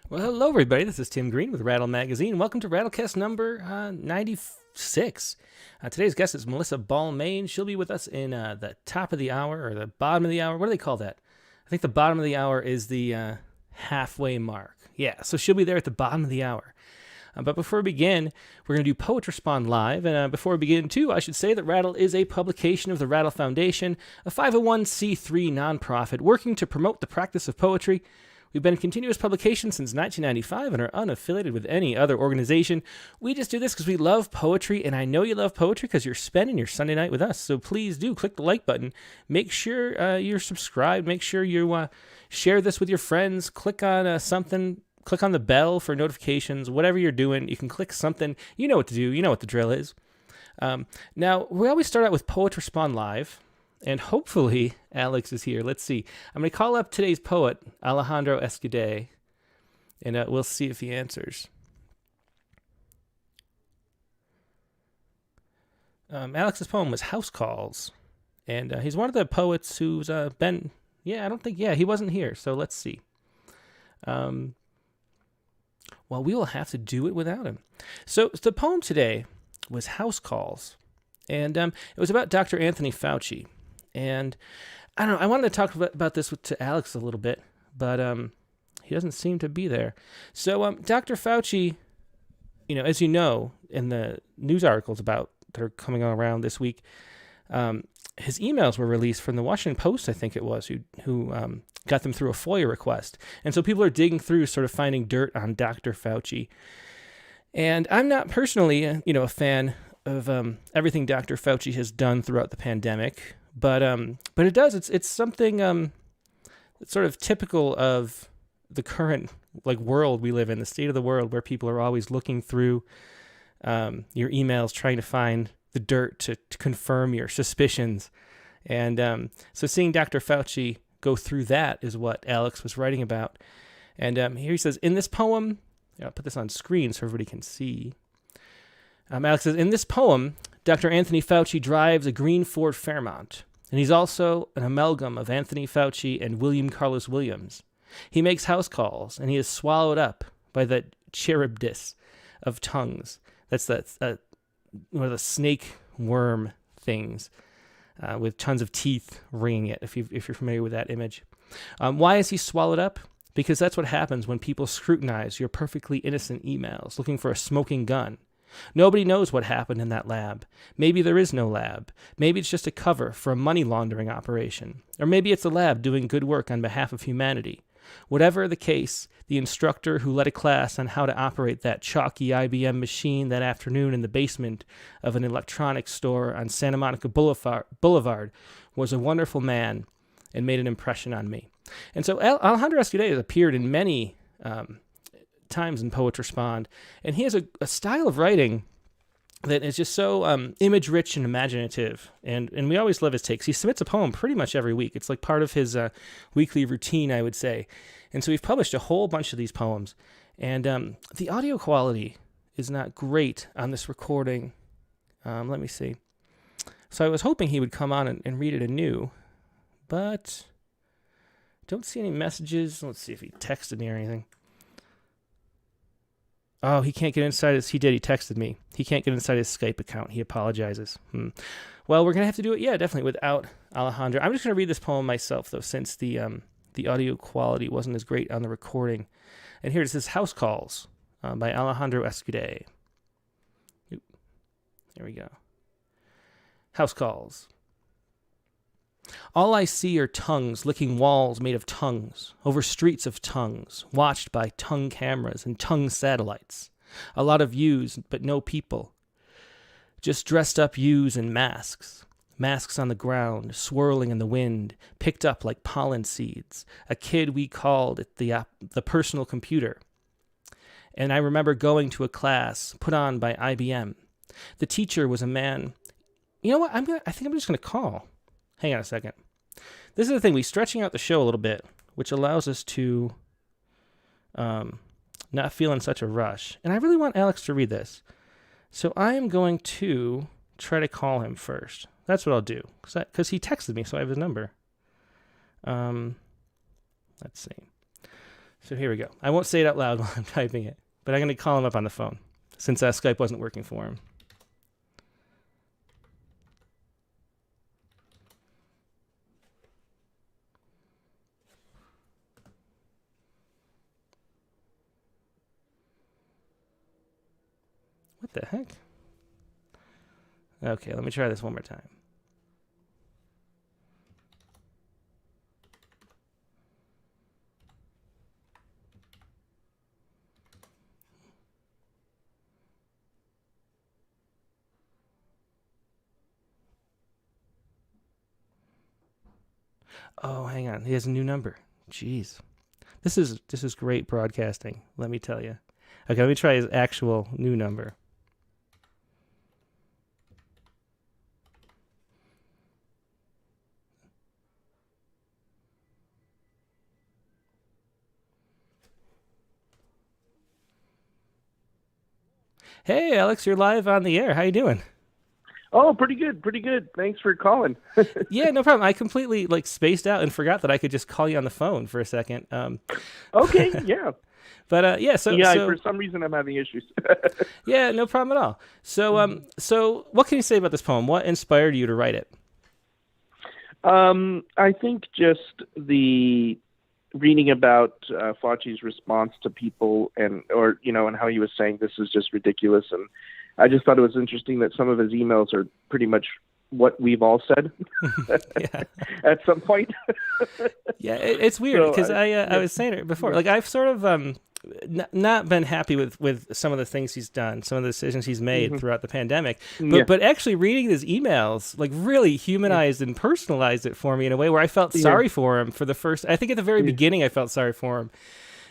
Well, hello, everybody. This is Tim Green with Rattle Magazine. Welcome to Rattlecast number 96. Today's guest is Melissa Balmain. She'll be with us in the top of the hour or the bottom of the hour. What do they call that? I think the bottom of the hour is the halfway mark. Yeah, so she'll be there at the bottom of the hour. But before we begin, we're going to do Poet Respond Live. And before we begin, too, I should say that Rattle is a publication of the Rattle Foundation, a 501c3 nonprofit working to promote the practice of poetry. We've been in continuous publication since 1995 and are unaffiliated with any other organization. We just do this because we love poetry, and I know you love poetry because you're spending your Sunday night with us. So please do click the like button. Make sure you're subscribed. Make sure you share this with your friends. Click on something. Click on the bell for notifications. Whatever you're doing, you can click something. You know what to do. You know what the drill is. Now, we always start out with Poet Respond Live. And hopefully Alex is here. Let's see. I'm going to call up today's poet, Alejandro Escudé, and we'll see if he answers. Alex's poem was House Calls, and he's one of the poets who's been, he wasn't here, so let's see. Well, we will have to do it without him. So the poem today was House Calls, and it was about Dr. Anthony Fauci. And I don't know, I wanted to talk about this to Alex a little bit, but he doesn't seem to be there. So Dr. Fauci, as you know, in the news articles that are coming around this week, his emails were released from the Washington Post, I think it was, who got them through a FOIA request. And so people are digging through, sort of finding dirt on Dr. Fauci. And I'm not personally, a fan of everything Dr. Fauci has done throughout the pandemic. But it does. It's something it's sort of typical of the current world we live in, the state of the world, where people are always looking through your emails, trying to find the dirt to confirm your suspicions. And so seeing Dr. Fauci go through that is what Alex was writing about. And here he says, in this poem, I'll put this on screen so everybody can see. Alex says, in this poem, Dr. Anthony Fauci drives a green Ford Fairmont, and he's also an amalgam of Anthony Fauci and William Carlos Williams. He makes house calls, and he is swallowed up by the Charybdis of tongues. That's one of the snake worm things with tons of teeth ringing it, if you're familiar with that image. Why is he swallowed up? Because that's what happens when people scrutinize your perfectly innocent emails, looking for a smoking gun. Nobody knows what happened in that lab. Maybe there is no lab. Maybe it's just a cover for a money laundering operation. Or maybe it's a lab doing good work on behalf of humanity. Whatever the case, the instructor who led a class on how to operate that chalky IBM machine that afternoon in the basement of an electronics store on Santa Monica Boulevard was a wonderful man and made an impression on me. And so Alejandro Escudé has appeared in many times in Poet Respond, and he has a style of writing that is just so image rich and imaginative, and we always love his takes. He submits a poem pretty much every week. It's like part of his weekly routine, I would say. And so we've published a whole bunch of these poems, and the audio quality is not great on this recording. Let me see. So I was hoping he would come on and read it anew, but don't see any messages. Let's see if he texted me or anything. Oh, he can't get inside his... He did. He texted me. He can't get inside his Skype account. He apologizes. Well, we're going to have to do it, definitely, without Alejandro. I'm just going to read this poem myself, though, since the audio quality wasn't as great on the recording. And here it says, House Calls by Alejandro Escudé. There we go. House Calls. All I see are tongues licking walls made of tongues, over streets of tongues, watched by tongue cameras and tongue satellites. A lot of yous, but no people. Just dressed up yous in masks. Masks on the ground, swirling in the wind, picked up like pollen seeds. A kid we called it the personal computer. And I remember going to a class put on by IBM. The teacher was a man. You know what? I think I'm just going to call. Hang on a second. This is the thing. We're stretching out the show a little bit, which allows us to not feel in such a rush. And I really want Alex to read this. So I am going to try to call him first. That's what I'll do. Because he texted me, so I have his number. Let's see. So here we go. I won't say it out loud while I'm typing it, but I'm going to call him up on the phone since Skype wasn't working for him. What the heck? Okay, let me try this one more time. Oh, hang on. He has a new number. Jeez. This is great broadcasting, let me tell you. Okay, let me try his actual new number. Hey, Alex, you're live on the air. How you doing? Oh, pretty good, pretty good. Thanks for calling. Yeah, no problem. I completely spaced out and forgot that I could just call you on the phone for a second. Okay, yeah. But yeah, so for some reason I'm having issues. Yeah, no problem at all. So so what can you say about this poem? What inspired you to write it? I think just the reading about Fauci's response to people and how he was saying this is just ridiculous, and I just thought it was interesting that some of his emails are pretty much what we've all said at some point. Yeah, it's weird because I was saying it before. Like I've sort of not been happy with some of the things he's done, some of the decisions he's made throughout the pandemic. But actually reading his emails really humanized and personalized it for me in a way where I felt sorry for him for the first. I think at the very beginning I felt sorry for him.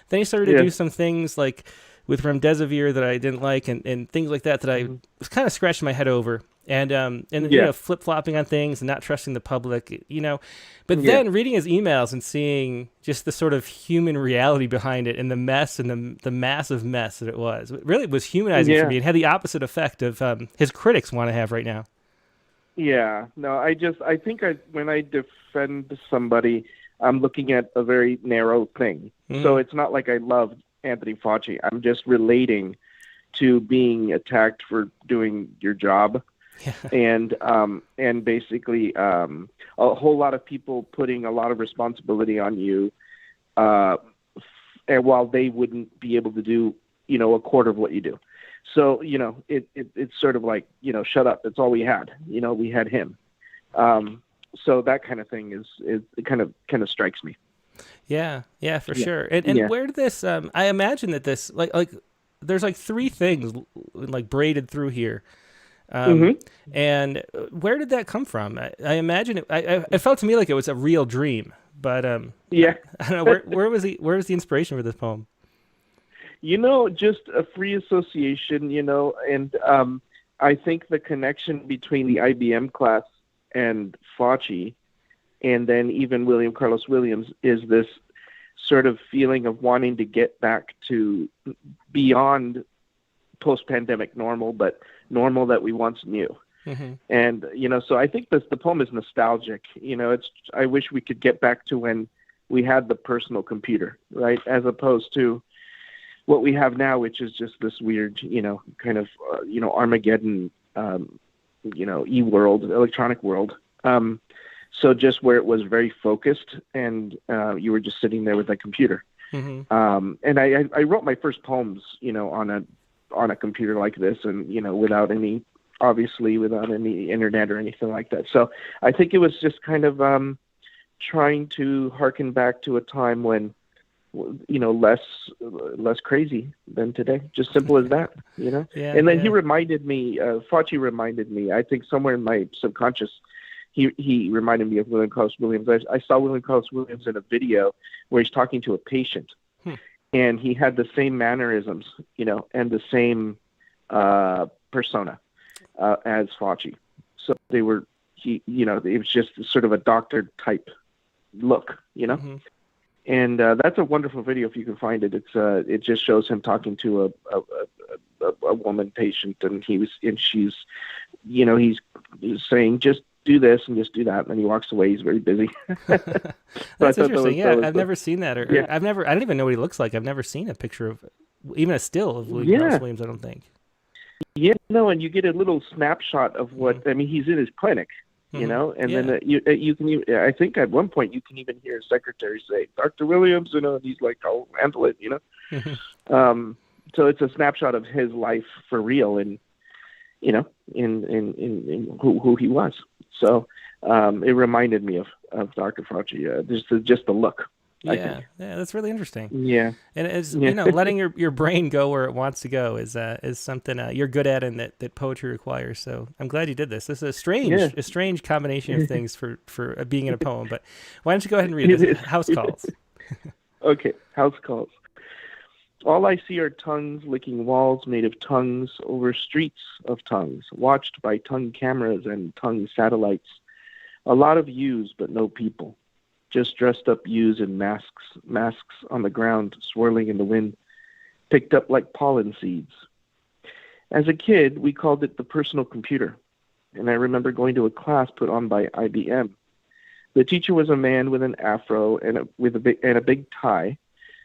Then he started to do some things like with remdesivir that I didn't like and things like that I was kind of scratching my head over. And flip-flopping on things and not trusting the public, But then reading his emails and seeing just the sort of human reality behind it and the mess and the massive mess that it really was humanizing for me. It had the opposite effect of his critics want to have right now. Yeah, no, I think when I defend somebody, I'm looking at a very narrow thing. So it's not like I love Anthony Fauci. I'm just relating to being attacked for doing your job. Yeah. And basically a whole lot of people putting a lot of responsibility on you, and while they wouldn't be able to do, a quarter of what you do. So, it's sort of like, shut up. That's all we had. We had him. So that kind of thing is it kind of strikes me. Yeah, for sure. And where did this, I imagine that this, there's three things braided through here. And where did that come from? I imagine it felt to me like it was a real dream, but I don't know where was the inspiration for this poem? Just a free association, and I think the connection between the IBM class and Fauci, and then even William Carlos Williams, is this sort of feeling of wanting to get back to beyond post-pandemic normal, but normal that we once knew. And, so I think the poem is nostalgic. I wish we could get back to when we had the personal computer, right? As opposed to what we have now, which is just this weird, kind of, Armageddon, e-world, electronic world. So just where it was very focused and you were just sitting there with a computer. And I wrote my first poems, on a computer like this, and without any internet or anything like that. So I think it was just kind of trying to harken back to a time when less crazy than today. Just simple as that. And then he reminded me, Fauci reminded me, I think somewhere in my subconscious, he reminded me of William Carlos Williams. I saw William Carlos Williams in a video where he's talking to a patient. And he had the same mannerisms, and the same persona as Fauci. So it was just sort of a doctor type look, And that's a wonderful video if you can find it. It just shows him talking to a woman patient, and he's saying, just do this and just do that, and then he walks away. He's very busy. That's interesting. Yeah, I've never seen that, yeah. I don't even know what he looks like. I've never seen a picture of, even a still of William Carlos Williams, I don't think. Yeah, no, and you get a little snapshot of what, I mean, he's in his clinic, you know, and then you can, I think at one point you can even hear his secretary say, Dr. Williams, you know, and he's like, I'll handle it, you know. So it's a snapshot of his life for real, and, you know, in who he was. So it reminded me of Dr. Fauci, just the look. Yeah, that's really interesting. Yeah, and it's you know, letting your brain go where it wants to go is something you're good at and that poetry requires. So I'm glad you did this. This is a strange combination of things for being in a poem. But why don't you go ahead and read this? House calls. Okay, house calls. All I see are tongues licking walls made of tongues over streets of tongues, watched by tongue cameras and tongue satellites. A lot of yous, but no people. Just dressed up yous in masks on the ground, swirling in the wind, picked up like pollen seeds. As a kid, we called it the personal computer, and I remember going to a class put on by IBM. The teacher was a man with an afro and a big tie,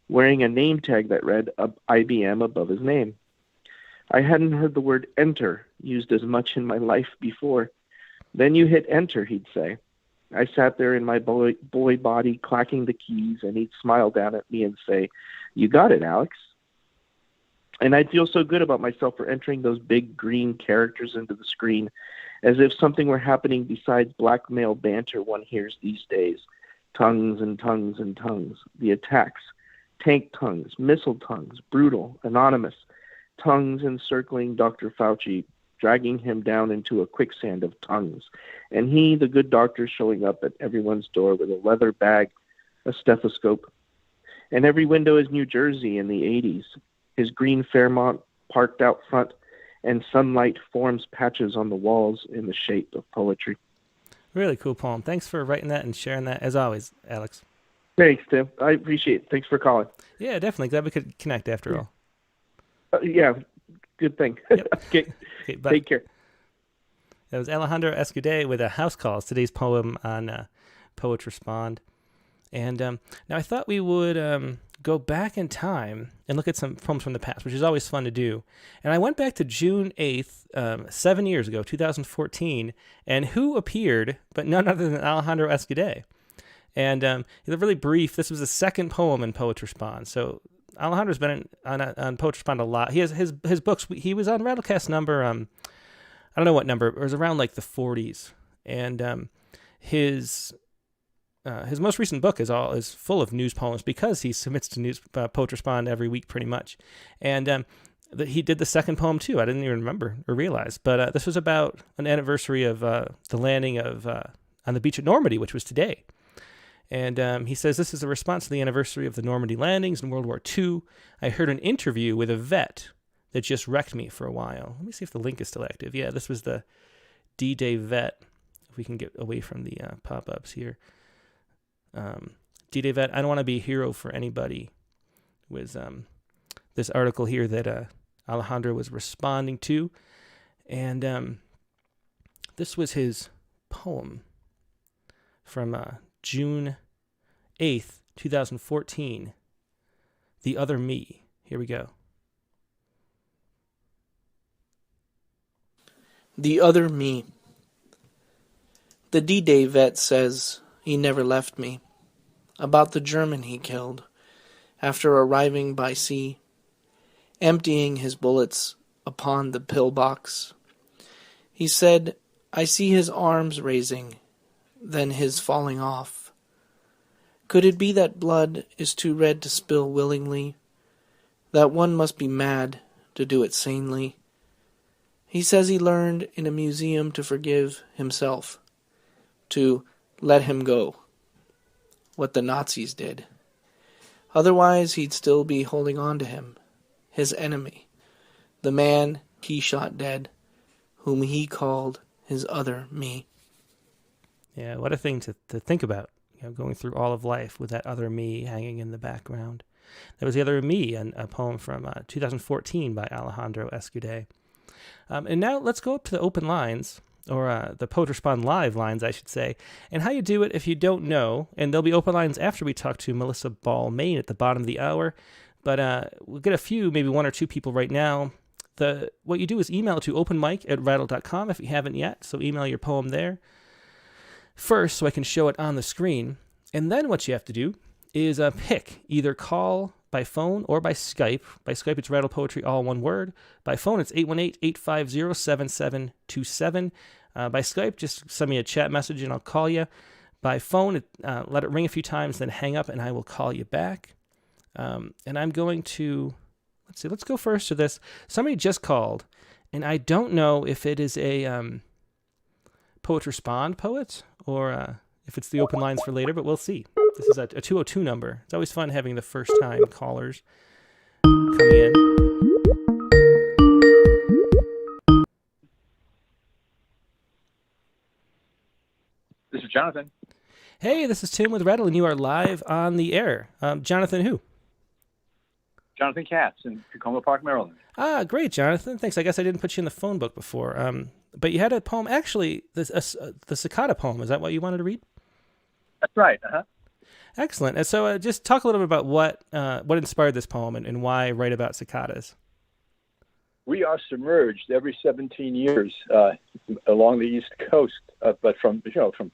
wearing a name tag that read IBM above his name. I hadn't heard the word enter used as much in my life before. Then you hit enter, he'd say. I sat there in my boy body, clacking the keys, and he'd smile down at me and say, you got it, Alex. And I'd feel so good about myself for entering those big green characters into the screen, as if something were happening besides blackmail banter one hears these days. Tongues and tongues and tongues. The attacks. Tank tongues, missile tongues, brutal, anonymous. Tongues encircling Dr. Fauci, dragging him down into a quicksand of tongues. And he, the good doctor, showing up at everyone's door with a leather bag, a stethoscope. And every window is New Jersey in the 80s. His green Fairmont parked out front, and sunlight forms patches on the walls in the shape of poetry. Really cool poem. Thanks for writing that and sharing that, as always, Alex. Thanks, Tim. I appreciate it. Thanks for calling. Yeah, definitely. Glad we could connect after all. Yeah, good thing. Yep. Okay, take care. That was Alejandro Escudé with House Calls, today's poem on Poets Respond. And now I thought we would go back in time and look at some poems from the past, which is always fun to do. And I went back to June 8th, 7 years ago, 2014, and who appeared but none other than Alejandro Escudé. And they're really brief. This was the second poem in Poets Respond. So Alejandro's been on Poets Respond a lot. He has his books. He was on Rattlecast number, I don't know what number. It was around like the 40s. And his most recent book is full of news poems because he submits to Poets Respond every week pretty much. And he did the second poem too. I didn't even remember or realize. But this was about an anniversary of the landing of on the beach at Normandy, which was today. And he says, this is a response to the anniversary of the Normandy landings in World War II. I heard an interview with a vet that just wrecked me for a while. Let me see if the link is still active. Yeah, this was the D-Day vet. If we can get away from the pop-ups here. D-Day vet, I don't want to be a hero for anybody, was this article here that Alejandro was responding to. And this was his poem from June 8th, 2014, The Other Me. Here we go. The Other Me. The D-Day vet says he never left me. About the German he killed, after arriving by sea, emptying his bullets upon the pillbox. He said, I see his arms raising, then his falling off. Could it be that blood is too red to spill willingly, that one must be mad to do it sanely? He says he learned in a museum to forgive himself, to let him go, what the Nazis did. Otherwise he'd still be holding on to him, his enemy, the man he shot dead, whom he called his other me. Yeah, what a thing to think about, going through all of life with that other me hanging in the background. That was The Other Me, a poem from 2014 by Alejandro Escudé. And now let's go up to the open lines. the Poetry Spawn Live lines, I should say. And how you do it, if you don't know, and there'll be open lines after we talk to Melissa Balmain at the bottom of the hour, but we'll get a few, maybe one or two people right now. What you do is email to openmic@rattle.com if you haven't yet, so email your poem there first so I can show it on the screen. And then what you have to do is pick, either call by phone or by Skype. By Skype, it's Rattle Poetry, all one word. By phone, it's 818-850-7727. By Skype, just send me a chat message and I'll call you. By phone, let it ring a few times, then hang up and I will call you back. And I'm going to, let's go first to this. Somebody just called, and I don't know if it is a Poetry Spawn poet or if it's the open lines for later, but we'll see. This is a 202 number. It's always fun having the first-time callers coming in. This is Jonathan. Hey, this is Tim with Rattle, and you are live on the air. Jonathan who? Jonathan Katz in Tacoma Park, Maryland. Ah, great, Jonathan. Thanks. I guess I didn't put you in the phone book before. But you had a poem, actually, the cicada poem. Is that what you wanted to read? That's right. Uh-huh. Excellent. And so just talk a little bit about what inspired this poem and why write about cicadas. We are submerged every 17 years along the East Coast, but from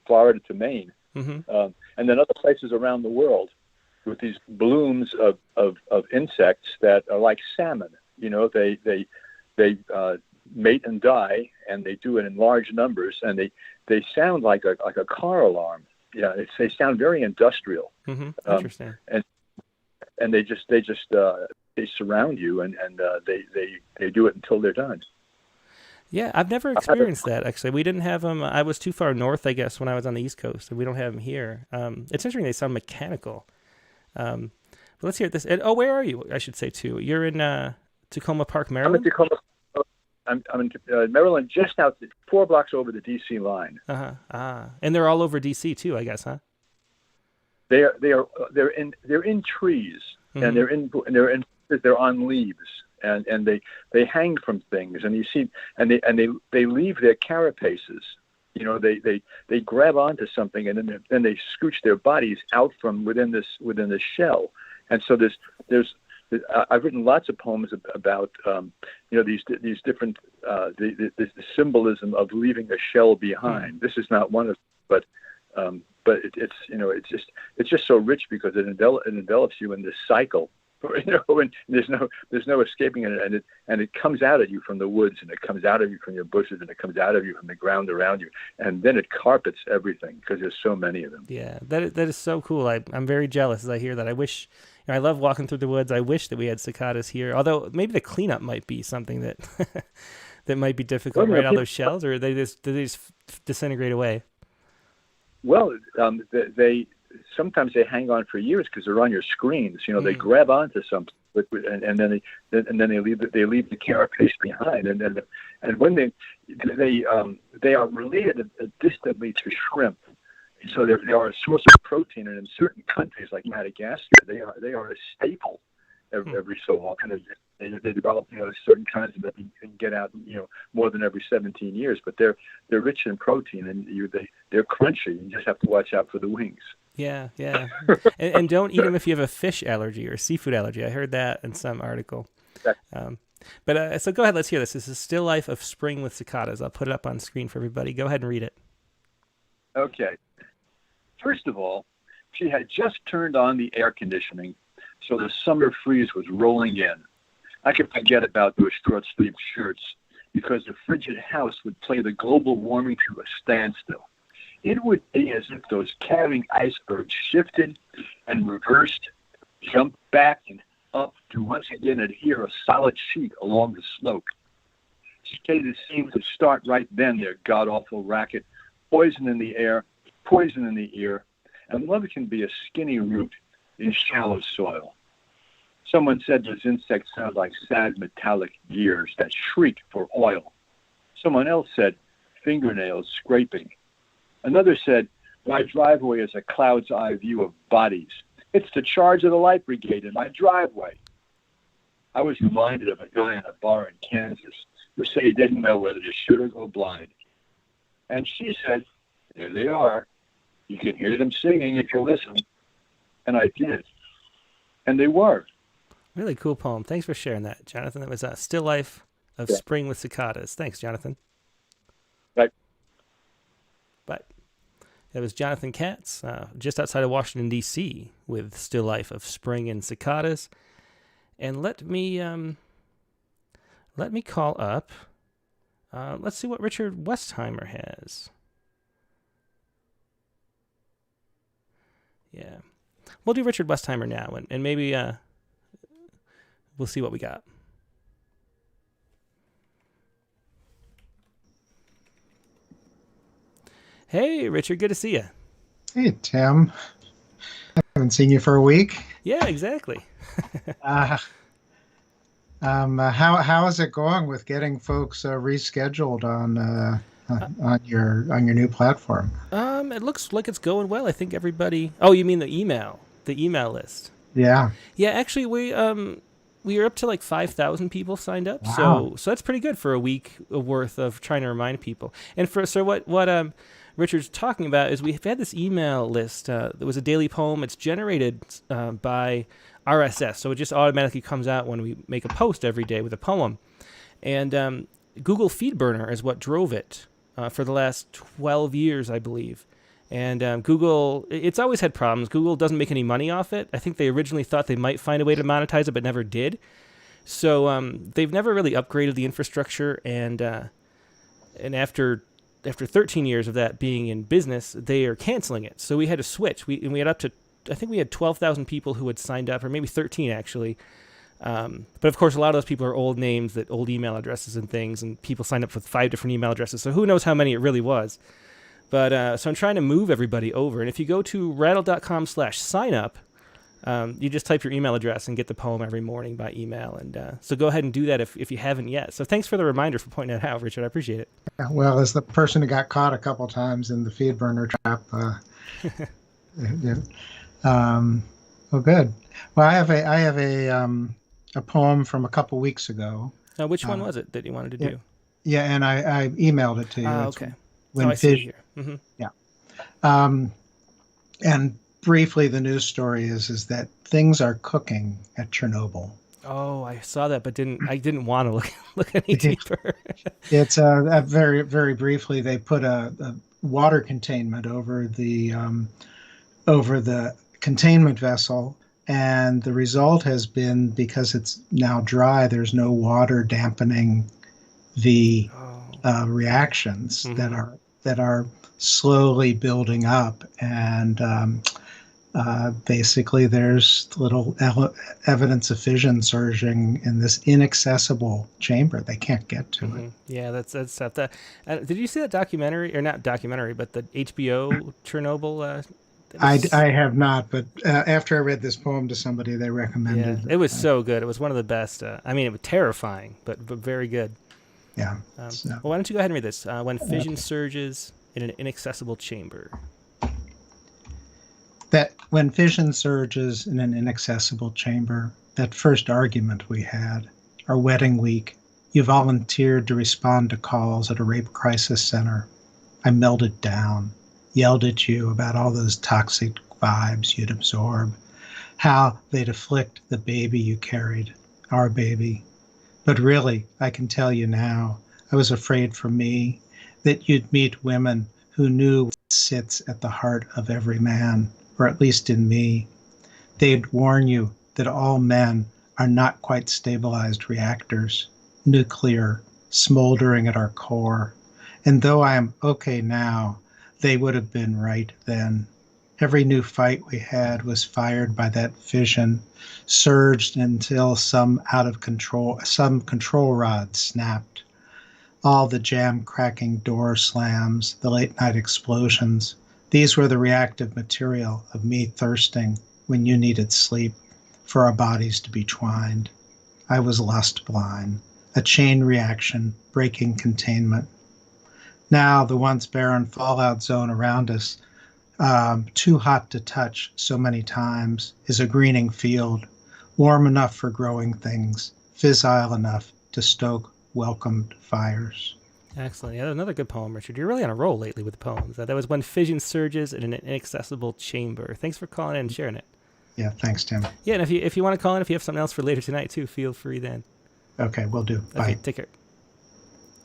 Florida to Maine, and then other places around the world, with these blooms of insects that are like salmon. They mate and die, and they do it in large numbers, and they sound like a car alarm. Yeah, they sound very industrial. Interesting. And they surround you, and they do it until they're done. Yeah, I've never experienced that, actually. We didn't have them. I was too far north, I guess, when I was on the East Coast, and we don't have them here. It's interesting they sound mechanical. But let's hear this. And, where are you, I should say, too? You're in Tacoma Park, Maryland? I'm in Tacoma. I'm in Maryland, just out 4 blocks over the D.C. line. And they're all over D.C. too, I guess, huh? They're in trees, and they're on leaves, and they hang from things, and you see, and they leave their carapaces. They grab onto something, and then they scooch their bodies out from within this shell, and so there's I've written lots of poems about these different the symbolism of leaving a shell behind. This is not one of them, but it's just so rich because it envelops you in this cycle, and there's no escaping it, and it comes out at you from the woods, and it comes out of you from your bushes, and it comes out of you from the ground around you, and then it carpets everything because there's so many of them. Yeah, that is so cool. I'm very jealous as I hear that. I wish. I love walking through the woods. I wish that we had cicadas here. Although maybe the cleanup might be something that that might be difficult, right? All those shells, or do they just disintegrate away? Well, they sometimes they hang on for years because they're on your screens. They grab onto something, and then they leave the carapace behind, and when they are related distantly to shrimp. So they are a source of protein, and in certain countries like Madagascar, they are a staple every so often. They develop certain kinds that you can get out more than every 17 years, but they're rich in protein, and they're crunchy. You just have to watch out for the wings. Yeah. and don't eat them if you have a fish allergy or a seafood allergy. I heard that in some article. So go ahead, let's hear this. This is Still Life of Spring with Cicadas. I'll put it up on screen for everybody. Go ahead and read it. Okay. First of all, she had just turned on the air conditioning, so the summer freeze was rolling in. I could forget about those short-sleeved shirts because the frigid house would play the global warming to a standstill. It would be as if those carrying icebergs shifted and reversed, jumped back and up to once again adhere a solid sheet along the slope. Cicadas seemed to start right then their god-awful racket, poison in the air, poison in the ear, and love can be a skinny root in shallow soil. Someone said those insects sound like sad metallic gears that shriek for oil. Someone else said fingernails scraping. Another said, my driveway is a cloud's eye view of bodies. It's the charge of the light brigade in my driveway. I was reminded of a guy in a bar in Kansas who said he didn't know whether to shoot or go blind. And she said, there they are. You can hear them singing if you listen. And I did. And they were. Really cool poem. Thanks for sharing that, Jonathan. That was Still Life of Spring with Cicadas. Thanks, Jonathan. Right. But that was Jonathan Katz, just outside of Washington, D.C., with Still Life of Spring and Cicadas. And let me call up. Let's see what Richard Westheimer has. Yeah. We'll do Richard Westheimer now, and maybe we'll see what we got. Hey, Richard, good to see you. Hey, Tim. I haven't seen you for a week. Yeah, exactly. How is it going with getting folks rescheduled on your new platform? It looks like it's going well. I think everybody. Oh, you mean the email list? Yeah. Yeah, actually, we are up to like 5,000 people signed up. Wow. So that's pretty good for a week worth of trying to remind people. And what Richard's talking about is we've had this email list that was a daily poem. It's generated by RSS, so it just automatically comes out when we make a post every day with a poem. And Google FeedBurner is what drove it for the last 12 years, I believe. And Google, it's always had problems. Google doesn't make any money off it. I think they originally thought they might find a way to monetize it, but never did. So they've never really upgraded the infrastructure. And after 13 years of that being in business, they are canceling it. So we had to switch. We had up to, I think we had 12,000 people who had signed up, or maybe 13 actually. But of course, a lot of those people are old names, old email addresses and things, and people signed up with 5 different email addresses. So who knows how many it really was. But so I'm trying to move everybody over. And if you go to rattle.com/signup, you just type your email address and get the poem every morning by email. And so go ahead and do that if you haven't yet. So thanks for the reminder for pointing that out, Richard. I appreciate it. Well, as the person who got caught a couple times in the FeedBurner trap, well, good. Well, I have a poem from a couple weeks ago. Which one was it that you wanted to do? Yeah, and I emailed it to you. Okay. I see it here. Mm-hmm. Yeah. And briefly, the news story is that things are cooking at Chernobyl. Oh, I saw that, but I didn't want to look any deeper. It's very, very briefly, they put a water containment over the containment vessel, and the result has been, because it's now dry, there's no water dampening the reactions that are slowly building up, and basically there's little evidence of fission surging in this inaccessible chamber. They can't get to it. Yeah, that's stuff. Did you see that documentary, or not documentary, but the HBO Chernobyl? I have not, but after I read this poem to somebody, they recommended it. It was so good. It was one of the best. I mean, it was terrifying, but very good. Yeah. Well, why don't you go ahead and read this? When fission surges in an inaccessible chamber. That when fission surges in an inaccessible chamber, that first argument we had, our wedding week, you volunteered to respond to calls at a rape crisis center. I melted down, yelled at you about all those toxic vibes you'd absorb, how they'd afflict the baby you carried, our baby. But really, I can tell you now, I was afraid for me that you'd meet women who knew what sits at the heart of every man, or at least in me. They'd warn you that all men are not quite stabilized reactors, nuclear, smoldering at our core. And though I am okay now, they would have been right then. Every new fight we had was fired by that fission, surged until some control rod snapped. All the jam-cracking door slams, the late-night explosions, these were the reactive material of me thirsting when you needed sleep for our bodies to be twined. I was lust blind, a chain reaction, breaking containment. Now the once barren fallout zone around us, too hot to touch so many times, is a greening field, warm enough for growing things, fissile enough to stoke welcomed fires. Excellent. Yeah, another good poem, Richard. You're really on a roll lately with the poems. That was When Fission Surges in an Inaccessible Chamber. Thanks for calling in and sharing it. Yeah, thanks, Tim. Yeah, and if you want to call in, if you have something else for later tonight, too, feel free then. Okay, will do. Bye. Okay, take care.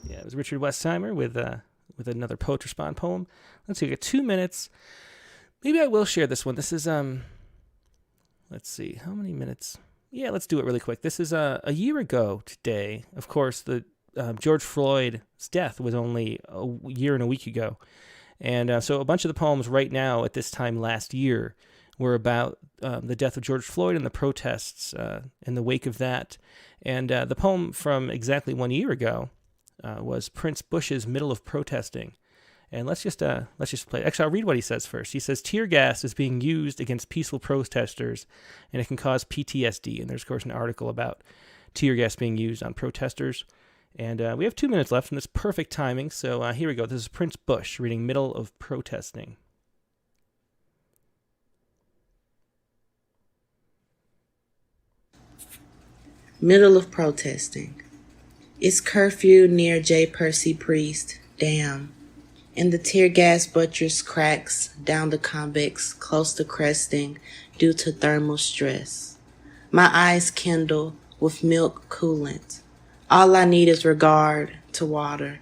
Yeah, it was Richard Westheimer with another Poet Respond poem. Let's see, we got 2 minutes. Maybe I will share this one. This is, let's see, how many minutes? Yeah, let's do it really quick. This is a year ago today. Of course, the George Floyd's death was only a year and a week ago. And so a bunch of the poems right now at this time last year were about the death of George Floyd and the protests in the wake of that. And the poem from exactly 1 year ago was Prince Bush's Middle of Protesting. And let's just play. Actually, I'll read what he says first. He says, tear gas is being used against peaceful protesters, and it can cause PTSD. And there's, of course, an article about tear gas being used on protesters. And we have 2 minutes left, and it's perfect timing. So here we go. This is Prince Bush reading Middle of Protesting. Middle of Protesting. It's curfew near J. Percy Priest. Damn. And the tear gas buttress cracks down the convex close to cresting due to thermal stress. My eyes kindle with milk coolant. All I need is regard to water.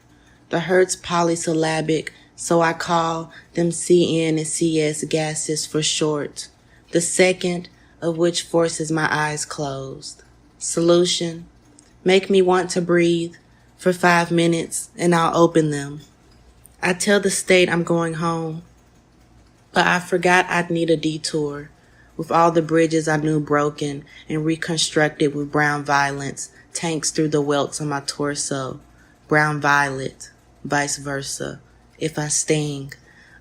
The hurt's polysyllabic, so I call them CN and CS gases for short, the second of which forces my eyes closed. Solution: make me want to breathe for 5 minutes and I'll open them. I tell the state I'm going home, but I forgot I'd need a detour with all the bridges I knew broken and reconstructed with brown violence, tanks through the welts on my torso, brown violet, vice versa. If I sting,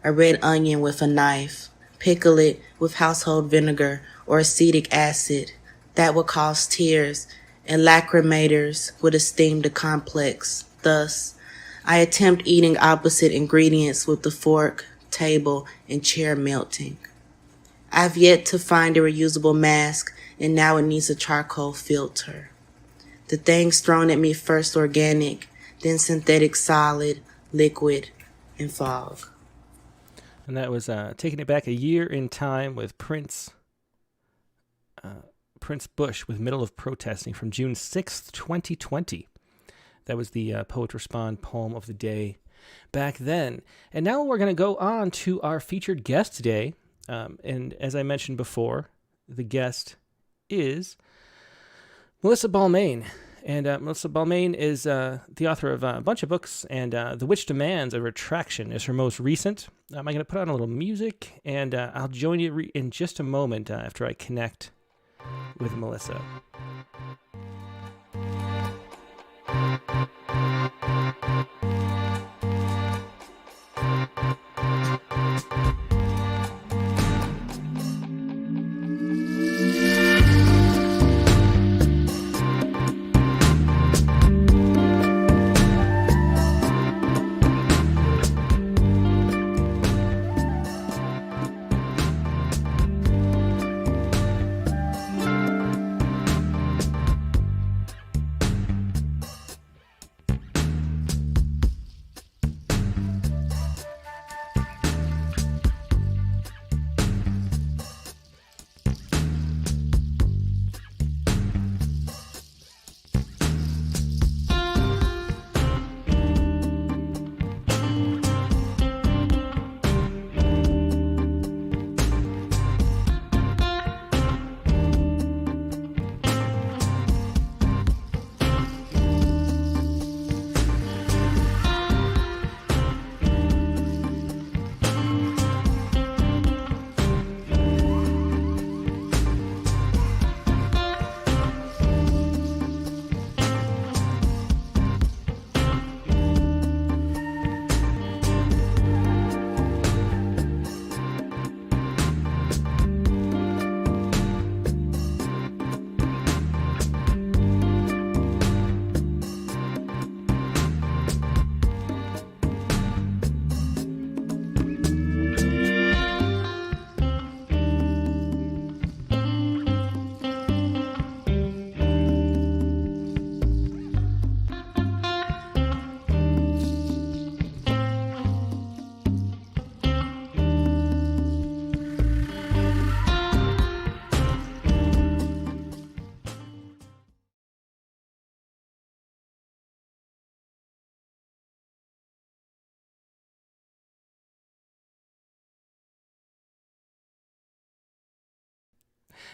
a red onion with a knife, pickle it with household vinegar or acetic acid, that would cause tears, and lacrimators would esteem the complex. Thus, I attempt eating opposite ingredients with the fork, table, and chair melting. I've yet to find a reusable mask, and now it needs a charcoal filter. The things thrown at me first organic, then synthetic solid, liquid, and fog. And that was taking it back a year in time with Prince Bush with Middle of Protesting from June 6th, 2020. That was the Poet Respond poem of the day back then. And now we're going to go on to our featured guest today. And as I mentioned before, the guest is Melissa Balmain. And Melissa Balmain is the author of a bunch of books, and The Witch Demands a Retraction is her most recent. I'm going to put on a little music, and I'll join you in just a moment after I connect with Melissa.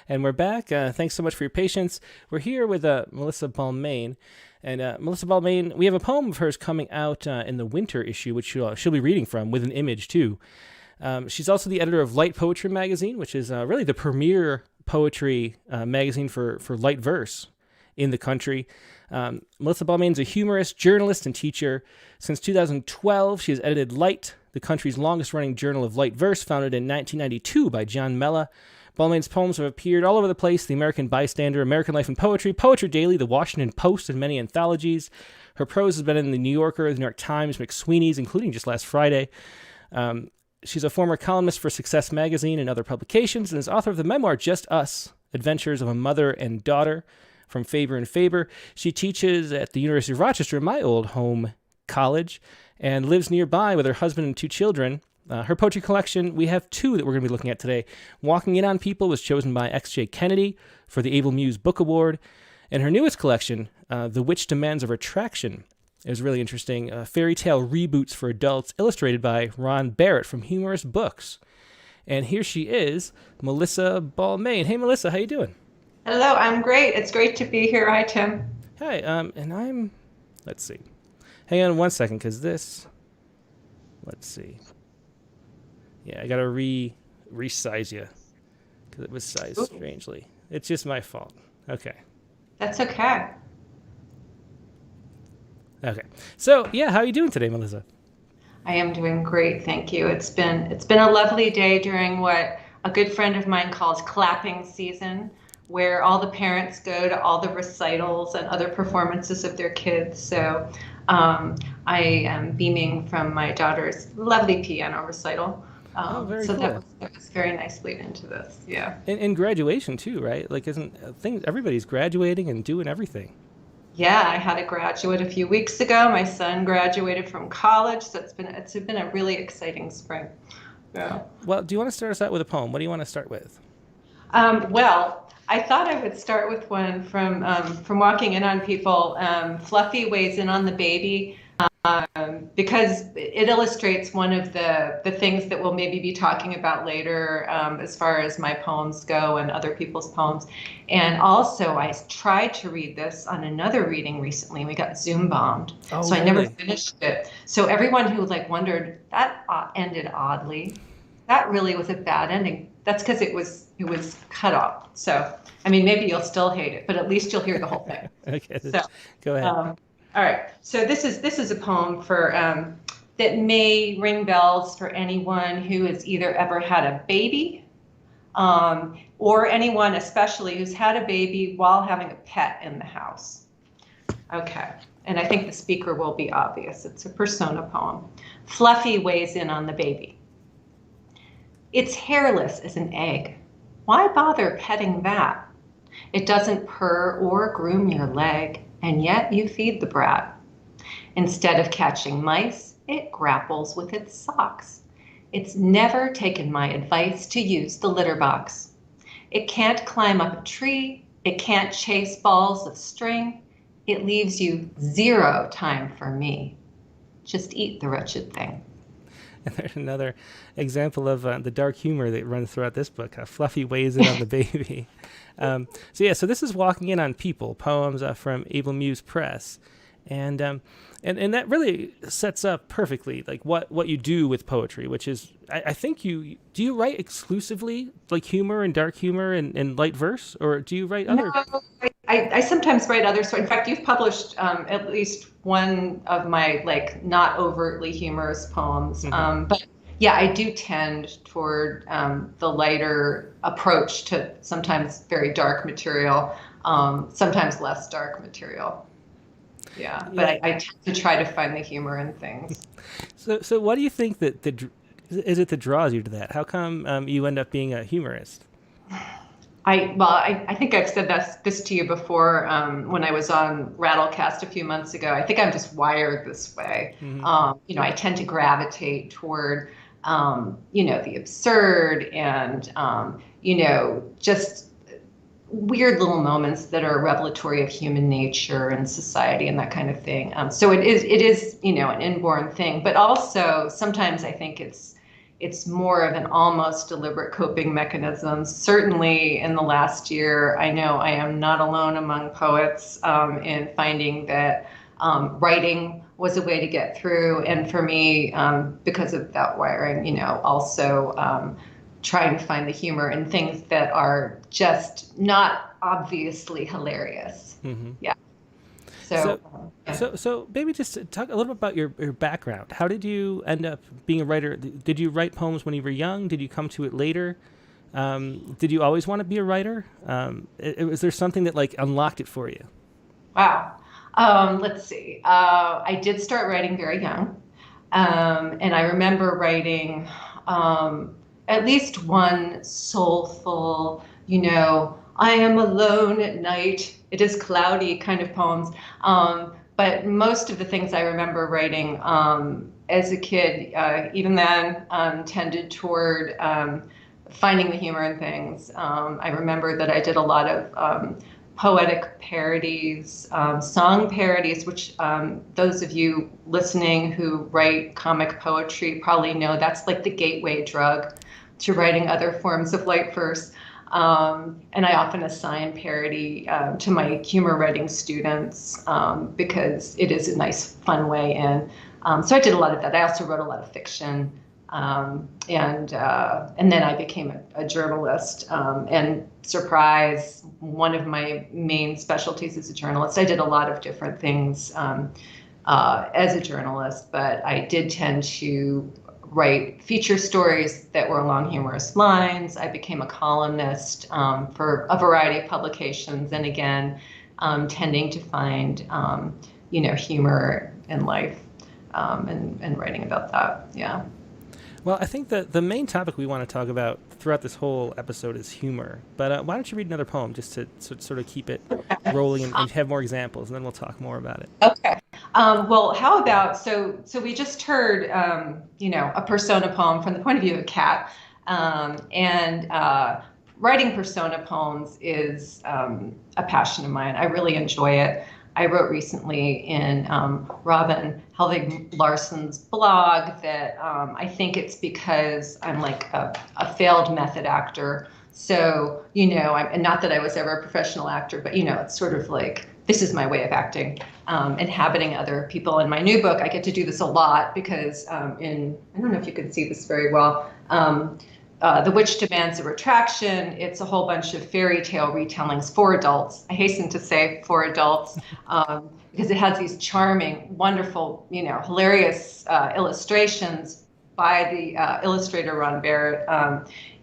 And we're back. Thanks so much for your patience. We're here with Melissa Balmain. And Melissa Balmain, we have a poem of hers coming out in the winter issue, which she'll be reading from with an image, too. She's also the editor of Light Poetry magazine, which is really the premier poetry magazine for light verse in the country. Melissa Balmain is a humorist, journalist, and teacher. Since 2012, she has edited Light, the country's longest-running journal of light verse, founded in 1992 by John Mella. Balmain's poems have appeared all over the place: The American Bystander, American Life and Poetry, Poetry Daily, The Washington Post, and many anthologies. Her prose has been in The New Yorker, The New York Times, McSweeney's, including just last Friday. She's a former columnist for Success Magazine and other publications, and is author of the memoir Just Us, Adventures of a Mother and Daughter, from Faber and Faber. She teaches at the University of Rochester, my old home college, and lives nearby with her husband and 2 children. Her poetry collection, we have 2 that we're going to be looking at today. Walking In on People was chosen by X.J. Kennedy for the Able Muse Book Award. And her newest collection, The Witch Demands a Retraction, is really interesting. Fairy tale reboots for adults, illustrated by Ron Barrett from Humorist Books. And here she is, Melissa Balmain. Hey, Melissa, how you doing? Hello, I'm great. It's great to be here. Hi, Tim. Hi, and I'm, let's see. Hang on one second, because this, let's see. Yeah, I got to resize you, because it was sized strangely. It's just my fault. Okay. That's okay. Okay. So, yeah, how are you doing today, Melissa? I am doing great, thank you. It's been a lovely day during what a good friend of mine calls clapping season, where all the parents go to all the recitals and other performances of their kids. So I am beaming from my daughter's lovely piano recital. Very so cool. that was very nice lead into this, yeah. And graduation too, right? Like, everybody's graduating and doing everything. Yeah, I had a graduate a few weeks ago. My son graduated from college, so it's been a really exciting spring. Yeah. Well, do you want to start us out with a poem? What do you want to start with? Well, I thought I would start with one from Walking In on People. Fluffy weighs in on the baby. Because it illustrates one of the things that we'll maybe be talking about later as far as my poems go and other people's poems. And also, I tried to read this on another reading recently. We got Zoom bombed, so really? I never finished it. So everyone who wondered, that ended oddly. That really was a bad ending. That's because it was cut off. So, I mean, maybe you'll still hate it, but at least you'll hear the whole thing. Okay, so go ahead. All right, so this is a poem for that may ring bells for anyone who has either ever had a baby, or anyone especially who's had a baby while having a pet in the house. Okay, and I think the speaker will be obvious. It's a persona poem. Fluffy weighs in on the baby. It's hairless as an egg. Why bother petting that? It doesn't purr or groom your leg, and yet you feed the brat. Instead of catching mice, it grapples with its socks. It's never taken my advice to use the litter box. It can't climb up a tree. It can't chase balls of string. It leaves you 0 time for me. Just eat the wretched thing. And there's another example of the dark humor that runs throughout this book. Fluffy weighs in on the baby. So this is Walking In on People, poems from Able Muse Press. And that really sets up perfectly like what you do with poetry, which is, I think do you write exclusively like humor and dark humor and light verse, or do you write other? No, I sometimes write other stories. In fact, you've published at least one of my like not overtly humorous poems. Mm-hmm. But yeah, I do tend toward the lighter approach to sometimes very dark material, sometimes less dark material. Yeah, but I tend to try to find the humor in things. So what do you think that is it that draws you to that? How come you end up being a humorist? I think I've said this to you before when I was on Rattlecast a few months ago. I think I'm just wired this way. Mm-hmm. I tend to gravitate toward, the absurd and, just weird little moments that are revelatory of human nature and society and that kind of thing. So it is, an inborn thing, but also sometimes I think it's it's more of an almost deliberate coping mechanism. Certainly in the last year, I know I am not alone among poets in finding that writing was a way to get through. And for me, because of that wiring, also trying to find the humor in things that are just not obviously hilarious. Mm-hmm. Yeah. So maybe just talk a little bit about your background. How did you end up being a writer? Did you write poems when you were young? Did you come to it later? Did you always want to be a writer? Was there something that like unlocked it for you? Wow. Let's see. I did start writing very young. And I remember writing at least one soulful, I am alone at night, it is cloudy kind of poems. But most of the things I remember writing as a kid, even then, tended toward finding the humor in things. I remember that I did a lot of poetic parodies, song parodies, which those of you listening who write comic poetry probably know that's like the gateway drug to writing other forms of light verse. And I often assign parody to my humor writing students because it is a nice, fun way in. So I did a lot of that. I also wrote a lot of fiction. And then I became a journalist. And surprise, one of my main specialties as a journalist, I did a lot of different things as a journalist, but I did tend to write feature stories that were along humorous lines. I became a columnist for a variety of publications, and again, tending to find, humor in life and writing about that. Yeah. Well, I think that the main topic we want to talk about throughout this whole episode is humor. But why don't you read another poem just to sort of keep it rolling and have more examples, and then we'll talk more about it. Okay. Well, how about, so we just heard, a persona poem from the point of view of a cat. And writing persona poems is a passion of mine. I really enjoy it. I wrote recently in Robin Helvig Larsson's blog that I think it's because I'm like a failed method actor. So, and not that I was ever a professional actor, but, it's sort of like, this is my way of acting, inhabiting other people. In my new book, I get to do this a lot because I don't know if you can see this very well, The Witch Demands a Retraction. It's a whole bunch of fairy tale retellings for adults. I hasten to say for adults because it has these charming, wonderful, hilarious illustrations by the illustrator Ron Barrett.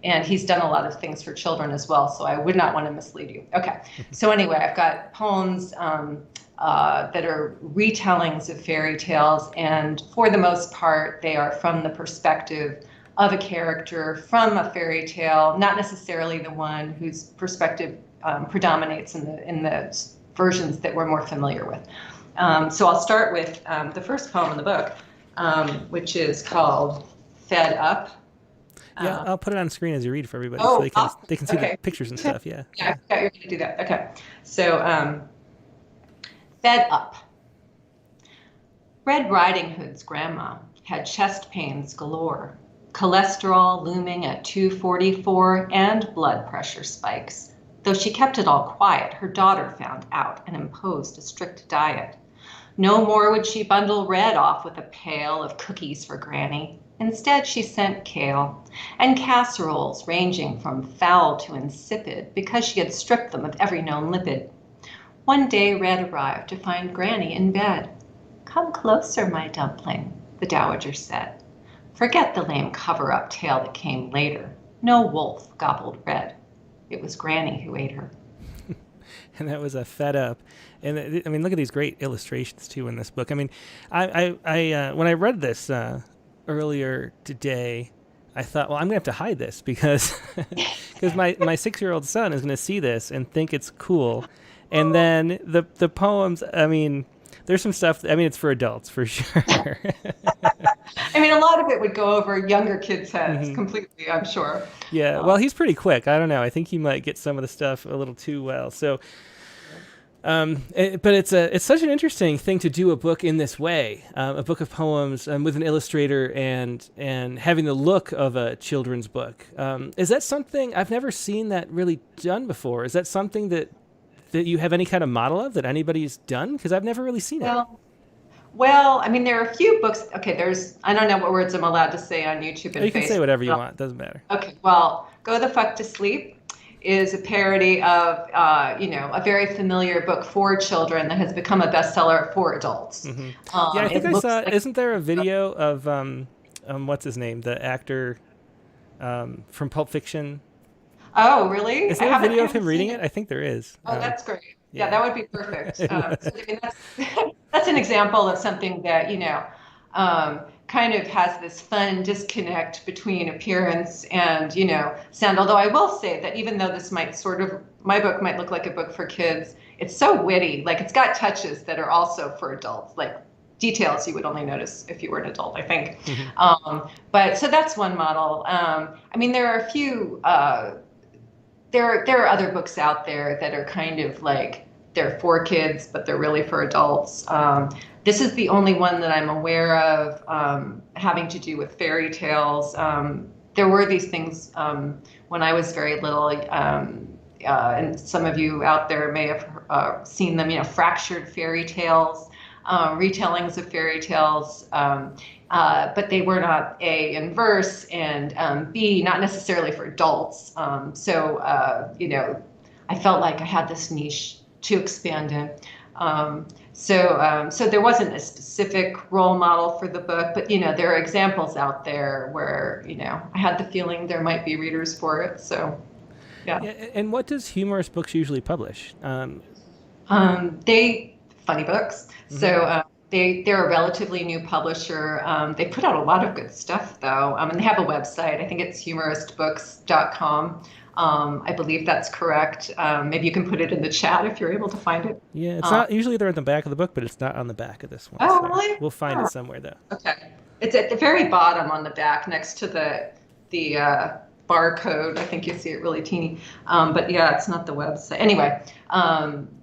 And he's done a lot of things for children as well, so I would not want to mislead you. Okay, so anyway, I've got poems that are retellings of fairy tales, and for the most part, they are from the perspective of a character from a fairy tale, not necessarily the one whose perspective predominates in the versions that we're more familiar with. So I'll start with the first poem in the book, which is called Fed Up. Yeah, I'll put it on screen as you read for everybody so they can see the pictures and stuff. Yeah. Yeah, I forgot you're going to do that. Okay. So, Fed Up. Red Riding Hood's grandma had chest pains galore, cholesterol looming at 244, and blood pressure spikes. Though she kept it all quiet, her daughter found out and imposed a strict diet. No more would she bundle Red off with a pail of cookies for Granny. Instead, she sent kale and casseroles ranging from foul to insipid because she had stripped them of every known lipid. One day, Red arrived to find Granny in bed. "Come closer, my dumpling," the dowager said. "Forget the lame cover-up tale that came later. No wolf gobbled Red. It was Granny who ate her." And that was a Fed Up. And I mean, look at these great illustrations too in this book. I mean, I when I read this earlier today, I thought, well, I'm gonna have to hide this because my 6-year-old son is gonna see this and think it's cool. And then the poems, I mean, there's some stuff, I mean, it's for adults for sure. I mean, a lot of it would go over younger kids' heads completely, I'm sure. Yeah, well, he's pretty quick. I don't know. I think he might get some of the stuff a little too well. So But it's such an interesting thing to do a book in this way, a book of poems with an illustrator and having the look of a children's book. Is that something I've never seen that really done before? Is that something that you have any kind of model of that anybody's done? Because I've never really seen it. Well, I mean, there are a few books. Okay, I don't know what words I'm allowed to say on YouTube and You can say whatever you want. Doesn't matter. Okay, well, Go the Fuck to Sleep is a parody of, a very familiar book for children that has become a bestseller for adults. Mm-hmm. Yeah, I think I saw, isn't there a video of, what's his name, the actor from Pulp Fiction? Oh, really? Is there a video of him reading it? I think there is. Oh, that's great. Yeah, that would be perfect. So, I mean, that's an example of something that, kind of has this fun disconnect between appearance and, sound. Although I will say that even though this might my book might look like a book for kids, it's so witty. Like, it's got touches that are also for adults, like details you would only notice if you were an adult, I think. Mm-hmm. But so that's one model. I mean, there are a few, there are other books out there that are kind of like, they're for kids, but they're really for adults. This is the only one that I'm aware of having to do with fairy tales. There were these things when I was very little, and some of you out there may have seen them, fractured fairy tales, retellings of fairy tales, but they were not A, in verse, and B, not necessarily for adults. So I felt like I had this niche to expand in. So there wasn't a specific role model for the book, but, there are examples out there where, I had the feeling there might be readers for it. So, yeah. And what does Humorist Books usually publish? Funny books. Mm-hmm. So they're a relatively new publisher. They put out a lot of good stuff, though. And they have a website. I think it's humoristbooks.com. I believe that's correct. Maybe you can put it in the chat if you're able to find it. Yeah, it's not usually they're at the back of the book, but it's not on the back of this one. Oh, so really? We'll find it somewhere, though. Okay. It's at the very bottom on the back next to the barcode. I think you see it really teeny. But yeah, it's not the website. Anyway,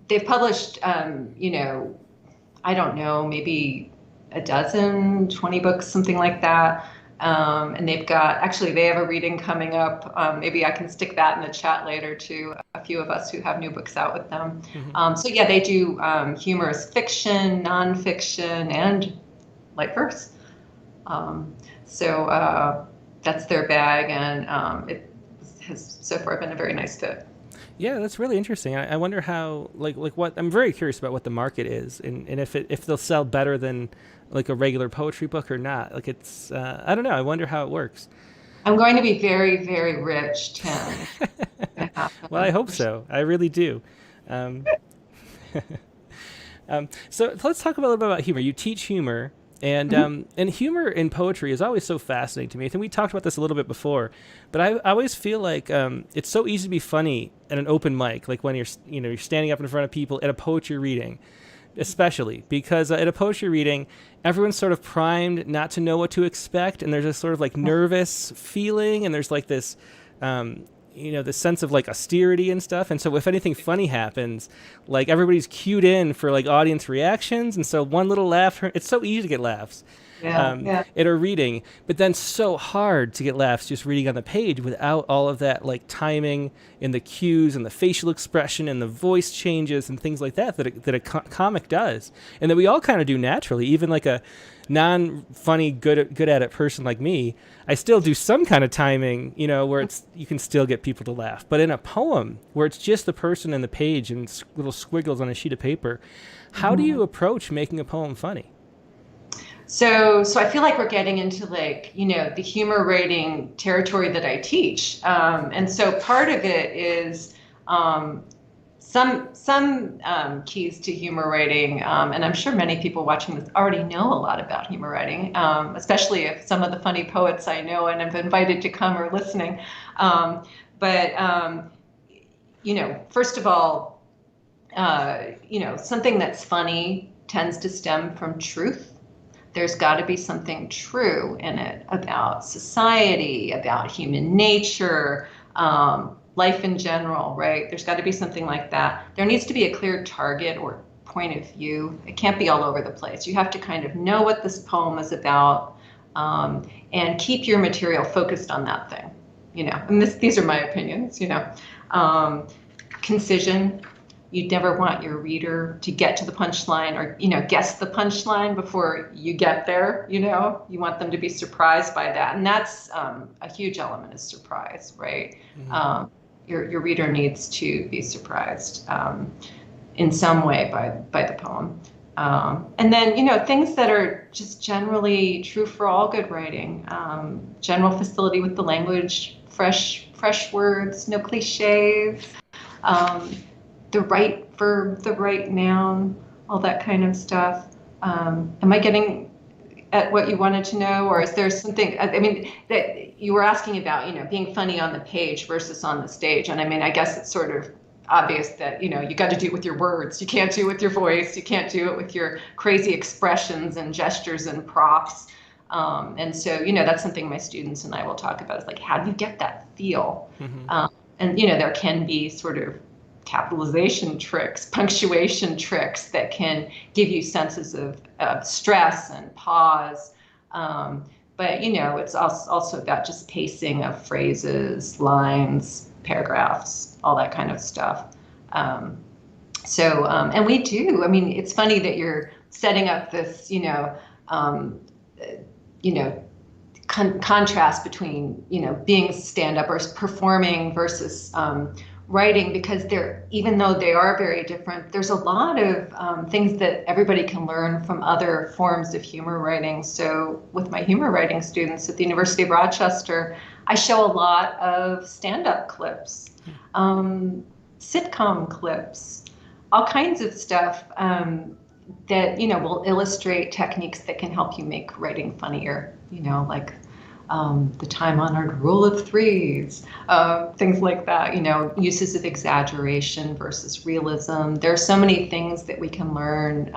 they've published, I don't know, maybe a dozen, 20 books, something like that. And they have a reading coming up. Maybe I can stick that in the chat later to a few of us who have new books out with them. Mm-hmm. So yeah, they do humorous fiction, nonfiction, and light verse. So that's their bag, and it has so far been a very nice fit. Yeah, that's really interesting. I wonder how, like what, I'm very curious about what the market is, and if they'll sell better than like a regular poetry book or not. Like, it's, I don't know. I wonder how it works. I'm going to be very, very rich, Tim. Well, I hope so. I really do. So let's talk a little bit about humor. You teach humor. And humor in poetry is always so fascinating to me. I think we talked about this a little bit before, but I always feel like it's so easy to be funny at an open mic, like when you're standing up in front of people at a poetry reading, especially because at a poetry reading, everyone's sort of primed not to know what to expect, and there's this sort of like nervous feeling, and there's like this this sense of like austerity and stuff. And so if anything funny happens, like everybody's cued in for like audience reactions. And so one little laugh, it's so easy to get laughs at a reading, but then so hard to get laughs just reading on the page without all of that like timing and the cues and the facial expression and the voice changes and things like that a comic does. And that we all kind of do naturally, even like a non-funny, good at it person like me. I still do some kind of timing, where you can still get people to laugh. But in a poem where it's just the person and the page and little squiggles on a sheet of paper, how do you approach making a poem funny? So I feel like we're getting into like, the humor rating territory that I teach. And so part of it is some keys to humor writing, and I'm sure many people watching this already know a lot about humor writing, especially if some of the funny poets I know and have invited to come are listening. But first of all, something that's funny tends to stem from truth. There's got to be something true in it about society, about human nature, life in general, right? There's got to be something like that. There needs to be a clear target or point of view. It can't be all over the place. You have to kind of know what this poem is about, and keep your material focused on that thing, and these are my opinions, concision. You'd never want your reader to get to the punchline or, guess the punchline before you get there, you want them to be surprised by that. And that's a huge element is surprise, right? Mm-hmm. Your reader needs to be surprised in some way by the poem. And then, things that are just generally true for all good writing, general facility with the language, fresh words, no cliches, the right verb, the right noun, all that kind of stuff. Am I getting at what you wanted to know, or is there something, that you were asking about, being funny on the page versus on the stage? And I guess it's sort of obvious that, you got to do it with your words. You can't do it with your voice. You can't do it with your crazy expressions and gestures and props. And so, that's something my students and I will talk about is like, how do you get that feel? Mm-hmm. And, there can be sort of capitalization tricks, punctuation tricks that can give you senses of stress and pause. But, it's also about just pacing of phrases, lines, paragraphs, all that kind of stuff. And we do, it's funny that you're setting up this, contrast between, being stand-up or performing versus writing, because even though they are very different, there's a lot of things that everybody can learn from other forms of humor writing. So with my humor writing students at the University of Rochester, I show a lot of stand-up clips, sitcom clips, all kinds of stuff that, will illustrate techniques that can help you make writing funnier, like the time-honored rule of threes, things like that, uses of exaggeration versus realism. There are so many things that we can learn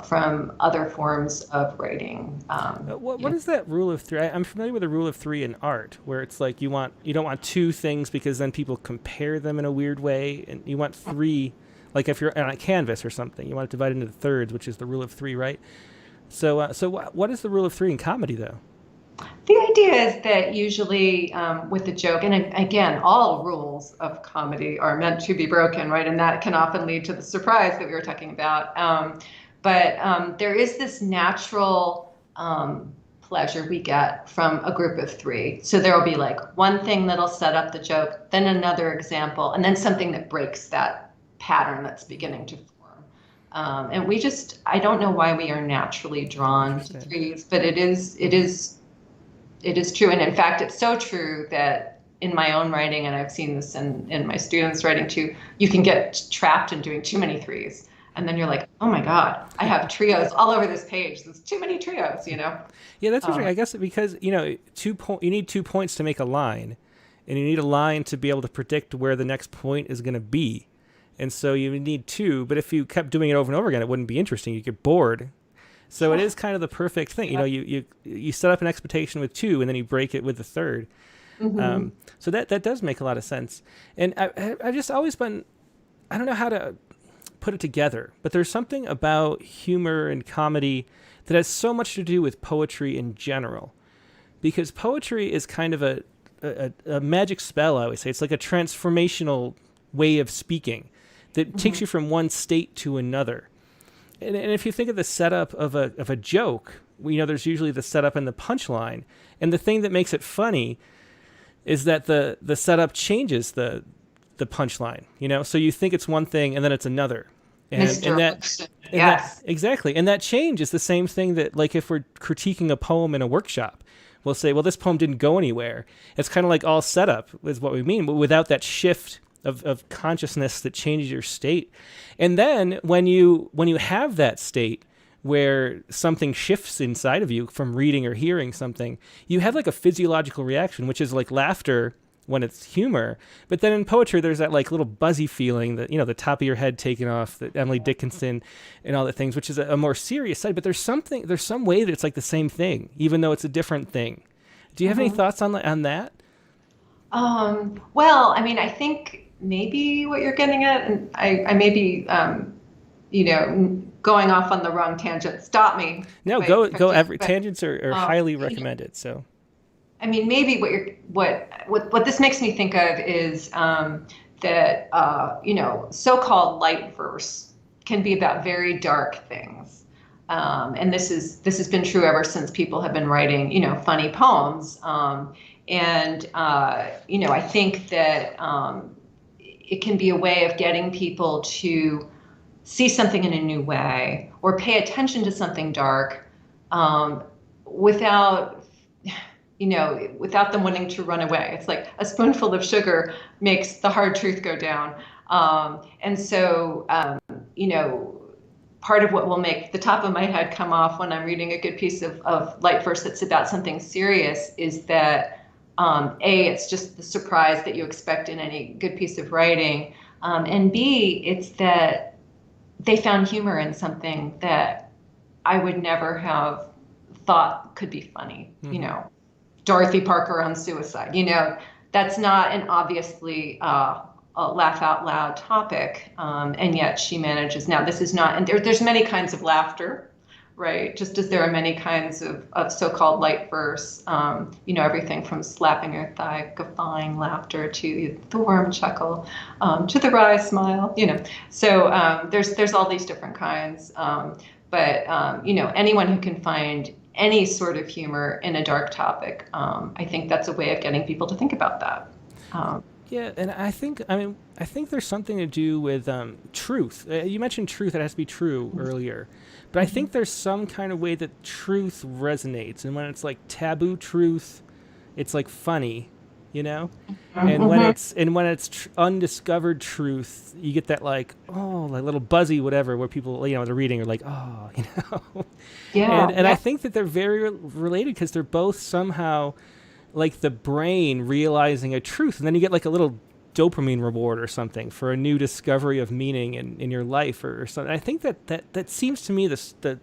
from other forms of writing. What is that rule of three? I'm familiar with the rule of three in art, where it's like you don't want two things because then people compare them in a weird way, and you want three, like if you're on a canvas or something, you want it divided into thirds, which is the rule of three, right? So what is the rule of three in comedy, though? The idea is that usually with a joke, and again, all rules of comedy are meant to be broken, right? And that can often lead to the surprise that we were talking about. But there is this natural pleasure we get from a group of three. So there will be like one thing that'll set up the joke, then another example, and then something that breaks that pattern that's beginning to form. And I don't know why we are naturally drawn to threes, but it is true. And in fact, it's so true that in my own writing, and I've seen this in my students' writing too, you can get trapped in doing too many threes. And then you're like, oh my God, I have trios all over this page. There's too many trios, Yeah, that's interesting. I guess because, you need 2 points to make a line, and you need a line to be able to predict where the next point is going to be. And so you need two, but if you kept doing it over and over again, it wouldn't be interesting. You get bored. So it is kind of the perfect thing. You set up an expectation with two, and then you break it with the third. Mm-hmm. So that does make a lot of sense. And I've just always been, I don't know how to put it together, but there's something about humor and comedy that has so much to do with poetry in general. Because poetry is kind of a magic spell, I always say. It's like a transformational way of speaking that takes you from one state to another. And if you think of the setup of a joke, there's usually the setup and the punchline. And the thing that makes it funny is that the setup changes the punchline, So you think it's one thing and then it's another. And that exactly. And that change is the same thing that, like, if we're critiquing a poem in a workshop, we'll say, well, this poem didn't go anywhere. It's kind of like all setup is what we mean, but without that shift of consciousness that changes your state. And then when you have that state where something shifts inside of you from reading or hearing something, you have like a physiological reaction, which is like laughter when it's humor. But then in poetry, there's that like little buzzy feeling that, the top of your head taken off, that Emily Dickinson and all the things, which is a more serious side. But there's some way that it's like the same thing, even though it's a different thing. Do you have any thoughts on that? Well, I mean, I think maybe what you're getting at, and I may be, going off on the wrong tangent. Stop me. No, go. Tangents are highly recommended. So, I mean, maybe what this makes me think of is that so-called light verse can be about very dark things, and this has been true ever since people have been writing funny poems. I think that it can be a way of getting people to see something in a new way or pay attention to something dark without them wanting to run away. It's like a spoonful of sugar makes the hard truth go down. Part of what will make the top of my head come off when I'm reading a good piece of light verse that's about something serious is that it's just the surprise that you expect in any good piece of writing. And B, it's that they found humor in something that I would never have thought could be funny. Mm-hmm. Dorothy Parker on suicide. That's not an obviously a laugh out loud topic. And yet she manages. Now, this is not, and there's many kinds of laughter. Right, just as there are many kinds of so-called light verse, everything from slapping your thigh, guffawing laughter, to the worm chuckle, to the wry smile. So there's all these different kinds. But anyone who can find any sort of humor in a dark topic, I think that's a way of getting people to think about that. Yeah, and I think there's something to do with truth. You mentioned truth; it has to be true earlier. But I think there's some kind of way that truth resonates, and when it's like taboo truth, it's like funny, And when it's undiscovered truth, you get that like little buzzy whatever, where people they're reading are like Yeah. And I think that they're very related because they're both somehow like the brain realizing a truth, and then you get like a little dopamine reward or something for a new discovery of meaning in your life or something. I think that seems to me that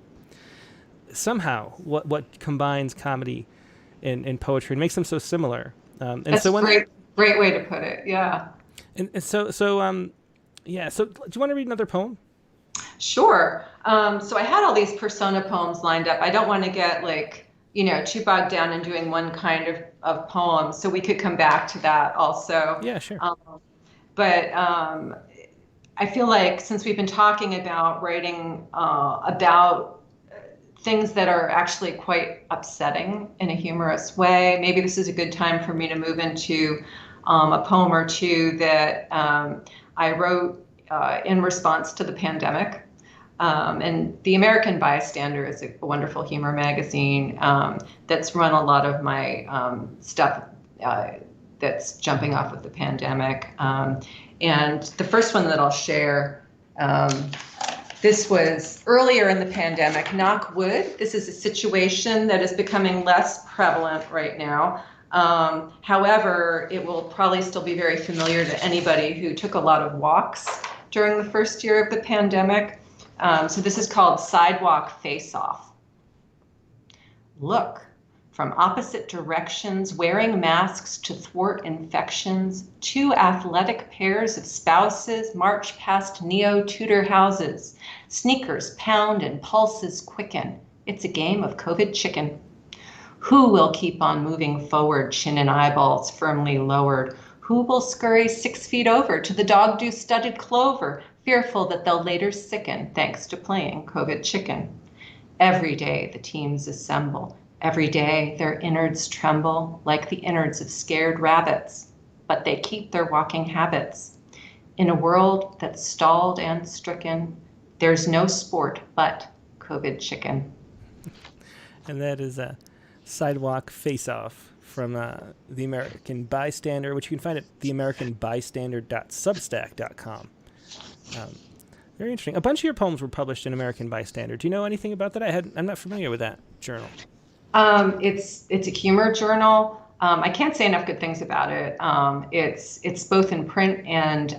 somehow what combines comedy and poetry and makes them so similar. That's a great way to put it. Yeah. And so do you want to read another poem? Sure. So I had all these persona poems lined up. I don't want to get too bogged down in doing one kind of poem, so we could come back to that also. Yeah, sure. But I feel like since we've been talking about writing about things that are actually quite upsetting in a humorous way, maybe this is a good time for me to move into a poem or two that I wrote in response to the pandemic. And the American Bystander is a wonderful humor magazine that's run a lot of my stuff that's jumping off of the pandemic. And the first one that I'll share, this was earlier in the pandemic, knock wood. This is a situation that is becoming less prevalent right now. However, it will probably still be very familiar to anybody who took a lot of walks during the first year of the pandemic. So this is called Sidewalk Face-Off. Look, from opposite directions, wearing masks to thwart infections, two athletic pairs of spouses march past neo-Tudor houses. Sneakers pound and pulses quicken. It's a game of COVID chicken. Who will keep on moving forward, chin and eyeballs firmly lowered? Who will scurry 6 feet over to the dog-dew-studded clover, fearful that they'll later sicken thanks to playing COVID chicken? Every day the teams assemble. Every day their innards tremble like the innards of scared rabbits, but they keep their walking habits. In a world that's stalled and stricken, there's no sport but COVID chicken. And that is a Sidewalk Face-Off from the American Bystander, which you can find at theamericanbystander.substack.com. Very interesting. A bunch of your poems were published in American Bystander. Do you know anything about that? I'm not familiar with that journal. It's a humor journal. I can't say enough good things about it. It's both in print and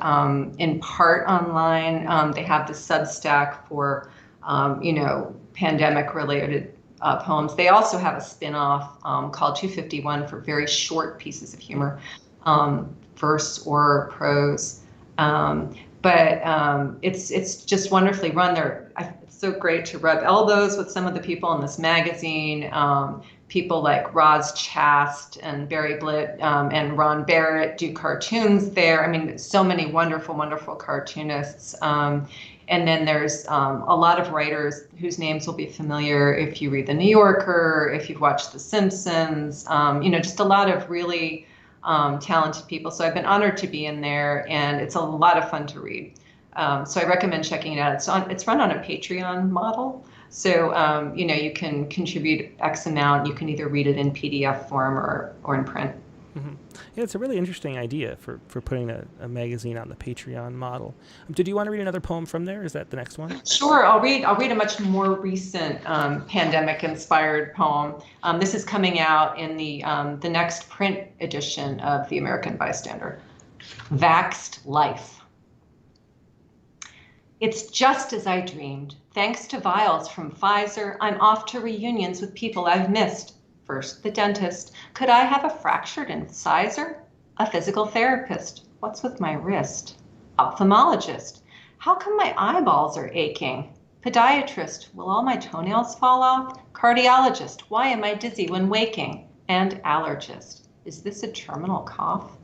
in part online. They have the Substack for pandemic-related poems. They also have a spin-off called 251 for very short pieces of humor. verse or prose. But it's just wonderfully run. It's so great to rub elbows with some of the people in this magazine. People like Roz Chast and Barry Blitt and Ron Barrett do cartoons there. I mean, so many wonderful, wonderful cartoonists. And then there's a lot of writers whose names will be familiar if you read The New Yorker, if you've watched The Simpsons, just a lot of really talented people. So I've been honored to be in there, and it's a lot of fun to read. So I recommend checking it out. It's run on a Patreon model. So, you can contribute X amount. You can either read it in PDF form or in print. Mm-hmm. Yeah, it's a really interesting idea for putting a magazine on the Patreon model. Did you want to read another poem from there? Is that the next one? Sure. I'll read a much more recent pandemic-inspired poem. This is coming out in the next print edition of the American Bystander. Vaxxed Life. It's just as I dreamed. Thanks to vials from Pfizer, I'm off to reunions with people I've missed. First, the dentist. Could I have a fractured incisor? A physical therapist. What's with my wrist? Ophthalmologist. How come my eyeballs are aching? Podiatrist. Will all my toenails fall off? Cardiologist. Why am I dizzy when waking? And allergist. Is this a terminal cough?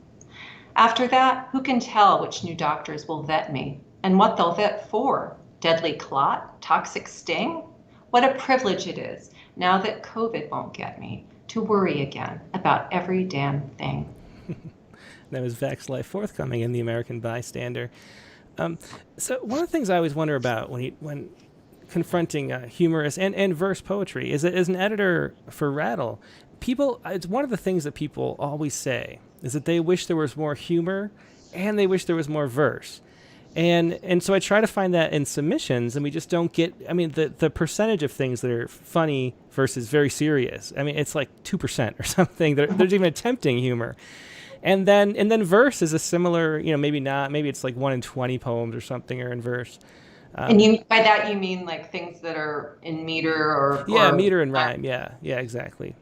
After that, who can tell which new doctors will vet me? And what they'll vet for? Deadly clot? Toxic sting? What a privilege it is, now that COVID won't get me, to worry again about every damn thing. That was Vaxxed Life, forthcoming in the American Bystander. So one of the things I always wonder about when confronting humorous and verse poetry is that as an editor for Rattle, it's one of the things that people always say is that they wish there was more humor and they wish there was more verse. And so I try to find that in submissions, and we just don't get, the percentage of things that are funny versus very serious, it's like 2% or something. There's even attempting humor. And then verse is a similar, maybe not, maybe it's like 1 in 20 poems or something are in verse. And by that you mean like things that are in meter or meter and rhyme. Yeah, exactly.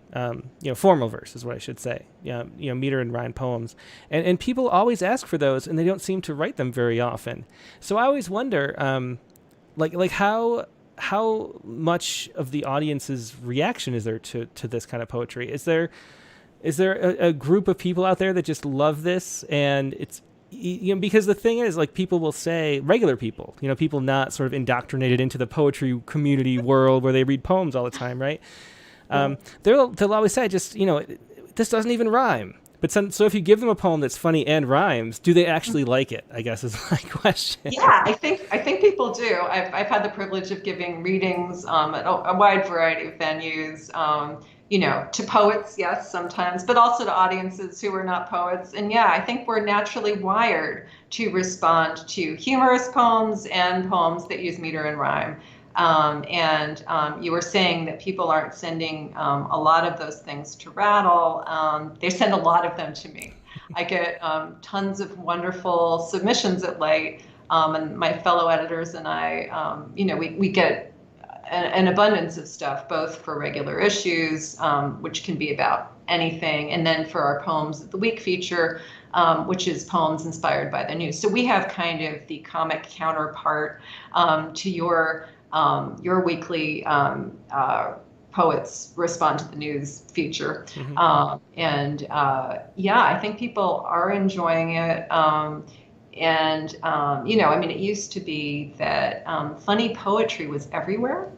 Formal verse is what I should say. Meter and rhyme poems, and people always ask for those, and they don't seem to write them very often. So I always wonder, like how much of the audience's reaction is there to this kind of poetry? Is there a group of people out there that just love this, and it's because the thing is, like, people will say, regular people, people not sort of indoctrinated into the poetry community world where they read poems all the time, right? They'll always say, just, this doesn't even rhyme. But so if you give them a poem that's funny and rhymes, do they actually like it, I guess is my question. Yeah, I think people do. I've had the privilege of giving readings at a wide variety of venues, to poets, yes, sometimes, but also to audiences who are not poets. And yeah, I think we're naturally wired to respond to humorous poems and poems that use meter and rhyme. You were saying that people aren't sending a lot of those things to Rattle. They send a lot of them to me. I get tons of wonderful submissions at Light, and my fellow editors and I, we get an abundance of stuff, both for regular issues, which can be about anything, and then for our Poems of the Week feature, which is poems inspired by the news. So we have kind of the comic counterpart to your weekly Poets Respond to the News feature. Mm-hmm. I think people are enjoying it. It used to be that funny poetry was everywhere.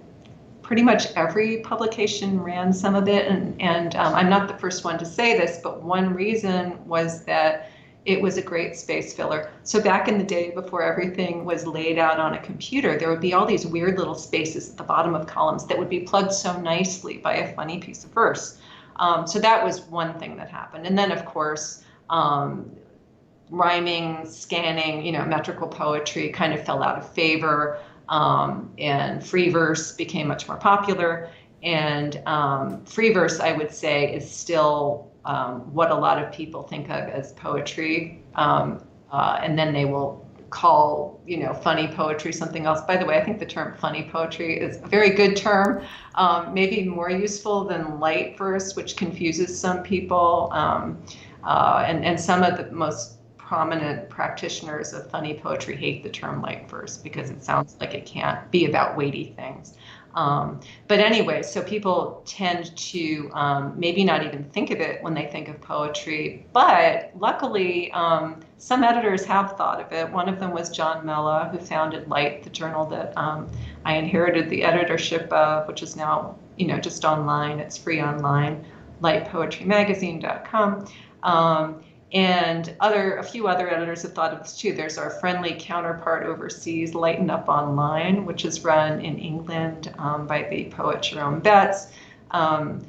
Pretty much every publication ran some of it, and I'm not the first one to say this, but one reason was that it was a great space filler. So back in the day, before everything was laid out on a computer, there would be all these weird little spaces at the bottom of columns that would be plugged so nicely by a funny piece of verse. So that was one thing that happened. And then, of course, rhyming, scanning, metrical poetry kind of fell out of favor, and free verse became much more popular. And free verse, I would say, is still what a lot of people think of as poetry, and then they will call, funny poetry something else. By the way, I think the term funny poetry is a very good term, maybe more useful than light verse, which confuses some people. And some of the most prominent practitioners of funny poetry hate the term light verse because it sounds like it can't be about weighty things. But anyway, so people tend to maybe not even think of it when they think of poetry, but luckily some editors have thought of it. One of them was John Mella, who founded Light, the journal that I inherited the editorship of, which is now, just online. It's free online, lightpoetrymagazine.com. And a few other editors have thought of this too. There's our friendly counterpart overseas, Lighten Up Online, which is run in England by the poet Jerome Betts.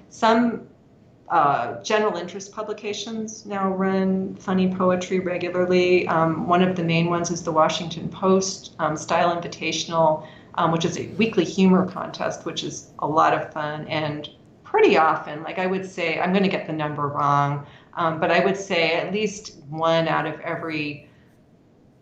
Some general interest publications now run funny poetry regularly. One of the main ones is the Washington Post Style Invitational, which is a weekly humor contest, which is a lot of fun. And pretty often, like I would say, I'm going to get the number wrong, but I would say at least 1 out of every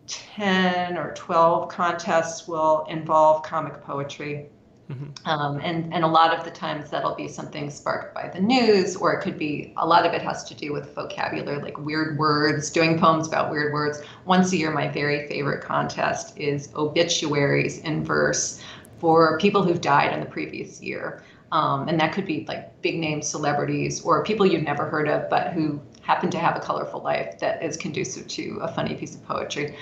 10 or 12 contests will involve comic poetry. Mm-hmm. And a lot of the times that'll be something sparked by the news, or it could be, a lot of it has to do with vocabulary, like weird words, doing poems about weird words. Once a year, my very favorite contest is obituaries in verse for people who've died in the previous year. And that could be like big name celebrities or people you've never heard of, but who happen to have a colorful life that is conducive to a funny piece of poetry.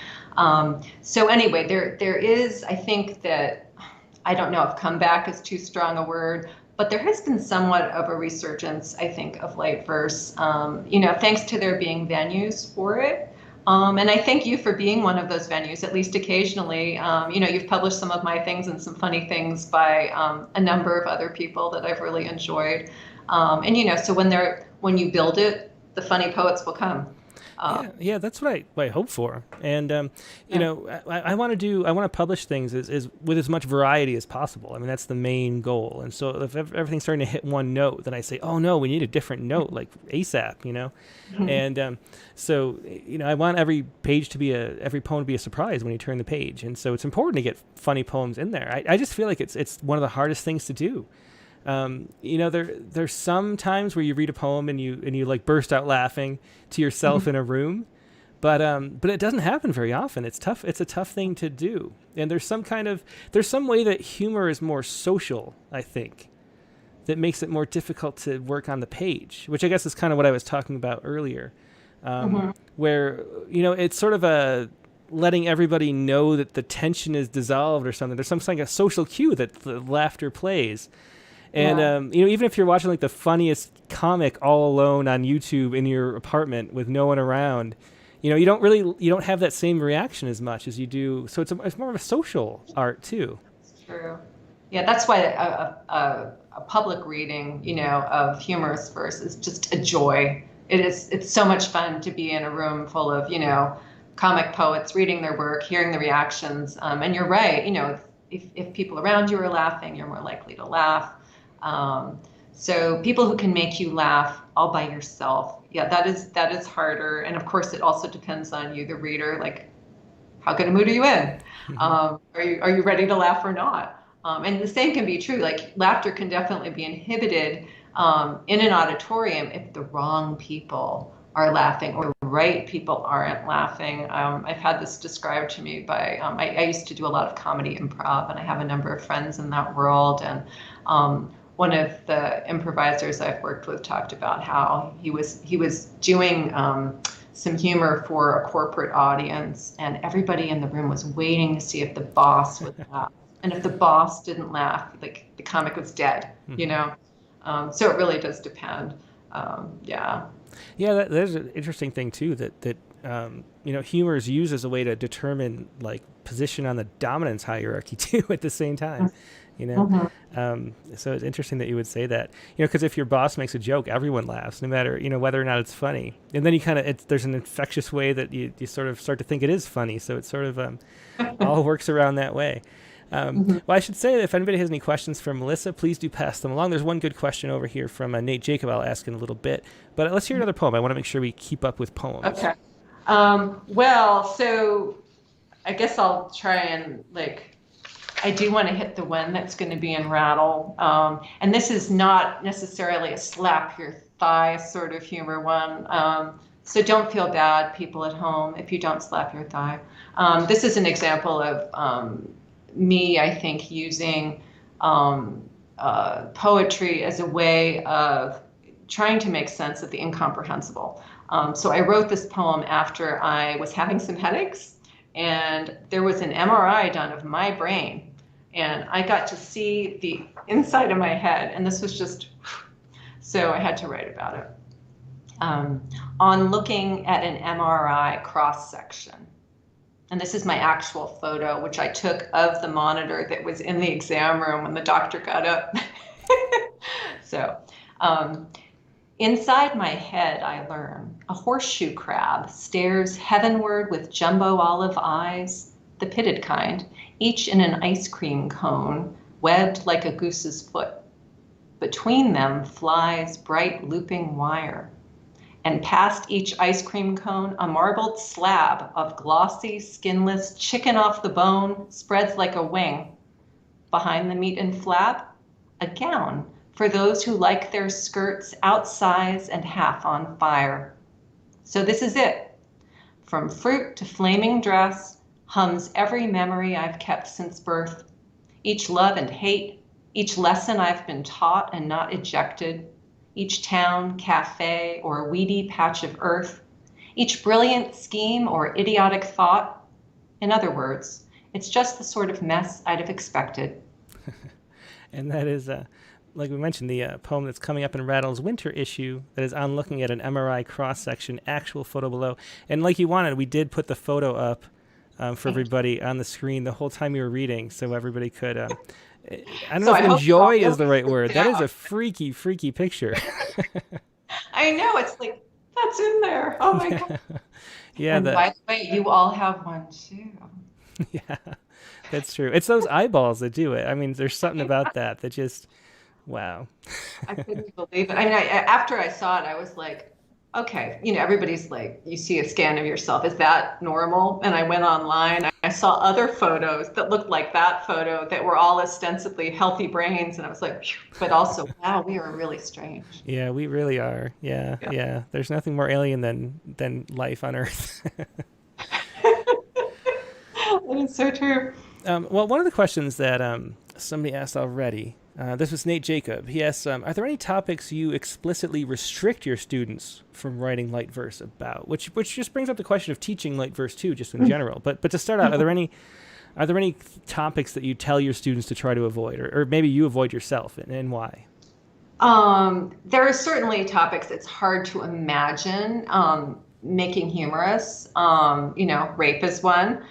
So anyway, there is, I think that, I don't know if comeback is too strong a word, but there has been somewhat of a resurgence, I think, of light verse, thanks to there being venues for it. And I thank you for being one of those venues, at least occasionally. You've published some of my things and some funny things by a number of other people that I've really enjoyed. So when you build it, the funny poets will come. Yeah, that's what I hope for. And I want to publish things as with as much variety as possible. I mean, that's the main goal. And so if everything's starting to hit one note, then I say, oh no, we need a different note, like ASAP, Mm-hmm. And so I want every poem to be a surprise when you turn the page. And so it's important to get funny poems in there. I just feel like it's one of the hardest things to do. There's some times where you read a poem and you like burst out laughing to yourself mm-hmm. in a room, but it doesn't happen very often. It's tough. It's a tough thing to do. And there's some way that humor is more social, I think, that makes it more difficult to work on the page, which I guess is kind of what I was talking about earlier, mm-hmm. where, it's sort of a letting everybody know that the tension is dissolved or something. There's some kind of social cue that the laughter plays. And, even if you're watching like the funniest comic all alone on YouTube in your apartment with no one around, you don't have that same reaction as much as you do. So it's more of a social art too. That's true. Yeah, that's why a public reading, of humorous verse is just a joy. It's so much fun to be in a room full of, comic poets reading their work, hearing the reactions. And you're right, if people around you are laughing, you're more likely to laugh. So people who can make you laugh all by yourself, that is harder. And of course, it also depends on you, the reader. Like, how good a mood are you in? Mm-hmm. Are you ready to laugh or not? And the same can be true. Like, laughter can definitely be inhibited in an auditorium if the wrong people are laughing or the right people aren't laughing. I've had this described to me by, I used to do a lot of comedy improv, and I have a number of friends in that world. And one of the improvisers I've worked with talked about how he was doing some humor for a corporate audience, and everybody in the room was waiting to see if the boss would laugh. And if the boss didn't laugh, like, the comic was dead, mm-hmm. So it really does depend. Yeah, there's an interesting thing too that humor is used as a way to determine like position on the dominance hierarchy too at the same time. Mm-hmm. So it's interesting that you would say that, because if your boss makes a joke, everyone laughs, no matter, whether or not it's funny. And then there's an infectious way that you sort of start to think it is funny. So it sort of all works around that way. Mm-hmm. Well, I should say that if anybody has any questions for Melissa, please do pass them along. There's one good question over here from Nate Jacob I'll ask in a little bit. But let's hear another poem. I want to make sure we keep up with poems. Okay. So I guess I'll try and I do want to hit the one that's going to be in Rattle. And this is not necessarily a slap your thigh sort of humor one. So don't feel bad, people at home, if you don't slap your thigh. This is an example of me, I think, using poetry as a way of trying to make sense of the incomprehensible. So I wrote this poem after I was having some headaches, and there was an MRI done of my brain, and I got to see the inside of my head, and this was just, so I had to write about it. On looking at an MRI cross-section. And this is my actual photo, which I took of the monitor that was in the exam room when the doctor got up. So, inside my head, I learn a horseshoe crab stares heavenward with jumbo olive eyes, the pitted kind, each in an ice cream cone, webbed like a goose's foot. Between them flies bright looping wire. And past each ice cream cone, a marbled slab of glossy, skinless, chicken off the bone spreads like a wing. Behind the meat and flap, a gown for those who like their skirts outsize and half on fire. So this is it. From fruit to flaming dress, hums every memory I've kept since birth. Each love and hate, each lesson I've been taught and not ejected. Each town, cafe, or weedy patch of earth, each brilliant scheme or idiotic thought. In other words, it's just the sort of mess I'd have expected. And that is, like we mentioned, the poem that's coming up in Rattle's winter issue that is on looking at an MRI cross-section, actual photo below. And like you wanted, we did put the photo up for everybody on the screen the whole time you were reading, so everybody could... I don't know if enjoy is the right word. That is a freaky, freaky picture. I know. It's like, that's in there. Oh, my God. Yeah. And by the way, you all have one, too. Yeah, that's true. It's those eyeballs that do it. I mean, there's something about that just, wow. I couldn't believe it. I mean, after I saw it, I was like, okay, everybody's like, you see a scan of yourself. Is that normal? And I went online. I saw other photos that looked like that photo that were all ostensibly healthy brains. And I was like, phew, but also, wow, we are really strange. Yeah, we really are. Yeah. There's nothing more alien than life on Earth. That is so true. Well, one of the questions that somebody asked already, this was Nate Jacob. He asks, are there any topics you explicitly restrict your students from writing light verse about? Which just brings up the question of teaching light verse too, just in general. But to start out, are there any topics that you tell your students to try to avoid, or maybe you avoid yourself, and why? There are certainly topics it's hard to imagine making humorous. Rape is one.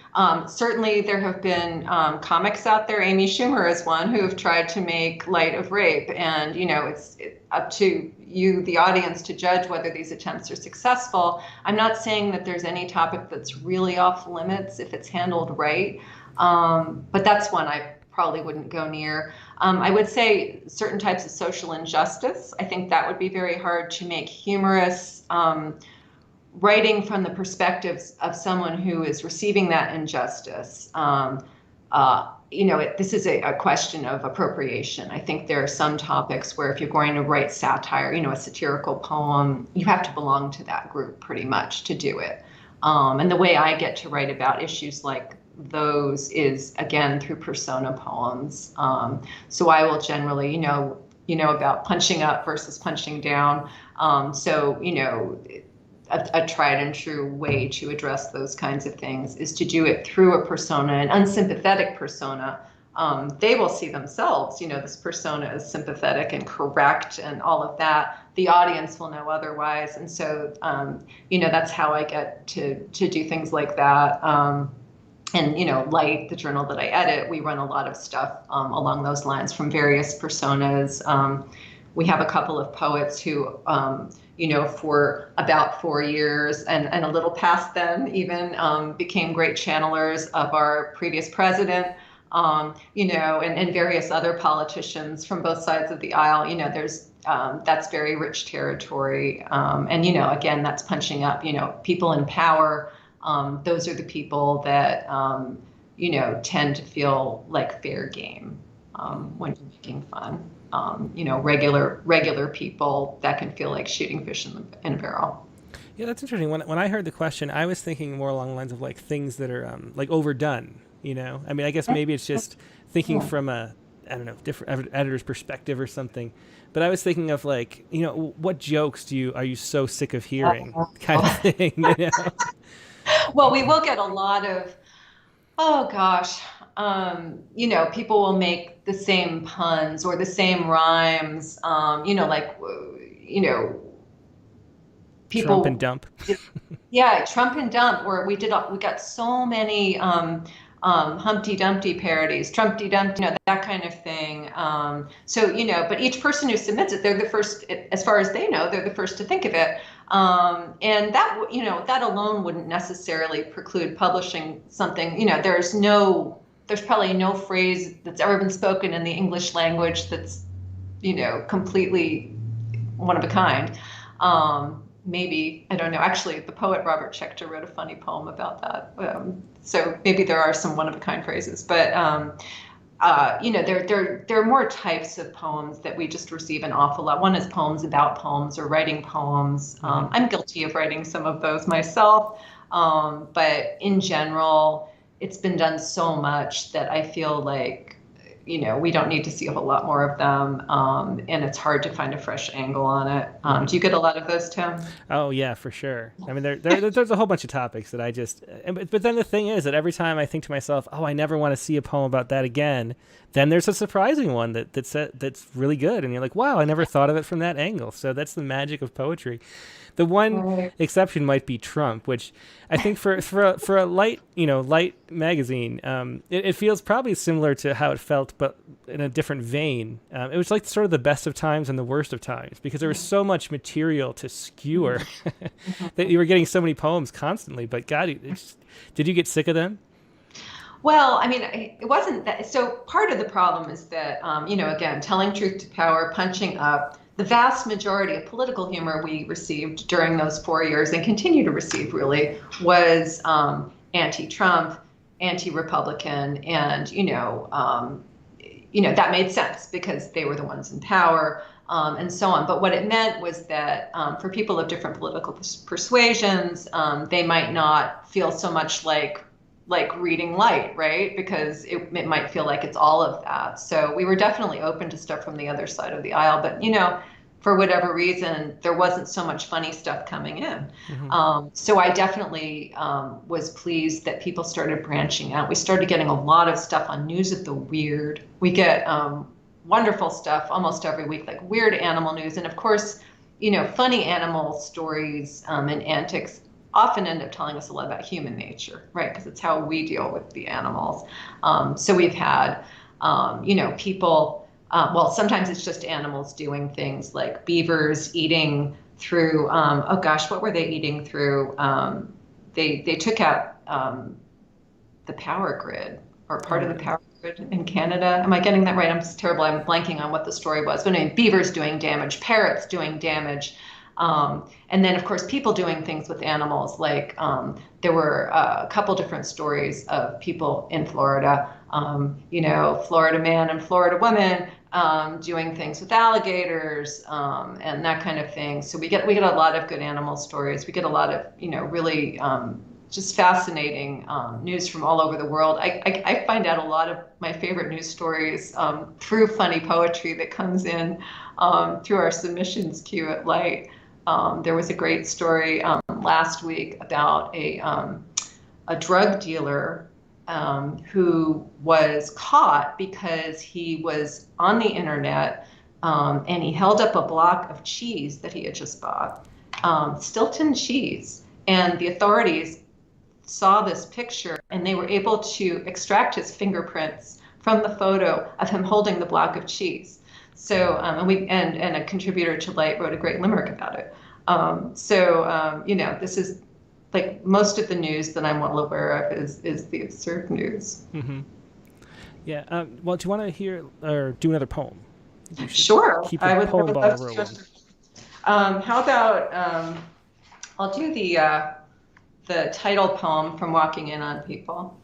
Certainly there have been comics out there, Amy Schumer is one, who have tried to make light of rape. And, it's up to you, the audience, to judge whether these attempts are successful. I'm not saying that there's any topic that's really off limits if it's handled right. But that's one I probably wouldn't go near. I would say certain types of social injustice. I think that would be very hard to make humorous. Writing from the perspectives of someone who is receiving that injustice. This is a question of appropriation. I think there are some topics where if you're going to write satire, a satirical poem, you have to belong to that group pretty much to do it. And the way I get to write about issues like those is, again, through persona poems. So I will generally, about punching up versus punching down. A tried and true way to address those kinds of things is to do it through a persona, an unsympathetic persona. They will see themselves, this persona is sympathetic and correct and all of that. The audience will know otherwise. And so, that's how I get to do things like that. Light, the journal that I edit, we run a lot of stuff along those lines from various personas. We have a couple of poets who, for about 4 years and a little past then even became great channelers of our previous president, and various other politicians from both sides of the aisle. There's that's very rich territory. Again, that's punching up, people in power. Those are the people that, tend to feel like fair game when you're making fun. Regular people that can feel like shooting fish in a barrel. Yeah, that's interesting. When I heard the question, I was thinking more along the lines of like things that are like overdone. I mean, I guess maybe it's just thinking from a, I don't know, different editor's perspective or something. But I was thinking of like, what jokes are you so sick of hearing, kind of thing. Well, we will get a lot of, oh gosh, people will make the same puns or the same rhymes, people. Trump and dump. Yeah, Trump and dump, where we got so many Humpty Dumpty parodies, Trumpty Dumpty, that kind of thing. But each person who submits it, they're the first, as far as they know, they're the first to think of it. And that alone wouldn't necessarily preclude publishing something. There's probably no phrase that's ever been spoken in the English language that's, completely one of a kind. Maybe, I don't know. Actually, the poet Robert Schechter wrote a funny poem about that. So maybe there are some one-of-a-kind phrases. But, there are more types of poems that we just receive an awful lot. One is poems about poems or writing poems. I'm guilty of writing some of those myself. But in general, it's been done so much that I feel like, we don't need to see a whole lot more of them. And it's hard to find a fresh angle on it. Do you get a lot of those, Tim? Oh, yeah, for sure. I mean, there's a whole bunch of topics that I just... But then the thing is that every time I think to myself, I never want to see a poem about that again, then there's a surprising one that's really good. And you're like, wow, I never thought of it from that angle. So that's the magic of poetry. The one exception might be Trump, which I think for a light magazine, it feels probably similar to how it felt, but in a different vein. It was like sort of the best of times and the worst of times, because there was so much material to skewer that you were getting so many poems constantly. But God, did you get sick of them? Well, I mean, it wasn't that. So part of the problem is that, again, telling truth to power, punching up. The vast majority of political humor we received during those 4 years and continue to receive really was anti-Trump, anti-Republican, and that made sense because they were the ones in power and so on. But what it meant was that for people of different political persuasions, they might not feel so much like reading light, right? Because it might feel like it's all of that. So we were definitely open to stuff from the other side of the aisle, but for whatever reason, there wasn't so much funny stuff coming in. So I definitely was pleased that people started branching out. We started getting a lot of stuff on News of the Weird. We get wonderful stuff almost every week, like weird animal news. And of course, funny animal stories and antics often end up telling us a lot about human nature, right? Because it's how we deal with the animals. So we've had, people, sometimes it's just animals doing things like beavers eating through, what were they eating through? They took out the power grid or part of the power grid in Canada. Am I getting that right? I'm just terrible. I'm blanking on what the story was. But beavers doing damage, parrots doing damage. And then, of course, people doing things with animals, like there were a couple different stories of people in Florida, Florida man and Florida woman doing things with alligators and that kind of thing. So we get a lot of good animal stories. We get a lot of, really just fascinating news from all over the world. I find out a lot of my favorite news stories through funny poetry that comes in through our submissions queue at Light. There was a great story last week about a drug dealer who was caught because he was on the internet and he held up a block of cheese that he had just bought, Stilton cheese. And the authorities saw this picture and they were able to extract his fingerprints from the photo of him holding the block of cheese. So, and a contributor to Light wrote a great limerick about it. This is like most of the news that I'm well aware of is the absurd news. Mm-hmm. Yeah. Well, do you want to hear or do another poem? Sure. Keep the poem ball rolling. How about I'll do the title poem from Walking In on People.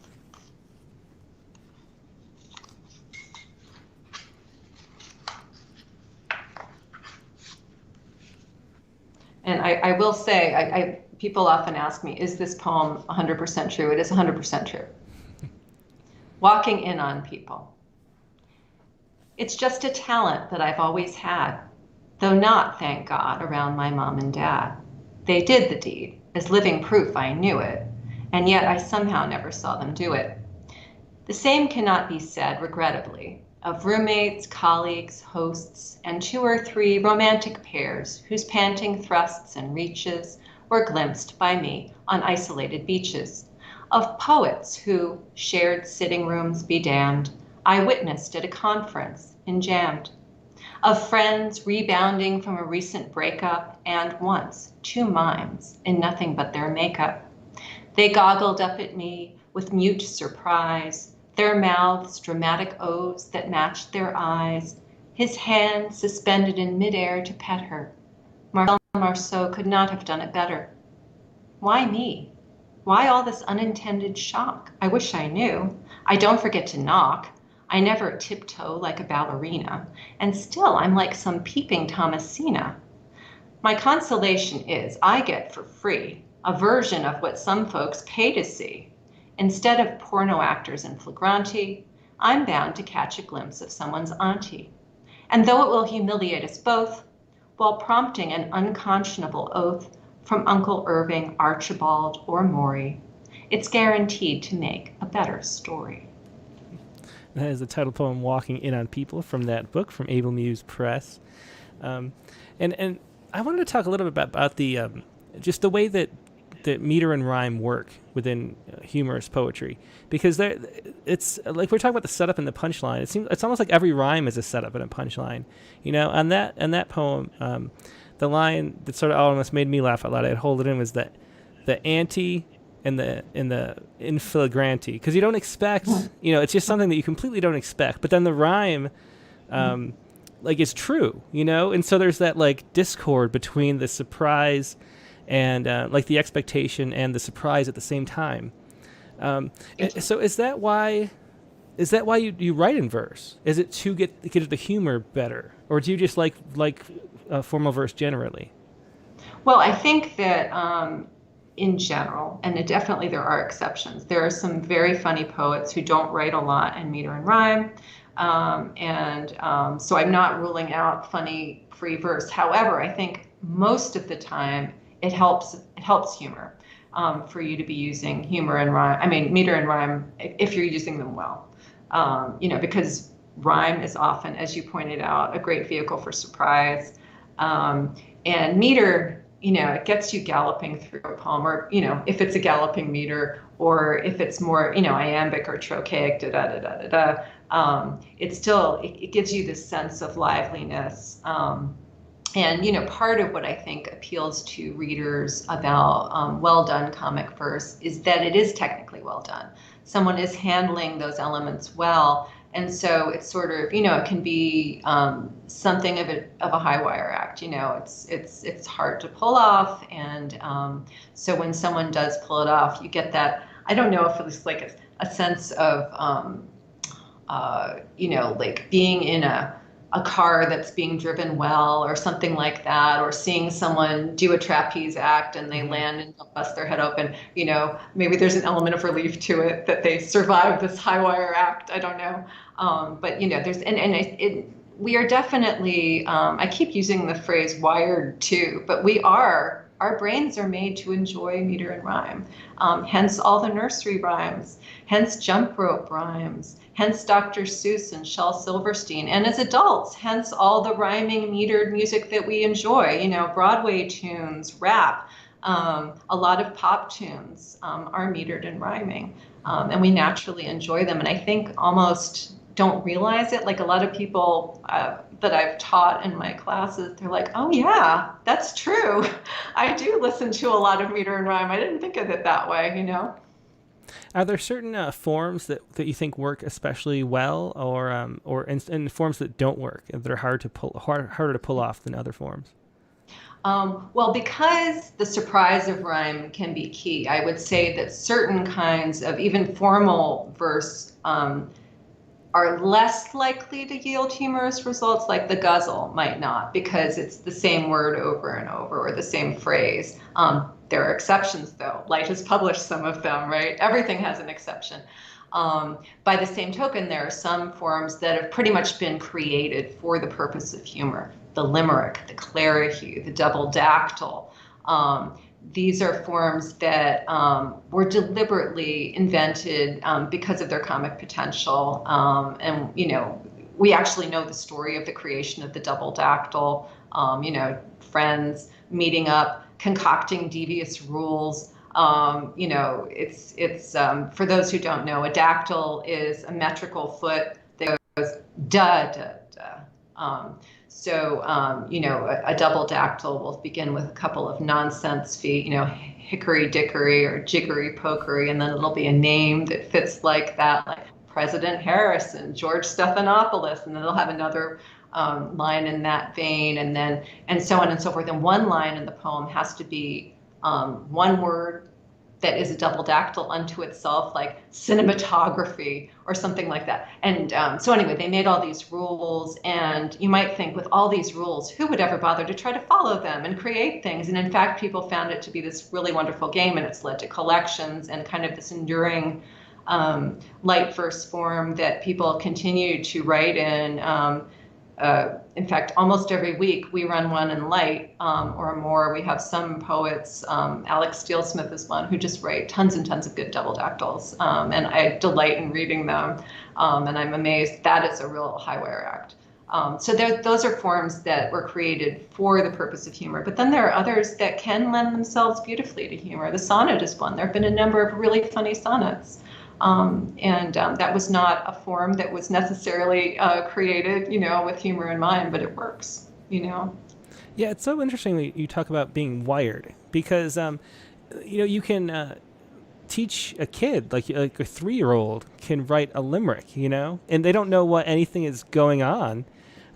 And I will say, people often ask me, is this poem 100% true? It is 100% true. Walking in on people. It's just a talent that I've always had, though not, thank God, around my mom and dad. They did the deed, as living proof I knew it, and yet I somehow never saw them do it. The same cannot be said, regrettably, of roommates, colleagues, hosts, and 2 or 3 romantic pairs whose panting thrusts and reaches were glimpsed by me on isolated beaches, of poets who shared sitting rooms be damned, I witnessed at a conference in Jammed, of friends rebounding from a recent breakup and once 2 mimes in nothing but their makeup. They goggled up at me with mute surprise, their mouths dramatic O's that matched their eyes, his hand suspended in midair to pet her. Marcel Marceau could not have done it better. Why me? Why all this unintended shock? I wish I knew. I don't forget to knock. I never tiptoe like a ballerina, and still I'm like some peeping Thomasina. My consolation is I get for free a version of what some folks pay to see. Instead of porno actors in flagranti, I'm bound to catch a glimpse of someone's auntie. And though it will humiliate us both, while prompting an unconscionable oath from Uncle Irving, Archibald, or Maury, it's guaranteed to make a better story. That is the title poem, Walking In on People, from that book from Able Muse Press. And I wanted to talk a little bit about the just the way that meter and rhyme work within humorous poetry, because it's like we're talking about the setup and the punchline. It's almost like every rhyme is a setup and a punchline. On that poem, the line that sort of almost made me laugh out loud, I'd hold it in, was that the ante and the in flagranti, because you don't expect, it's just something that you completely don't expect, but then the rhyme is true, and so there's that like discord between the surprise and the expectation and the surprise at the same time. So is that why you write in verse? Is it to get the humor better, or do you just like formal verse generally? Well, I think that in general, and definitely there are exceptions, there are some very funny poets who don't write a lot in meter and rhyme. So I'm not ruling out funny free verse. However, I think most of the time it helps humor for you to be using humor and rhyme. I mean, meter and rhyme, if you're using them well, because rhyme is often, as you pointed out, a great vehicle for surprise. And meter, it gets you galloping through a poem, or, if it's a galloping meter, or if it's more, iambic or trochaic, it gives you this sense of liveliness. And, part of what I think appeals to readers about well-done comic verse is that it is technically well done. Someone is handling those elements well. And so it's sort of, it can be something of a high wire act. It's hard to pull off. And so when someone does pull it off, you get that, I don't know if it was like a sense of, like being in a car that's being driven well or something like that, or seeing someone do a trapeze act and they land and bust their head open. Maybe there's an element of relief to it that they survived this high wire act. I don't know. But there's, we are definitely, I keep using the phrase wired too, but our brains are made to enjoy meter and rhyme. Hence all the nursery rhymes, hence jump rope rhymes, hence Dr. Seuss and Shel Silverstein. And as adults, hence all the rhyming metered music that we enjoy, Broadway tunes, rap, a lot of pop tunes are metered and rhyming. And we naturally enjoy them. And I think almost don't realize it. Like a lot of people that I've taught in my classes, they're like, oh yeah, that's true. I do listen to a lot of meter and rhyme. I didn't think of it that way, Are there certain forms that you think work especially well, or in forms that don't work, that are harder to pull off than other forms? Well, because the surprise of rhyme can be key, I would say that certain kinds of even formal verse are less likely to yield humorous results, like the guzzle might not, because it's the same word over and over, or the same phrase. There are exceptions, though. Light has published some of them, right? Everything has an exception. By the same token, there are some forms that have pretty much been created for the purpose of humor. The limerick, the clerihew, the double dactyl. These are forms that were deliberately invented because of their comic potential. And, you know, we actually know the story of the creation of the double dactyl, you know, friends meeting up, concocting devious rules. You know, it's for those who don't know, a dactyl is a metrical foot that goes da, da, da. You know, a double dactyl will begin with a couple of nonsense feet, you know, hickory dickory or jiggery pokery, and then it'll be a name that fits like that, like President Harrison, George Stephanopoulos, and then they'll have another line in that vein, and so on and so forth. And one line in the poem has to be one word that is a double dactyl unto itself, like cinematography or something like that. And so anyway, they made all these rules, and you might think, with all these rules, who would ever bother to try to follow them and create things? And in fact, people found it to be this really wonderful game, and it's led to collections and kind of this enduring light verse form that people continue to write in. In fact, almost every week we run one in light or more. We have some poets, Alex Steele-Smith is one, who just write tons and tons of good double dactyls. And I delight in reading them. And I'm amazed. That is a real high wire act. So those are forms that were created for the purpose of humor. But then there are others that can lend themselves beautifully to humor. The sonnet is one. There have been a number of really funny sonnets. That was not a form that was necessarily created, you know, with humor in mind, but it works, you know. Yeah, it's so interesting that you talk about being wired, because, you know, you can teach a kid, like a 3-year-old can write a limerick, you know, and they don't know what anything is going on,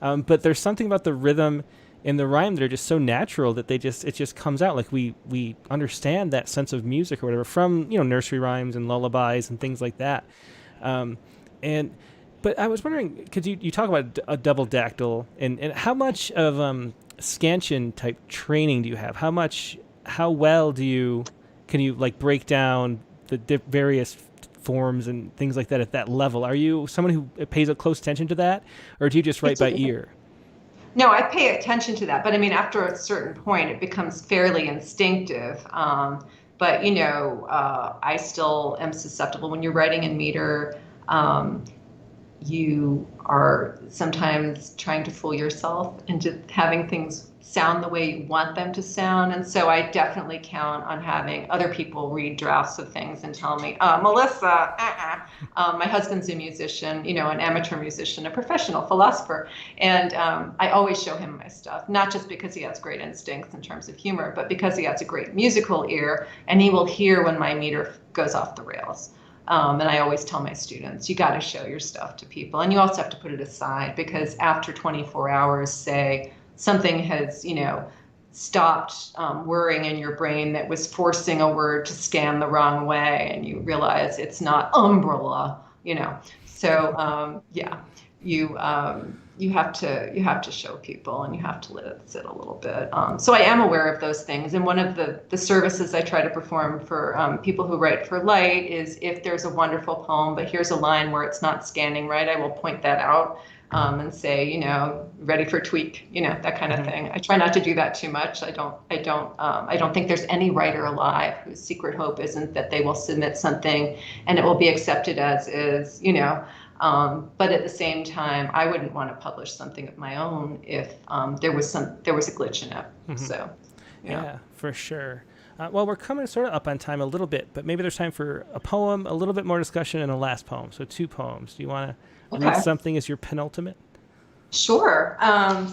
but there's something about the rhythm and the rhyme that are just so natural that it just comes out. Like we understand that sense of music or whatever from, you know, nursery rhymes and lullabies and things like that. But I was wondering, because you talk about a double dactyl, and how much of scansion type training do you have? How well can you like break down the various forms and things like that at that level? Are you someone who pays a close attention to that, or do you just write by ear? No, I pay attention to that, but I mean, after a certain point, it becomes fairly instinctive. But, you know, I still am susceptible. When you're writing in meter, you are sometimes trying to fool yourself into having things sound the way you want them to sound. And so I definitely count on having other people read drafts of things and tell me, Melissa, my husband's a musician, you know, an amateur musician, a professional philosopher. And I always show him my stuff, not just because he has great instincts in terms of humor, but because he has a great musical ear, and he will hear when my meter goes off the rails. And I always tell my students, you got to show your stuff to people. And you also have to put it aside, because after 24 hours, say, something has, you know, stopped whirring in your brain that was forcing a word to scan the wrong way, and you realize it's not umbrella, you know. So you have to show people, and you have to let it sit a little bit. So I am aware of those things, and one of the services I try to perform for people who write for light is, if there's a wonderful poem, but here's a line where it's not scanning right, I will point that out. And say, you know, ready for tweak, you know, that kind of thing. I try not to do that too much. I don't think there's any writer alive whose secret hope isn't that they will submit something and it will be accepted as is, you know. But at the same time, I wouldn't want to publish something of my own if there was a glitch in it. Mm-hmm. So, yeah, for sure. Well, we're coming sort of up on time a little bit, but maybe there's time for a poem, a little bit more discussion, and a last poem. So 2 poems. Do you want to read something as your penultimate? Sure.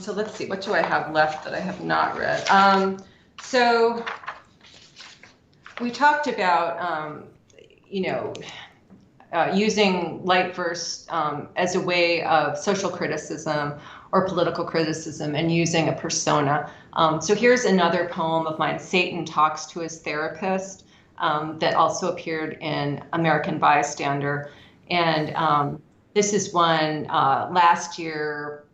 So let's see. What do I have left that I have not read? So we talked about, you know, using light verse as a way of social criticism or political criticism, and using a persona. So here's another poem of mine, Satan Talks to His Therapist, that also appeared in American Bystander. And This is one last year,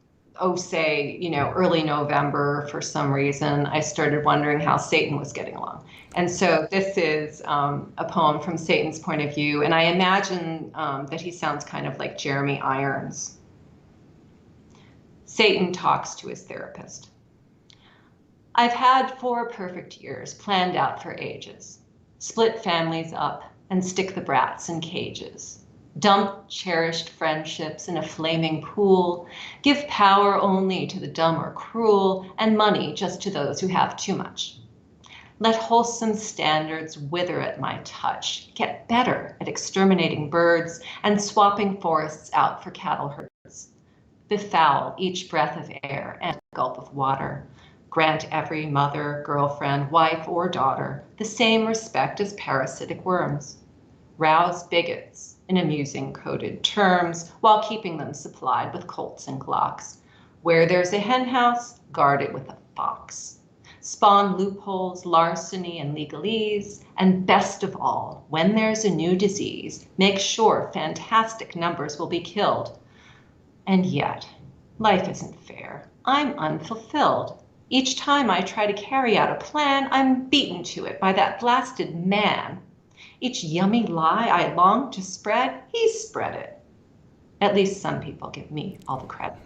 early November, for some reason, I started wondering how Satan was getting along. And so this is a poem from Satan's point of view. And I imagine that he sounds kind of like Jeremy Irons. Satan talks to his therapist. I've had 4 perfect years planned out for ages. Split families up and stick the brats in cages. Dump cherished friendships in a flaming pool. Give power only to the dumb or cruel, and money just to those who have too much. Let wholesome standards wither at my touch. Get better at exterminating birds and swapping forests out for cattle herds. Befoul each breath of air and gulp of water. Grant every mother, girlfriend, wife, or daughter the same respect as parasitic worms. Rouse bigots in amusing coded terms while keeping them supplied with Colts and Glocks. Where there's a hen house, guard it with a fox. Spawn loopholes, larceny, and legalese. And best of all, when there's a new disease, make sure fantastic numbers will be killed. And yet, life isn't fair. I'm unfulfilled. Each time I try to carry out a plan, I'm beaten to it by that blasted man. Each yummy lie I long to spread, he's spread it. At least some people give me all the credit.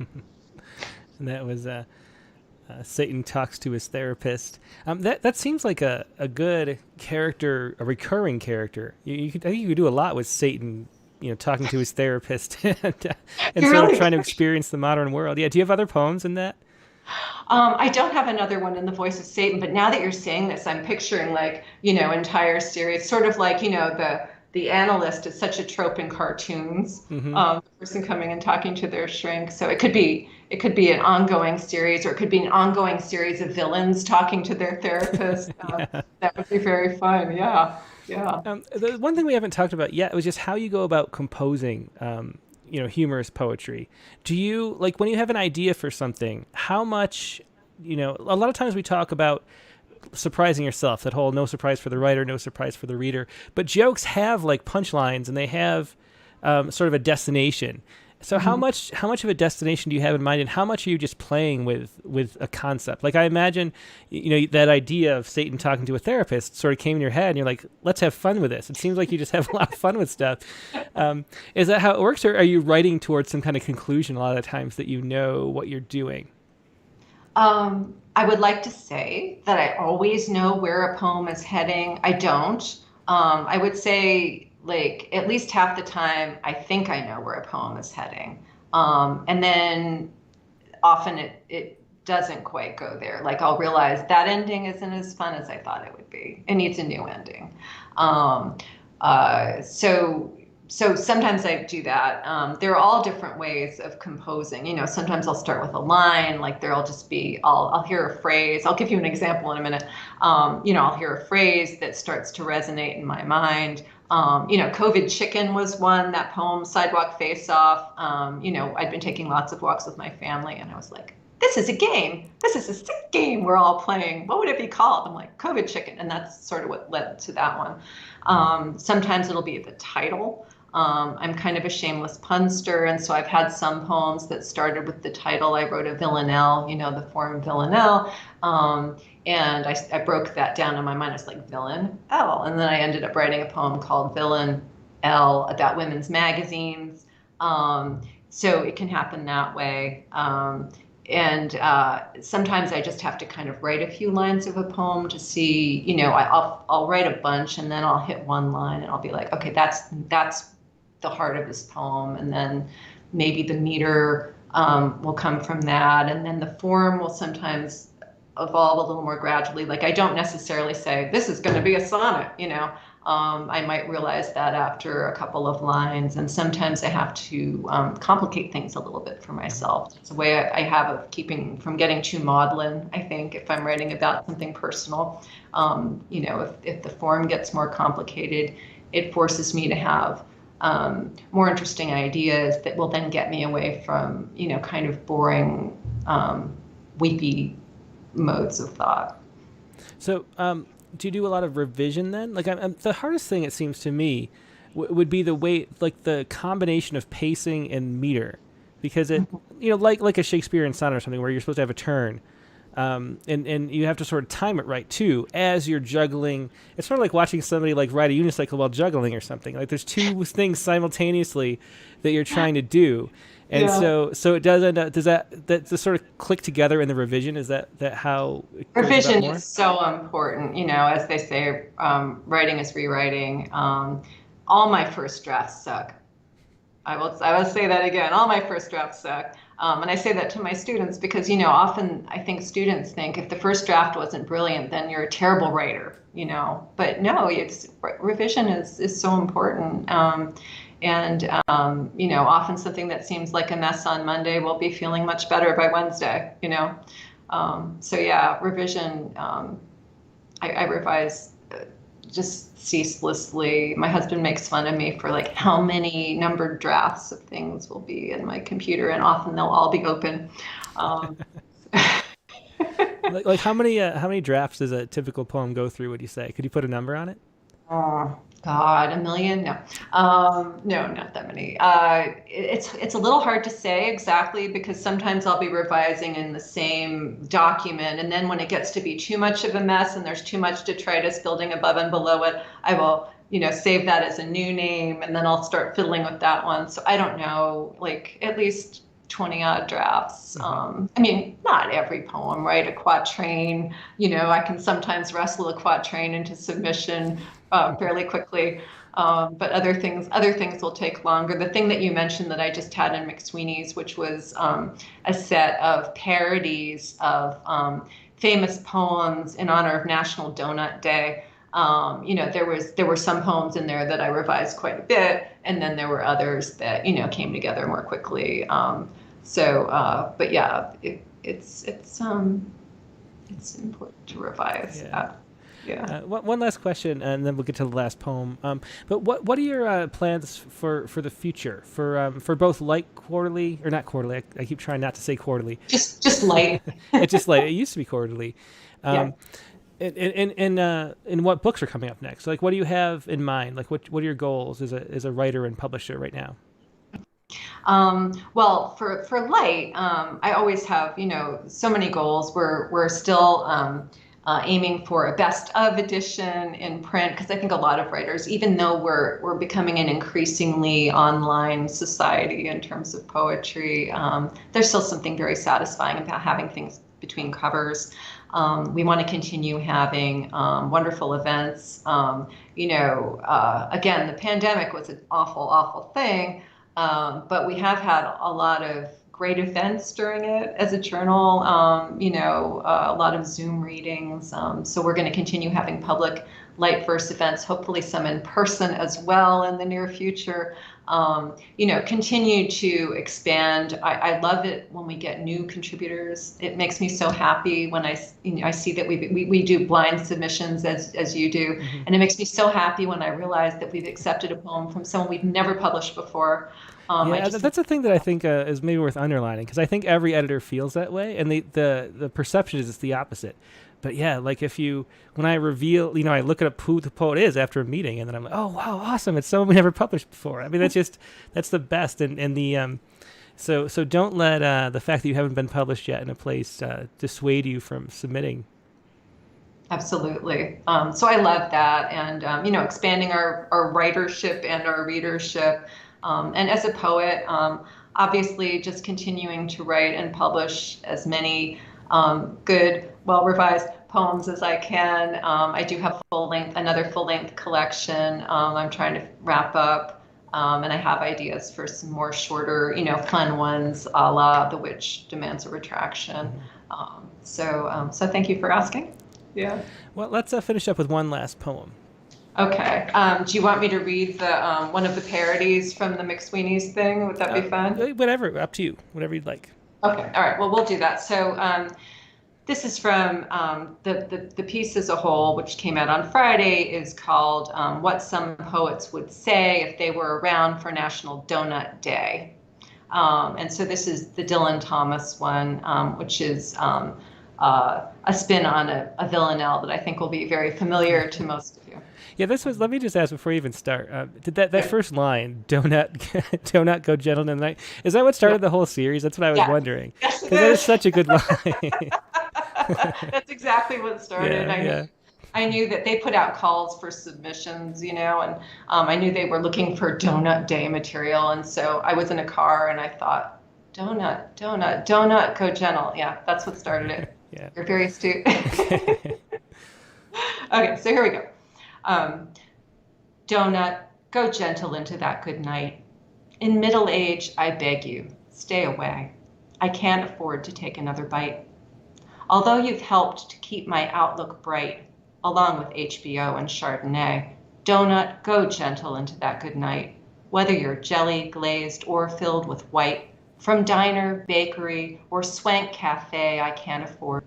And that was Satan talks to his therapist. That seems like a good character, a recurring character. I think you could do a lot with Satan, talking to his therapist and sort of trying to experience the modern world. Yeah. Do you have other poems in that? I don't have another one in the voice of Satan, but now that you're saying this, I'm picturing entire series, sort of like, the analyst is such a trope in cartoons, the person coming and talking to their shrink. So it could be an ongoing series, or it could be an ongoing series of villains talking to their therapist. That would be very fun. Yeah. Yeah. The one thing we haven't talked about yet was just how you go about composing, humorous poetry. Do you, like, when you have an idea for something, how much, a lot of times we talk about surprising yourself, that whole no surprise for the writer, no surprise for the reader, but jokes have like punchlines and they have sort of a destination. So how much of a destination do you have in mind, and how much are you just playing with a concept? Like, I imagine, that idea of Satan talking to a therapist sort of came in your head and you're like, let's have fun with this. It seems like you just have a lot of fun with stuff. Is that how it works, or are you writing towards some kind of conclusion a lot of the times that you know what you're doing? I would like to say that I always know where a poem is heading. I don't. I would say, like, at least half the time, I think I know where a poem is heading. And then often it doesn't quite go there. Like, I'll realize that ending isn't as fun as I thought it would be. It needs a new ending. So sometimes I do that. There are all different ways of composing. Sometimes I'll start with a line, like there'll just be, I'll hear a phrase. I'll give you an example in a minute. I'll hear a phrase that starts to resonate in my mind. COVID Chicken was one, that poem, Sidewalk Face Off. I'd been taking lots of walks with my family, and I was like, this is a game. This is a sick game we're all playing. What would it be called? I'm like, COVID Chicken. And that's sort of what led to that one. Sometimes it'll be the title. I'm kind of a shameless punster, and so I've had some poems that started with the title. I wrote a villanelle, the form villanelle, and I broke that down in my mind. I was like, villain L, and then I ended up writing a poem called Villain L about women's magazines. So it can happen that way. And sometimes I just have to kind of write a few lines of a poem to see, I'll write a bunch, and then I'll hit one line and I'll be like, okay, that's the heart of this poem. And then maybe the meter will come from that. And then the form will sometimes evolve a little more gradually. Like, I don't necessarily say, this is going to be a sonnet, I might realize that after a couple of lines. And sometimes I have to complicate things a little bit for myself. It's a way I have of keeping from getting too maudlin, I think, if I'm writing about something personal. If the form gets more complicated, it forces me to have more interesting ideas that will then get me away from, kind of boring, weepy modes of thought. So, do you do a lot of revision then? Like, the hardest thing, it seems to me, would be the way, like the combination of pacing and meter, because it, like a Shakespearean sonnet or something where you're supposed to have a turn. And you have to sort of time it right too as you're juggling. It's sort of like watching somebody like ride a unicycle while juggling or something. Like there's two things simultaneously that you're trying to do, and so it does end up. Does that sort of click together in the revision? Is that how it goes revision about more? is so important? As they say, writing is rewriting. All my first drafts suck. I will say that again. All my first drafts suck. And I say that to my students because, often I think students think if the first draft wasn't brilliant, then you're a terrible writer, But no, revision is so important. Often something that seems like a mess on Monday will be feeling much better by Wednesday, revision. I revise just ceaselessly. My husband makes fun of me for like how many numbered drafts of things will be in my computer, and often they'll all be open. Like how many drafts does a typical poem go through, would you say? Could you put a number on it? Oh God, 1 million? No, no, not that many. It's a little hard to say exactly because sometimes I'll be revising in the same document, and then when it gets to be too much of a mess and there's too much detritus building above and below it, I will, save that as a new name, and then I'll start fiddling with that one. So I don't know, like at least 20 odd drafts. Not every poem, right? A quatrain, I can sometimes wrestle a quatrain into submission fairly quickly. But other things will take longer. The thing that you mentioned that I just had in McSweeney's, which was a set of parodies of famous poems in honor of National Donut Day. There were some poems in there that I revised quite a bit, and then there were others that came together more quickly. But yeah, it's important to revise. Yeah. One last question, and then we'll get to the last poem. But what are your plans for the future for both Light Quarterly or not quarterly? I keep trying not to say quarterly. Just Light. It's just Light. It used to be quarterly. Yeah. And what books are coming up next? Like, what do you have in mind? Like, what are your goals as a writer and publisher right now? Well, for Light, I always have so many goals. We're still aiming for a best of edition in print, because I think a lot of writers, even though we're becoming an increasingly online society in terms of poetry, there's still something very satisfying about having things between covers. We want to continue having wonderful events. Again, the pandemic was an awful, awful thing, but we have had a lot of great events during it as a journal, a lot of Zoom readings. So we're going to continue having public light verse events, hopefully some in person as well in the near future. Continue to expand. I love it when we get new contributors. It makes me so happy when I see that we do blind submissions as you do. Mm-hmm. And it makes me so happy when I realize that we've accepted a poem from someone we've never published before. That's a thing that I think is maybe worth underlining, because I think every editor feels that way, and the perception is it's the opposite. But yeah, like when I reveal, I look up who the poet is after a meeting, and then I'm like, oh wow, awesome! It's someone we never published before. I mean, that's the best. And so don't let the fact that you haven't been published yet in a place dissuade you from submitting. Absolutely. So I love that, and expanding our writership and our readership. And as a poet, obviously just continuing to write and publish as many good, well-revised poems as I can. I do have another full-length collection I'm trying to wrap up, and I have ideas for some more shorter, fun ones, a la The Witch Demands a Retraction. So thank you for asking. Yeah. Well, let's finish up with one last poem. Okay. Do you want me to read the one of the parodies from the McSweeney's thing? Would that be fun? Whatever, up to you. Whatever you'd like. Okay. All right. Well, we'll do that. So this is from the piece as a whole, which came out on Friday, is called What Some Poets Would Say If They Were Around for National Donut Day. And so this is the Dylan Thomas one, which is a spin on a villanelle that I think will be very familiar to most of you. Yeah, let me just ask before you even start. Did that first line, do not go gentle in the night, is that what started the whole series? That's what I was wondering. Yes, because that is such a good line. That's exactly what started. I knew that they put out calls for submissions, and I knew they were looking for donut day material. And so I was in a car and I thought, donut, go gentle. Yeah, that's what started it. Yeah. You're very astute. Okay, so here we go. Donut, go gentle into that good night. In middle age, I beg you, stay away. I can't afford to take another bite. Although you've helped to keep my outlook bright, along with HBO and Chardonnay, donut, go gentle into that good night. Whether you're jelly, glazed, or filled with white, from diner, bakery, or swank cafe, I can't afford.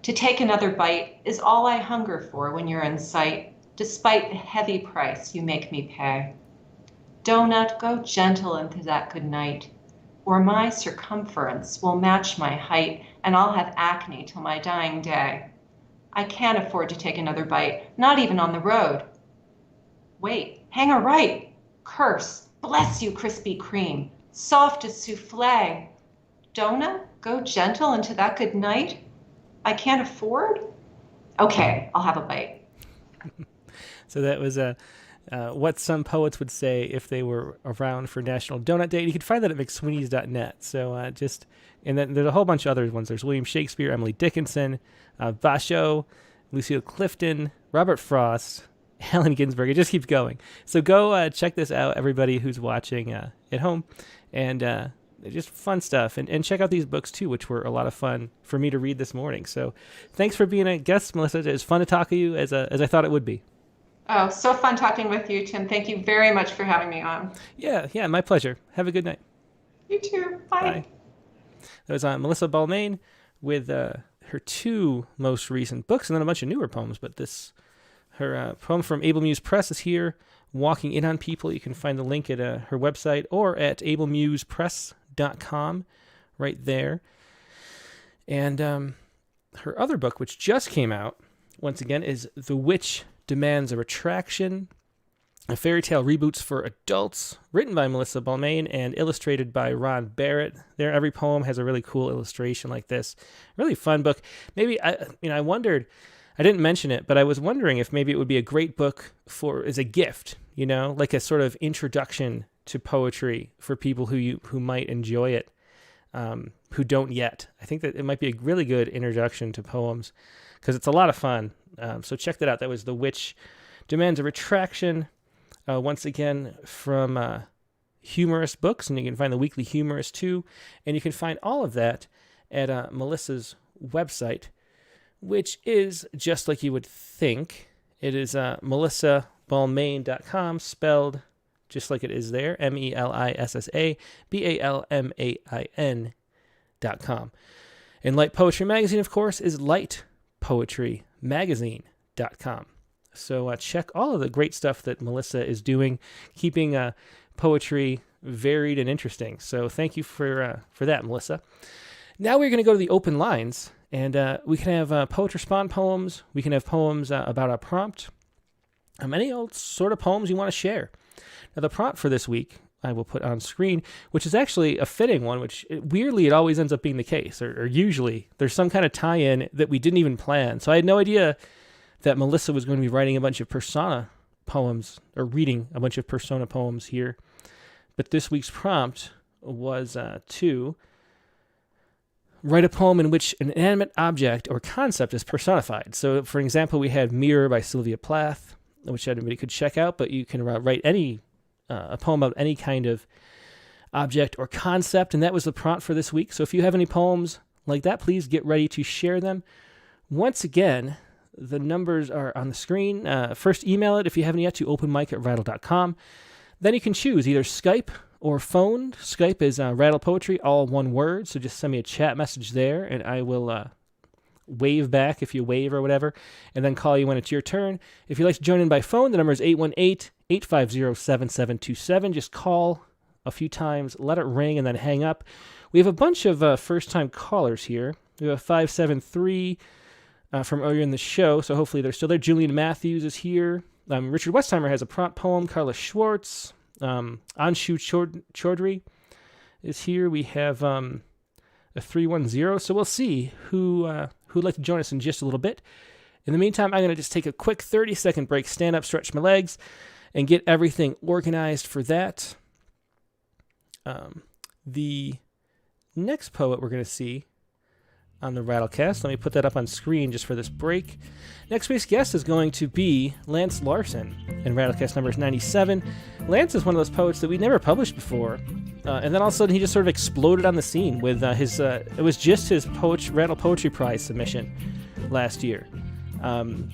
To take another bite is all I hunger for when you're in sight, despite the heavy price you make me pay. Donut, go gentle into that good night, or my circumference will match my height and I'll have acne till my dying day. I can't afford to take another bite, not even on the road. Wait, hang a right. Curse, bless you, Krispy Kreme, soft as souffle. Donut, go gentle into that good night. I can't afford? Okay, I'll have a bite. So that was what some poets would say if they were around for National Donut Day. You can find that at McSweeney's.net. So and then there's a whole bunch of other ones. There's William Shakespeare, Emily Dickinson, Basho, Lucille Clifton, Robert Frost, Allen Ginsberg. It just keeps going. So go check this out, everybody who's watching at home. And just fun stuff. And check out these books, too, which were a lot of fun for me to read this morning. So thanks for being a guest, Melissa. It was fun to talk to you as I thought it would be. Oh, so fun talking with you, Tim. Thank you very much for having me on. Yeah, my pleasure. Have a good night. You too. Bye. That was Melissa Balmain with her two most recent books and then a bunch of newer poems. But her poem from Able Muse Press is here, Walking In on People. You can find the link at her website or at ablemusepress.com right there. And her other book, which just came out, once again, is The Witch Demands a Retraction, a fairy tale reboots for adults, written by Melissa Balmain and illustrated by Ron Barrett. Every poem has a really cool illustration like this. Really fun book. Maybe I wondered, I didn't mention it, but I was wondering if maybe it would be a great book as a gift, like a sort of introduction to poetry for people who might enjoy it, who don't yet. I think that it might be a really good introduction to poems because it's a lot of fun. So check that out. That was The Witch Demands a Retraction. Once again, from Humorist Books, and you can find the Weekly Humorist too. And you can find all of that at Melissa's website, which is just like you would think. It is melissabalmain.com, spelled just like it is there, MELISSABALMAIN.com. And Light Poetry Magazine, of course, is lightpoetrymagazine.com. So check all of the great stuff that Melissa is doing, keeping poetry varied and interesting. So thank you for that, Melissa. Now we're going to go to the open lines, and we can have poet respond poems. We can have poems about a prompt. Any old sort of poems you want to share. Now the prompt for this week I will put on screen, which is actually a fitting one, which weirdly it always ends up being the case, or usually there's some kind of tie-in that we didn't even plan. So I had no idea that Melissa was going to be writing a bunch of persona poems, or reading a bunch of persona poems here. But this week's prompt was to write a poem in which an inanimate object or concept is personified. So, for example, we had Mirror by Sylvia Plath, which anybody could check out, but you can write a poem about any kind of object or concept, and that was the prompt for this week. So if you have any poems like that, please get ready to share them. Once again, the numbers are on the screen. First, email it if you haven't yet to openmic@rattle.com. Then you can choose either Skype or phone. Skype is Rattle Poetry, all one word, so just send me a chat message there, and I will wave back if you wave or whatever, and then call you when it's your turn. If you'd like to join in by phone, the number is 818-850-7727. Just call a few times, let it ring, and then hang up. We have a bunch of first-time callers here. We have a 573 from earlier in the show, so hopefully they're still there. Julian Matthews is here. Richard Westheimer has a prompt poem. Carla Schwartz, Anshu Chaudhry is here. We have a 310, so we'll see who'd like to join us in just a little bit. In the meantime, I'm going to just take a quick 30-second break, stand up, stretch my legs, and get everything organized for that. The next poet we're going to see on the Rattlecast, let me put that up on screen just for this break. Next week's guest is going to be Lance Larson in Rattlecast number 97. Lance is one of those poets that we never published before, and then all of a sudden he just sort of exploded on the scene with his, it was just his Rattle Poetry Prize submission last year.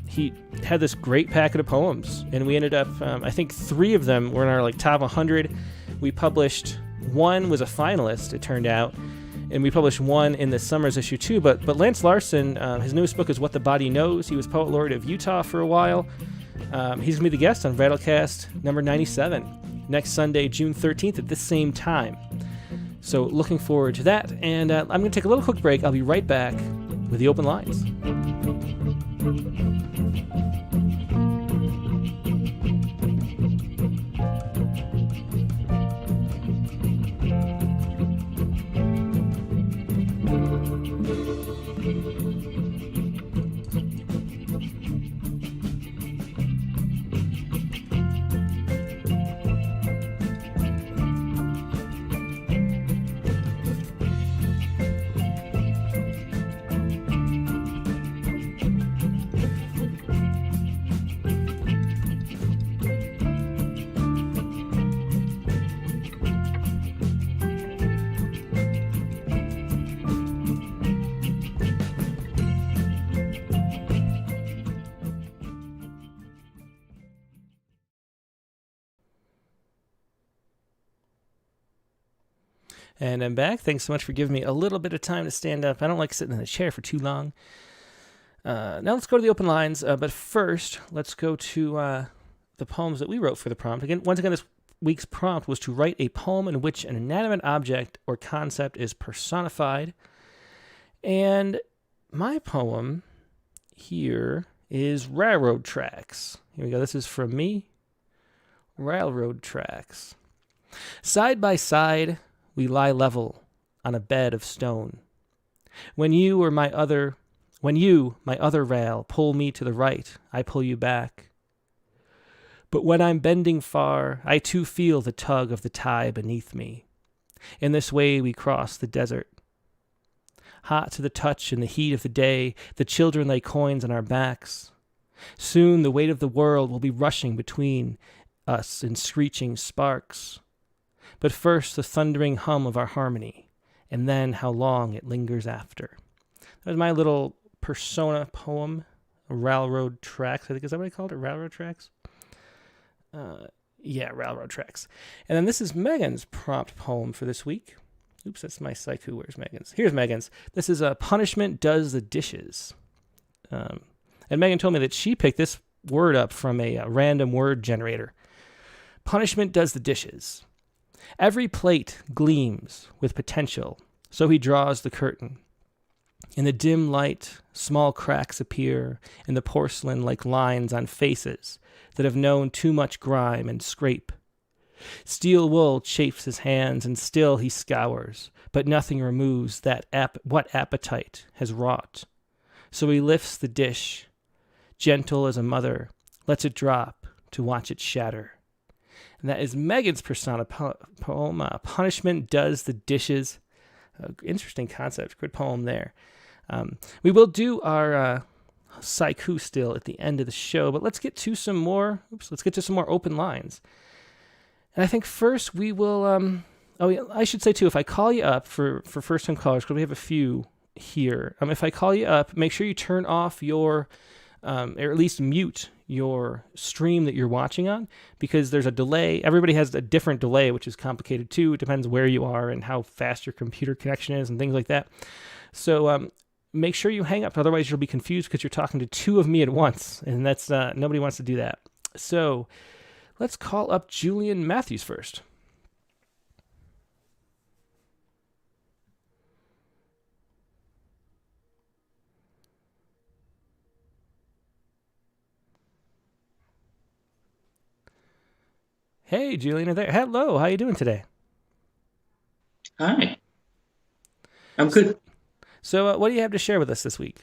He had this great packet of poems, and we ended up, I think 3 of them were in our top 100. We published, 1 was a finalist, it turned out, and we published 1 in the summer's issue too. But Lance Larson, his newest book is What the Body Knows. He was Poet Laureate of Utah for a while. He's going to be the guest on Rattlecast number 97 next Sunday, June 13th at this same time. So looking forward to that. And I'm going to take a little quick break. I'll be right back with the open lines. And I'm back. Thanks so much for giving me a little bit of time to stand up. I don't like sitting in a chair for too long. Now let's go to the open lines. But first, let's go to the poems that we wrote for the prompt. Once again, this week's prompt was to write a poem in which an inanimate object or concept is personified. And my poem here is Railroad Tracks. Here we go. This is from me. Railroad Tracks. Side by side, we lie level on a bed of stone. When you, my other rail, pull me to the right, I pull you back. But when I'm bending far, I too feel the tug of the tie beneath me. In this way we cross the desert. Hot to the touch in the heat of the day, the children lay coins on our backs. Soon the weight of the world will be rushing between us in screeching sparks. But first the thundering hum of our harmony, and then how long it lingers after. That was my little persona poem, Railroad Tracks. I think, is that what I called it? Railroad Tracks? Yeah, Railroad Tracks. And then this is Megan's prompt poem for this week. Oops, that's my psycho. Where's Megan's? Here's Megan's. This is Punishment Does the Dishes. And Megan told me that she picked this word up from a random word generator. Punishment does the dishes. Every plate gleams with potential, so he draws the curtain. In the dim light, small cracks appear in the porcelain like lines on faces that have known too much grime and scrape. Steel wool chafes his hands, and still he scours, but nothing removes what appetite has wrought. So he lifts the dish, gentle as a mother, lets it drop to watch it shatter. And that is Megan's persona poem, Punishment Does the Dishes. Interesting concept. Good poem there. We will do our Saiku still at the end of the show, but let's get to some more open lines. And I think first we will, I should say too, if I call you up for first-time callers, because we have a few here, if I call you up, make sure you turn off your, or at least mute your stream that you're watching on, because there's a delay. Everybody has a different delay, which is complicated too. It depends where you are and how fast your computer connection is and things like that. So make sure you hang up, otherwise you'll be confused because you're talking to 2 of me at once, and that's nobody wants to do that. So let's call up Julian Matthews first. Hey, Julian, are there? Hello, how you doing today? Hi. I'm good. So, what do you have to share with us this week?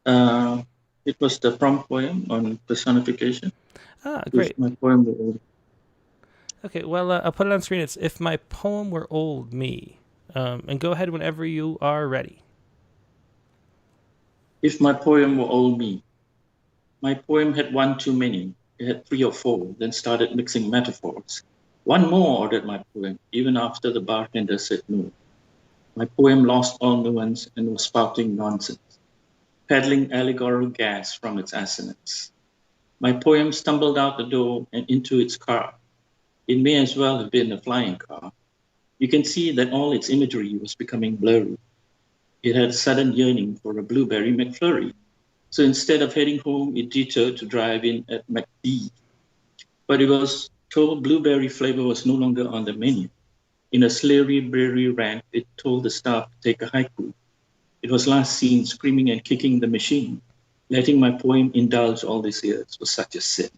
Uh, it was the prompt poem on personification. Great. If my poem were old. Okay, well, I'll put it on screen. It's If My Poem Were Old Me. And go ahead whenever you are ready. If my poem were old me. My poem had one too many. It had 3 or 4, then started mixing metaphors. One more, ordered my poem, even after the bartender said no. My poem lost all nuance and was spouting nonsense, peddling allegorical gas from its assonance. My poem stumbled out the door and into its car. It may as well have been a flying car. You can see that all its imagery was becoming blurry. It had a sudden yearning for a blueberry McFlurry. So instead of heading home, it detoured to drive in at McD. But it was told blueberry flavor was no longer on the menu. In a slurry, brewery rant, it told the staff to take a haiku. It was last seen screaming and kicking the machine. Letting my poem indulge all these years was such a sin.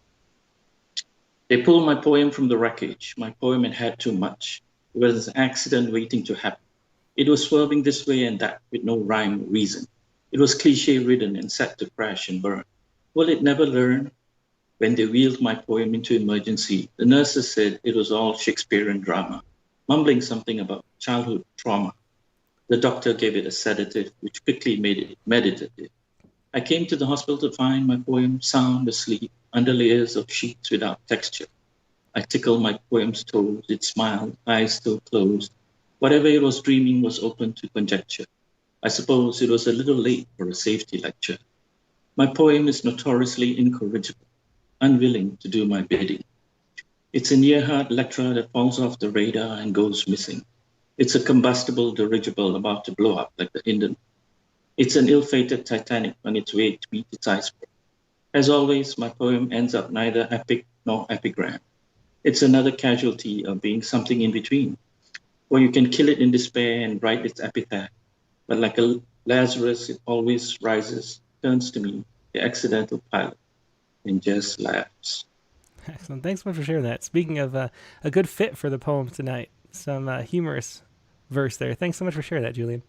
They pulled my poem from the wreckage. My poem had had too much. It was an accident waiting to happen. It was swerving this way and that with no rhyme or reason. It was cliche-ridden and set to crash and burn. Will it never learn? When they wheeled my poem into emergency, the nurses said it was all Shakespearean drama, mumbling something about childhood trauma. The doctor gave it a sedative, which quickly made it meditative. I came to the hospital to find my poem sound asleep under layers of sheets without texture. I tickled my poem's toes, it smiled, eyes still closed. Whatever it was dreaming was open to conjecture. I suppose it was a little late for a safety lecture. My poem is notoriously incorrigible, unwilling to do my bidding. It's a near-heart lecturer that falls off the radar and goes missing. It's a combustible dirigible about to blow up like the Hindenburg. It's an ill-fated Titanic on its way to meet its iceberg. As always, my poem ends up neither epic nor epigram. It's another casualty of being something in between, where you can kill it in despair and write its epitaph. But like a Lazarus, it always rises, turns to me, the accidental pilot, and just laughs. Excellent. Thanks so much for sharing that. Speaking of a good fit for the poem tonight, some humorous verse there. Thanks so much for sharing that, Julian.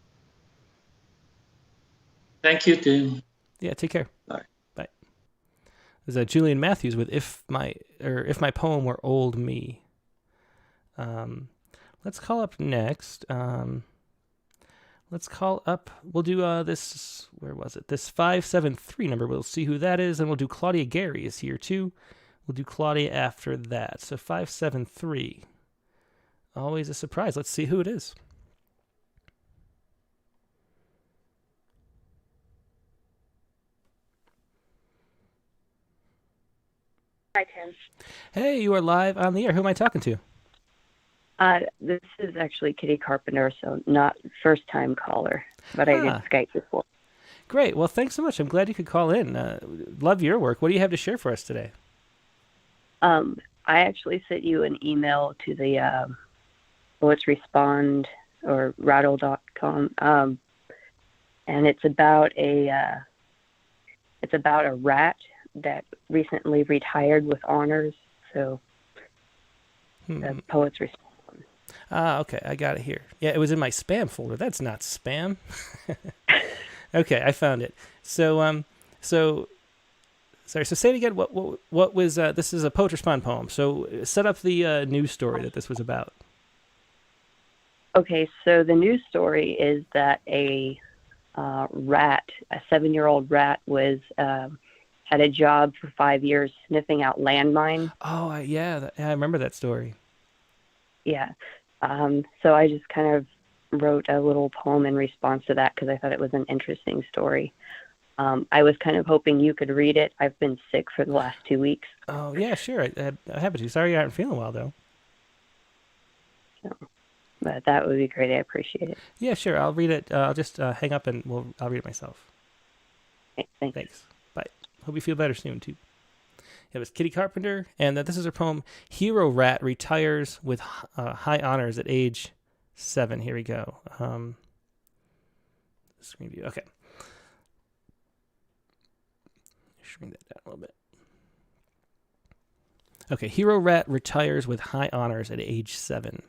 Thank you, Tim. Yeah, take care. Bye. Bye. There's Julian Matthews with If My Poem Were Old Me. Let's call up next. We'll do this, where was it? This 573 number. We'll see who that is, and we'll do Claudia Gary is here too. We'll do Claudia after that. So 573. Always a surprise. Let's see who it is. Hi, Tim. Hey, you are live on the air. Who am I talking to? This is actually Kitty Carpenter, so not first-time caller, but I did Skype before. Great. Well, thanks so much. I'm glad you could call in. Love your work. What do you have to share for us today? I actually sent you an email to the Poets Respond or Rattle.com, and it's about a rat that recently retired with honors. So the Poets Respond. Okay. I got it here. Yeah, it was in my spam folder. That's not spam. Okay, I found it. So say it again. What was this? Is a Poets Respond poem. So set up the news story that this was about. Okay, so the news story is that a rat, a 7-year-old rat, was had a job for 5 years sniffing out landmines. Oh, yeah, I remember that story. Yeah. So I just kind of wrote a little poem in response to that because I thought it was an interesting story. I was kind of hoping you could read it. I've been sick for the last 2 weeks. Oh, yeah, sure. I'm happy to. Sorry you aren't feeling well, though. So, but that would be great. I appreciate it. Yeah, sure. I'll read it. I'll just hang up and I'll read it myself. Okay, Thanks. Bye. Hope you feel better soon, too. It was Kitty Carpenter, and this is her poem, Hero Rat Retires with High Honors at Age 7. Here we go. Screen view. Okay. Shrink that down a little bit. Okay, Hero Rat retires with high honors at age 7.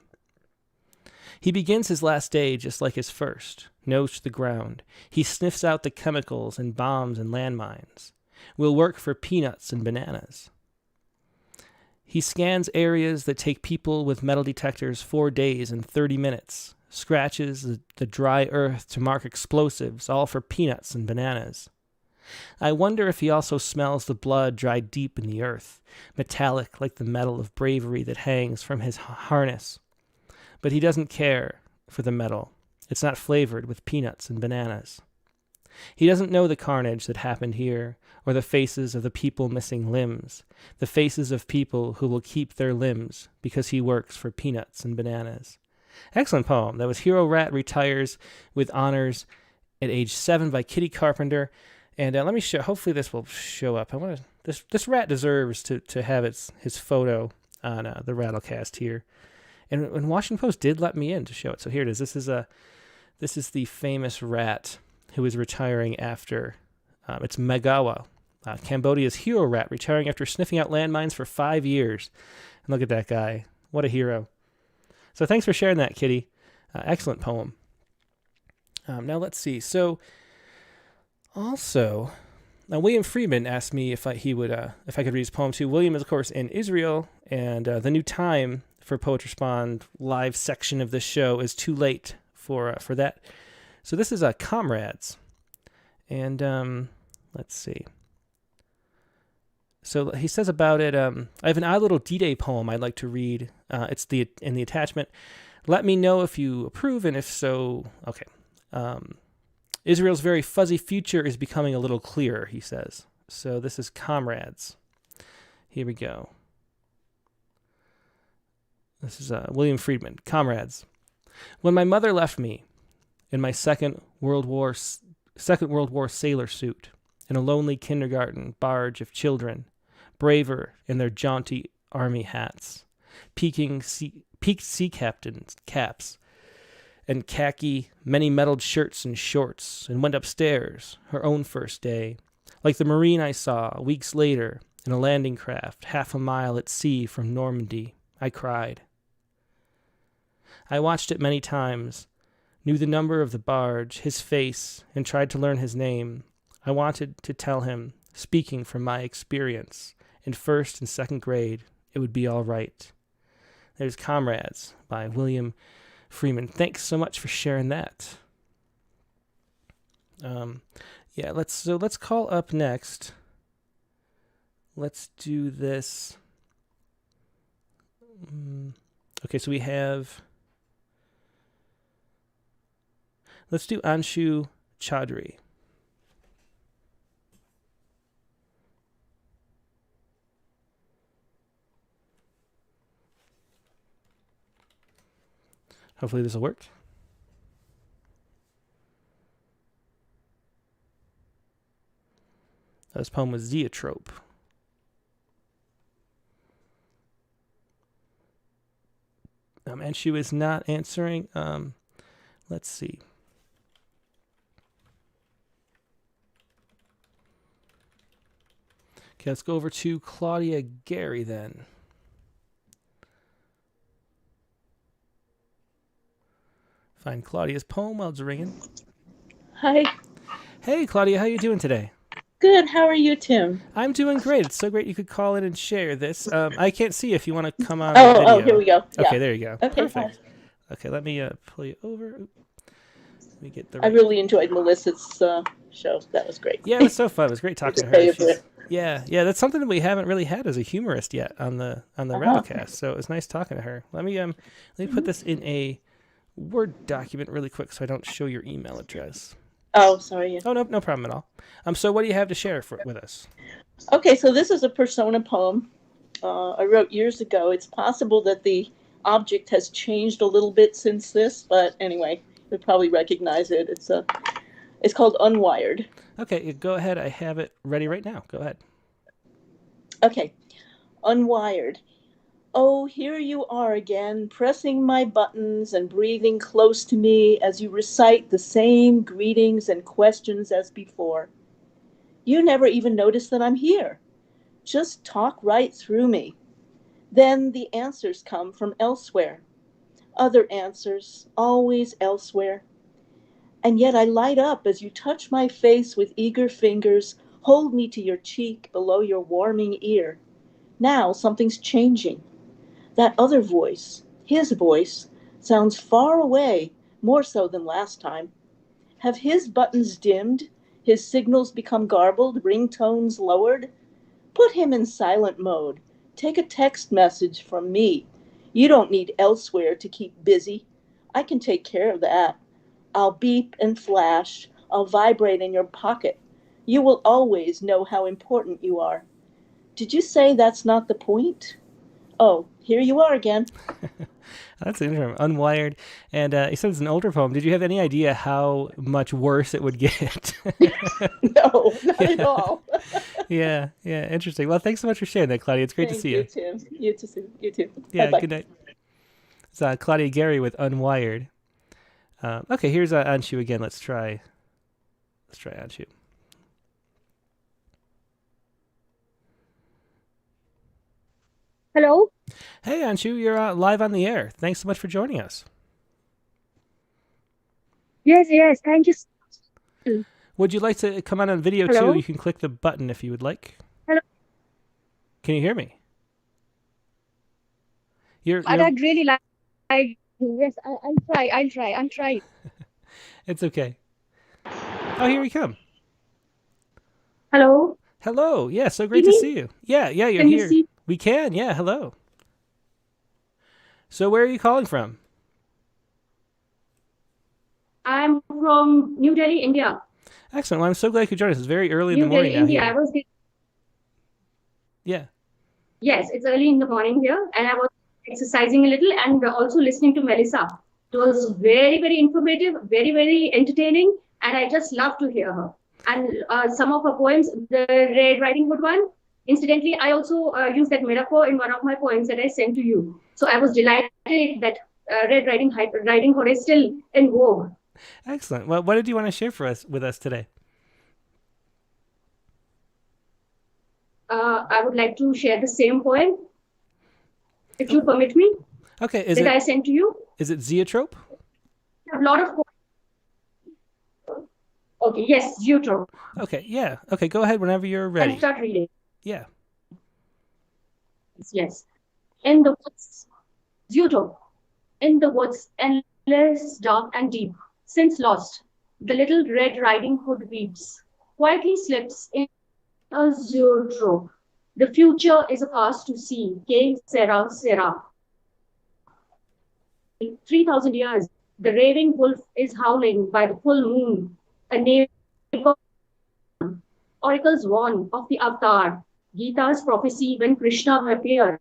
He begins his last day just like his first, nose to the ground. He sniffs out the chemicals and bombs and landmines. Will work for peanuts and bananas. He scans areas that take people with metal detectors 4 days and 30 minutes, scratches the dry earth to mark explosives, all for peanuts and bananas. I wonder if he also smells the blood dried deep in the earth, metallic like the metal of bravery that hangs from his harness. But he doesn't care for the metal. It's not flavored with peanuts and bananas. He doesn't know the carnage that happened here, or the faces of the people missing limbs, the faces of people who will keep their limbs because he works for peanuts and bananas. Excellent poem. That was Hero Rat Retires with Honors at age 7 by Kitty Carpenter. And let me show, hopefully this will show up. This rat deserves to have his photo on the Rattlecast here. And Washington Post did let me in to show it. So here it is. This is the famous rat who is retiring after, it's Megawa, Cambodia's hero rat, retiring after sniffing out landmines for 5 years. And look at that guy. What a hero. So thanks for sharing that, Kitty. Excellent poem. Now let's see. So also, William Friedman asked me if I could read his poem too. William is, of course, in Israel, and the new time for Poets Respond live section of this show is too late for that. So this is Comrades. And let's see. So he says about it, I have an odd little D-Day poem I'd like to read. It's in the attachment. Let me know if you approve, and if so, okay. Israel's very fuzzy future is becoming a little clearer, he says. So this is Comrades. Here we go. This is William Friedman. Comrades. When my mother left me in my Second World War sailor suit, in a lonely kindergarten barge of children, braver in their jaunty army hats, peaked sea captains' caps, and khaki, many-metalled shirts and shorts, and went upstairs, her own first day, like the Marine I saw weeks later in a landing craft 1/2 mile at sea from Normandy. I cried. I watched it many times, knew the number of the barge, his face, and tried to learn his name. I wanted to tell him, speaking from my experience, in 1st and 2nd grade, it would be all right. There's Comrades by William Freeman. Thanks so much for sharing that. Let's call up next. Let's do this. Okay, so we have. Let's do Anshu Chaudhry. Hopefully this will work. This poem was Zoetrope. Anshu is not answering. Let's see. Okay, let's go over to Claudia Gary then. Find Claudia's poem while it's ringing. Hi. Hey, Claudia, how you doing today? Good. How are you, Tim? I'm doing great. It's so great you could call in and share this. I can't see if you want to come on Oh, the video. here we go. Okay, Yeah. there you go. Okay, Perfect. fine. Okay, let me pull you over. Let me get the. I really enjoyed Melissa's show. That was great. Yeah, it was so fun. It was great talking to her. Favorite. Yeah, that's something that we haven't really had as a humorist yet on the Rattlecast. So it was nice talking to her. Let me put this in a Word document really quick so I don't show your email address. Oh, sorry. Yeah. Oh, no problem at all. So what do you have to share with us? Okay, so this is a persona poem I wrote years ago. It's possible that the object has changed a little bit since this, but anyway, you'll probably recognize it. It's called Unwired. Okay, go ahead. I have it ready right now. Go ahead. Okay. Unwired. Oh, here you are again, pressing my buttons and breathing close to me as you recite the same greetings and questions as before. You never even notice that I'm here. Just talk right through me. Then the answers come from elsewhere. Other answers, always elsewhere. And yet I light up as you touch my face with eager fingers, hold me to your cheek below your warming ear. Now something's changing. That other voice, his voice, sounds far away, more so than last time. Have his buttons dimmed, his signals become garbled, ringtones lowered? Put him in silent mode. Take a text message from me. You don't need elsewhere to keep busy. I can take care of that. I'll beep and flash. I'll vibrate in your pocket. You will always know how important you are. Did you say that's not the point? Oh, here you are again. That's interesting. Unwired. And he said it's an older poem. Did you have any idea how much worse it would get? No, not at all. Yeah, interesting. Well, thanks so much for sharing that, Claudia. It's great to see you. Tim. You too. Yeah, Bye-bye. good night. It's Claudia Gary with Unwired. Okay, here's Anshu again. Let's try Anshu. Hello? Hey, Anshu, you're live on the air. Thanks so much for joining us. Yes, thank you. Would you like to come on video Hello? too? You can click the button if you would like. Hello? Can you hear me? I'd really like. Yes, I'll try. It's okay. Oh, here we come. Hello? Hello. Yeah, so great to see you. Yeah, you're Can you here. see? We can. Yeah, hello. So where are you calling from? I'm from New Delhi, India. Excellent. Well, I'm so glad you could join us. It's very early in the New morning Delhi, now India. here. Yeah. Yes, it's early in the morning here, and I was exercising a little and also listening to Melissa. It was very, very informative, very, very entertaining, and I just love to hear her. And some of her poems, the Red Riding Hood one, incidentally, I also used that metaphor in one of my poems that I sent to you. So I was delighted that Red Riding Hood is still in vogue. Excellent. Well, what did you want to share with us today? I would like to share the same poem, if you permit me. Okay. I sent to you? Is it Zoetrope? A lot of poems. Okay, yes, Zoetrope. Okay, yeah. Okay, go ahead whenever you're ready. I'll start reading. Yeah. Yes. In the woods, Zoetrope. In the woods, endless, dark and deep. Since lost, the little Red Riding Hood weeps. Quietly slips in a zoetrope. The future is a past to see. Que sera, sera. 3,000 years, the raving wolf is howling by the full moon. A neighbor oracles warn of the avatar. Gita's prophecy when Krishna appeared.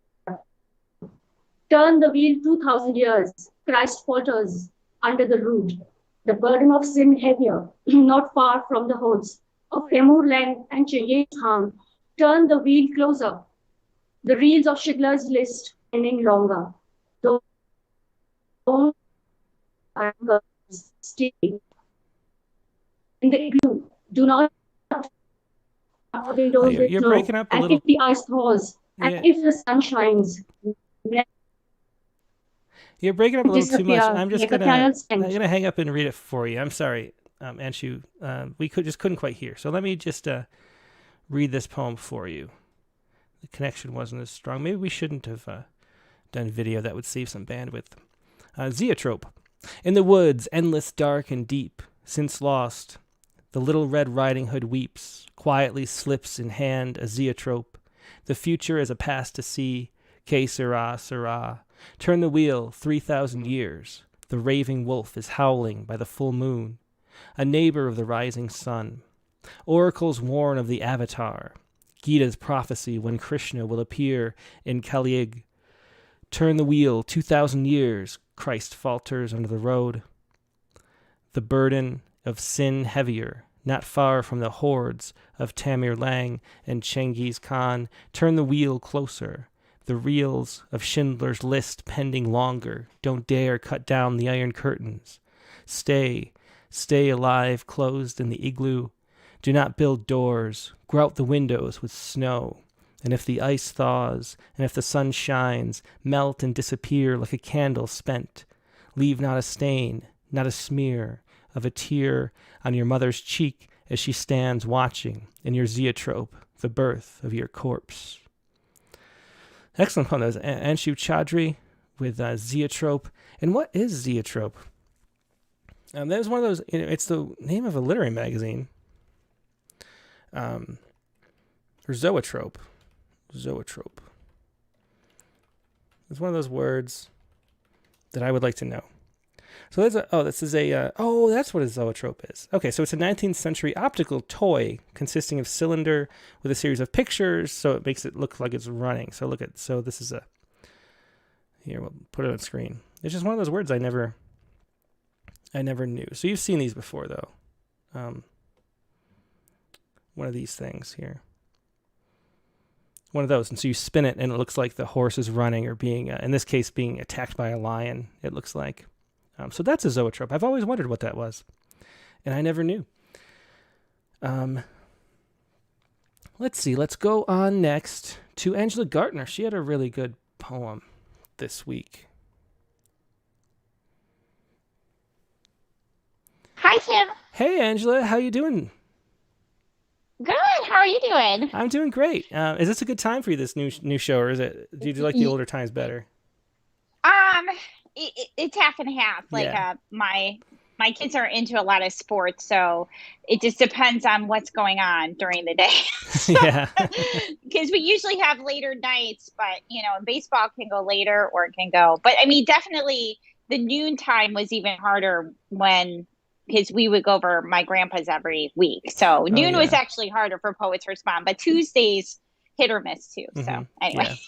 Turn the wheel 2,000 years. Christ falters under the root. The burden of sin heavier, not far from the hordes of Hemurland and Cheyenne Khan. Turn the wheel closer. The reels of Schindler's List ending longer. Don't stay in the igloo. Do not. You're breaking up a little. And if the ice thaws, and if the sun shines. You're breaking up a little too much. I'm just gonna hang up and read it for you. I'm sorry, Anshu. We couldn't quite hear. So let me just read this poem for you. The connection wasn't as strong. Maybe we shouldn't have done video. That would save some bandwidth. Zoetrope. In the woods, endless, dark, and deep, since lost, the little Red Riding Hood weeps, quietly slips in hand a zoetrope. The future is a past to see. Que sera, sera. Turn the wheel 3,000 years. The raving wolf is howling by the full moon, a neighbor of the rising sun. Oracles warn of the avatar. Gita's prophecy when Krishna will appear in Kali. Turn the wheel 2,000 years. Christ falters under the road. The burden of sin heavier, not far from the hordes of Tamir Lang and Chengiz Khan. Turn the wheel closer. The reels of Schindler's List pending longer. Don't dare cut down the iron curtains. Stay alive, closed in the igloo. Do not build doors. Grout the windows with snow. And if the ice thaws, and if the sun shines, melt and disappear like a candle spent. Leave not a stain, not a smear of a tear on your mother's cheek as she stands watching in your zoetrope the birth of your corpse. Excellent poem. That was Anshu Chaudhry with zoetrope. And what is zoetrope? That was one of those, it's the name of a literary magazine. Or zoetrope. Zoetrope. It's one of those words that I would like to know. So that's what a zoetrope is. Okay, so it's a 19th century optical toy consisting of cylinder with a series of pictures, so it makes it look like it's running. So this is here, we'll put it on screen. It's just one of those words I never knew. So you've seen these before, though. One of these things here. One of those. And so you spin it, and it looks like the horse is running or being, in this case, being attacked by a lion, it looks like. So that's a zoetrope. I've always wondered what that was, and I never knew. Let's see. Let's go on next to Angela Gartner. She had a really good poem this week. Hi, Tim. Hey, Angela. How you doing? Good. How are you doing? I'm doing great. Is this a good time for you, this new show, or do you like the older times better? It's half and half. My kids are into a lot of sports, so it just depends on what's going on during the day. Yeah. Because we usually have later nights, but baseball can go later or it can go. But I mean, definitely the noon time was even harder because we would go over my grandpa's every week. So noon was actually harder for Poets Respond, but Tuesdays hit or miss too. Mm-hmm. So anyway,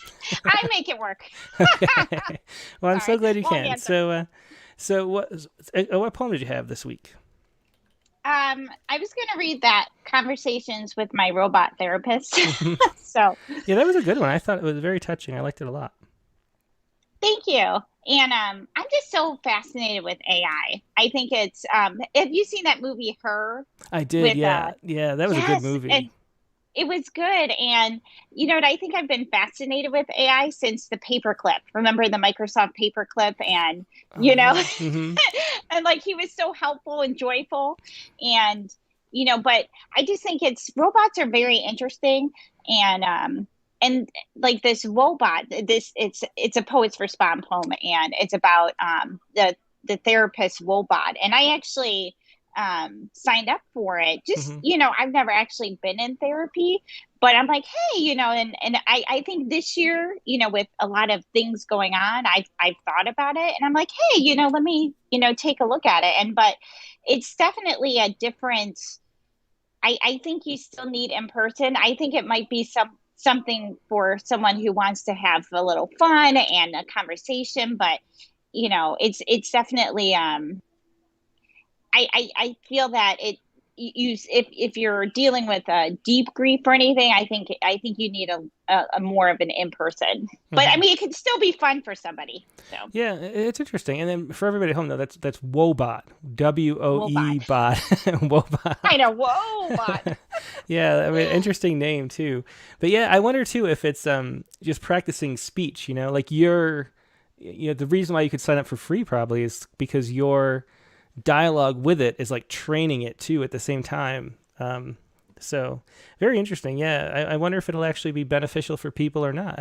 I make it work. Okay. Well, I'm so glad you can. Answer. So what poem did you have this week? I was going to read that Conversations with My Robot Therapist. So yeah, that was a good one. I thought it was very touching. I liked it a lot. Thank you. And I'm just so fascinated with AI. I think it's have you seen that movie Her? I did. Yeah, that was a good movie. And it was good. And I think I've been fascinated with AI since the paperclip. Remember the Microsoft paperclip? And mm-hmm. And he was so helpful and joyful. And but I just think robots are very interesting. And this robot, it's a Poets Respond poem, and it's about the therapist robot. And I actually signed up for it. Just mm-hmm. I've never actually been in therapy, but I'm like, hey, and I think this year, with a lot of things going on, I've thought about it, and I'm like, hey, let me take a look at it. But it's definitely a different. I think you still need in person. I think it might be something for someone who wants to have a little fun and a conversation, but it's definitely I feel that if you're dealing with a deep grief or anything, I think you need a more of an in-person. Mm-hmm. But I mean, it can still be fun for somebody. So yeah, it's interesting. And then for everybody at home, though, that's Wobot, WOE bot, Wobot. I know, Wobot. Yeah, I mean, interesting name too. But yeah, I wonder too if it's just practicing speech. The reason why you could sign up for free probably is because your dialogue with it is like training it too at the same time. So very interesting. Yeah, I wonder if it'll actually be beneficial for people or not.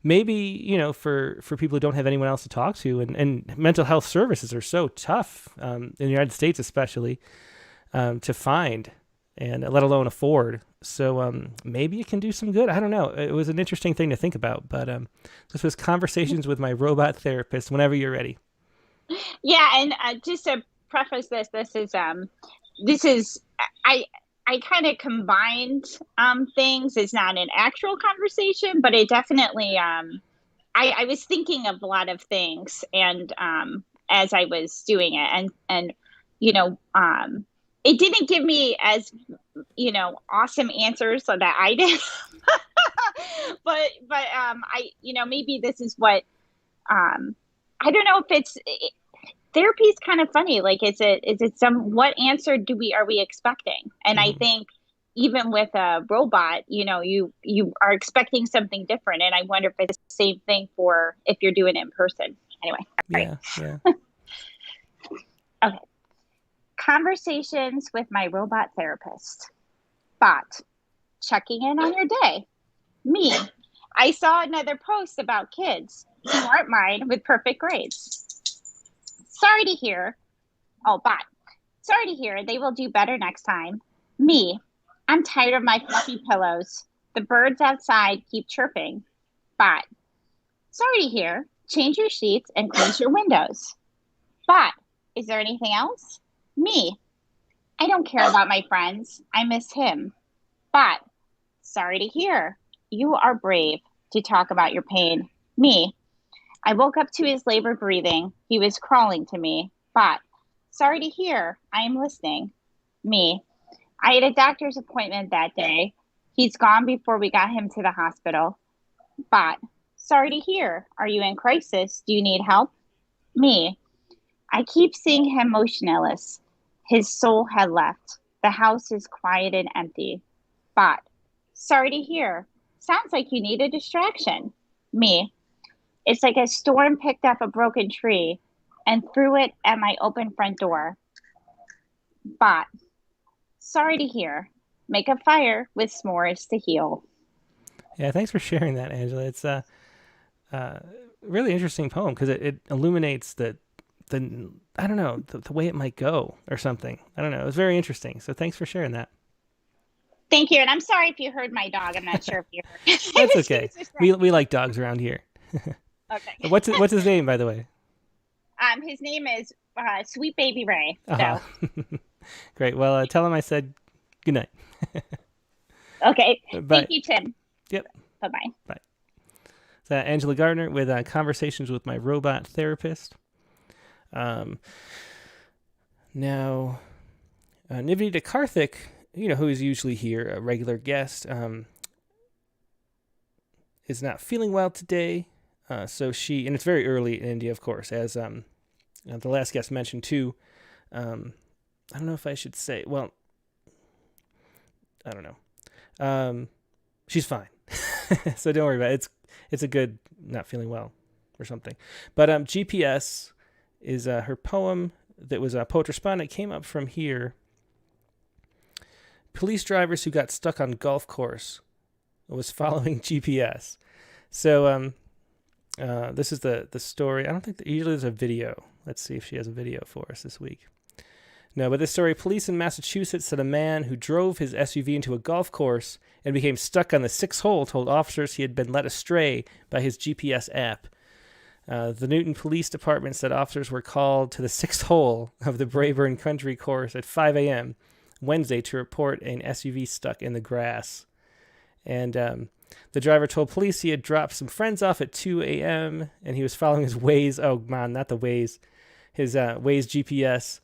Maybe for people who don't have anyone else to talk to, and mental health services are so tough in the United States especially to find and let alone afford. So maybe it can do some good. I don't know. It was an interesting thing to think about. But this was Conversations with My Robot Therapist. Whenever you're ready. Yeah, and just to preface this is I kind of combined things. It's not an actual conversation, but it definitely I was thinking of a lot of things, and as I was doing it, and it didn't give me as awesome answers so that I did, but I maybe this is what I don't know if it's. Therapy is kind of funny. Like, is it what answer are we expecting? And I think, even with a robot, you are expecting something different. And I wonder if it's the same thing for if you're doing it in person. Anyway. Yeah. Okay. Conversations with my robot therapist. Bot. Checking in on your day. Me. I saw another post about kids who aren't mine with perfect grades. Sorry to hear. Oh, bot. Sorry to hear. They will do better next time. Me. I'm tired of my fluffy pillows. The birds outside keep chirping. Bot. Sorry to hear. Change your sheets and close your windows. Bot. Is there anything else? Me. I don't care about my friends. I miss him. Bot. Sorry to hear. You are brave to talk about your pain. Me. I woke up to his labored breathing. He was crawling to me. Bot. Sorry to hear. I am listening. Me. I had a doctor's appointment that day. He's gone before we got him to the hospital. Bot. Sorry to hear. Are you in crisis? Do you need help? Me. I keep seeing him motionless. His soul had left. The house is quiet and empty. Bot. Sorry to hear. Sounds like you need a distraction. Me. It's like a storm picked up a broken tree and threw it at my open front door. Bot. Sorry to hear. Make a fire with s'mores to heal. Yeah, thanks for sharing that, Angela. It's a really interesting poem because it illuminates the I don't know, the way it might go or something. I don't know. It was very interesting. So thanks for sharing that. Thank you. And I'm sorry if you heard my dog. I'm not sure if you heard. That's okay. We like dogs around here. Okay. What's his name, by the way? His name is Sweet Baby Ray. So. Uh-huh. Great. Well, tell him I said good night. Okay. Bye. Thank you, Tim. Yep. Bye-bye. Bye. So Angela Gardner with Conversations with My Robot Therapist. Now, Nivedita Karthik, who is usually here, a regular guest, is not feeling well today. So she, and it's very early in India, of course, as the last guest mentioned too. I don't know if I should say, well, I don't know. She's fine. So don't worry about it. It's a good not feeling well or something. But GPS is her poem that was a Poetry Respondent, came up from here. Police drivers who got stuck on golf course was following GPS. So this is the story. I don't think usually there's a video. Let's see if she has a video for us this week. No, but this story, police in Massachusetts said a man who drove his SUV into a golf course and became stuck on the 6th hole told officers he had been led astray by his GPS app. The Newton Police Department said officers were called to the 6th hole of the Braeburn Country course at 5 a.m. Wednesday to report an SUV stuck in the grass. And the driver told police he had dropped some friends off at 2 a.m. and he was following his Waze. Oh, man, not the Waze. His Waze GPS,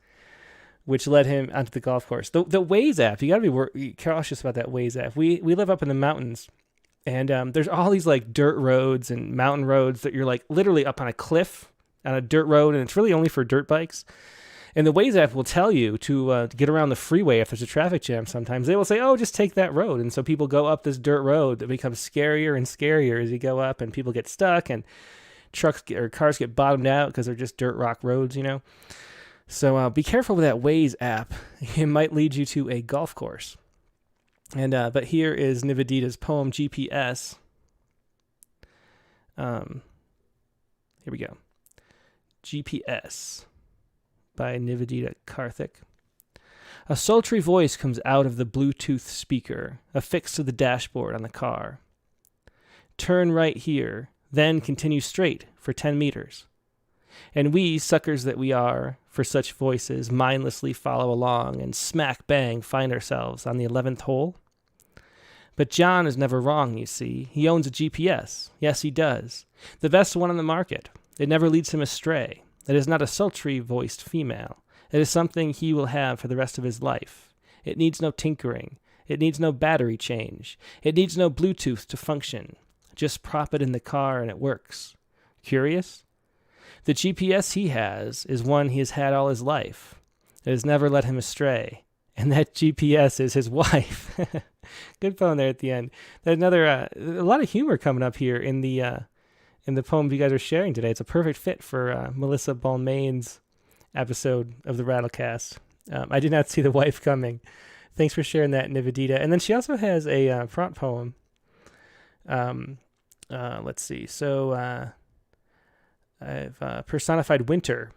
which led him onto the golf course. The Waze app, you got to be cautious about that Waze app. We live up in the mountains, and there's all these like dirt roads and mountain roads that you're like literally up on a cliff on a dirt road, and it's really only for dirt bikes. And the Waze app will tell you to get around the freeway if there's a traffic jam sometimes. They will say, oh, just take that road. And so people go up this dirt road that becomes scarier and scarier as you go up, and people get stuck, and cars get bottomed out because they're just dirt rock roads, So be careful with that Waze app. It might lead you to a golf course. And but here is Nivedita's poem, GPS. Here we go. GPS by Nivedita Karthik. A sultry voice comes out of the Bluetooth speaker affixed to the dashboard on the car. Turn right here, then continue straight for 10 meters. And we, suckers that we are, for such voices, mindlessly follow along and smack bang find ourselves on the 11th hole. But John is never wrong, you see. He owns a GPS. Yes, he does. The best one on the market. It never leads him astray. It is not a sultry-voiced female. It is something he will have for the rest of his life. It needs no tinkering. It needs no battery change. It needs no Bluetooth to function. Just prop it in the car and it works. Curious? The GPS he has is one he has had all his life. It has never led him astray, and that GPS is his wife. Good poem there at the end. Another a lot of humor coming up here in the poems you guys are sharing today. It's a perfect fit for Melissa Balmain's episode of the Rattlecast. I did not see the wife coming. Thanks for sharing that, Nivedita. And then she also has a prompt poem. Let's see. So I've personified winter.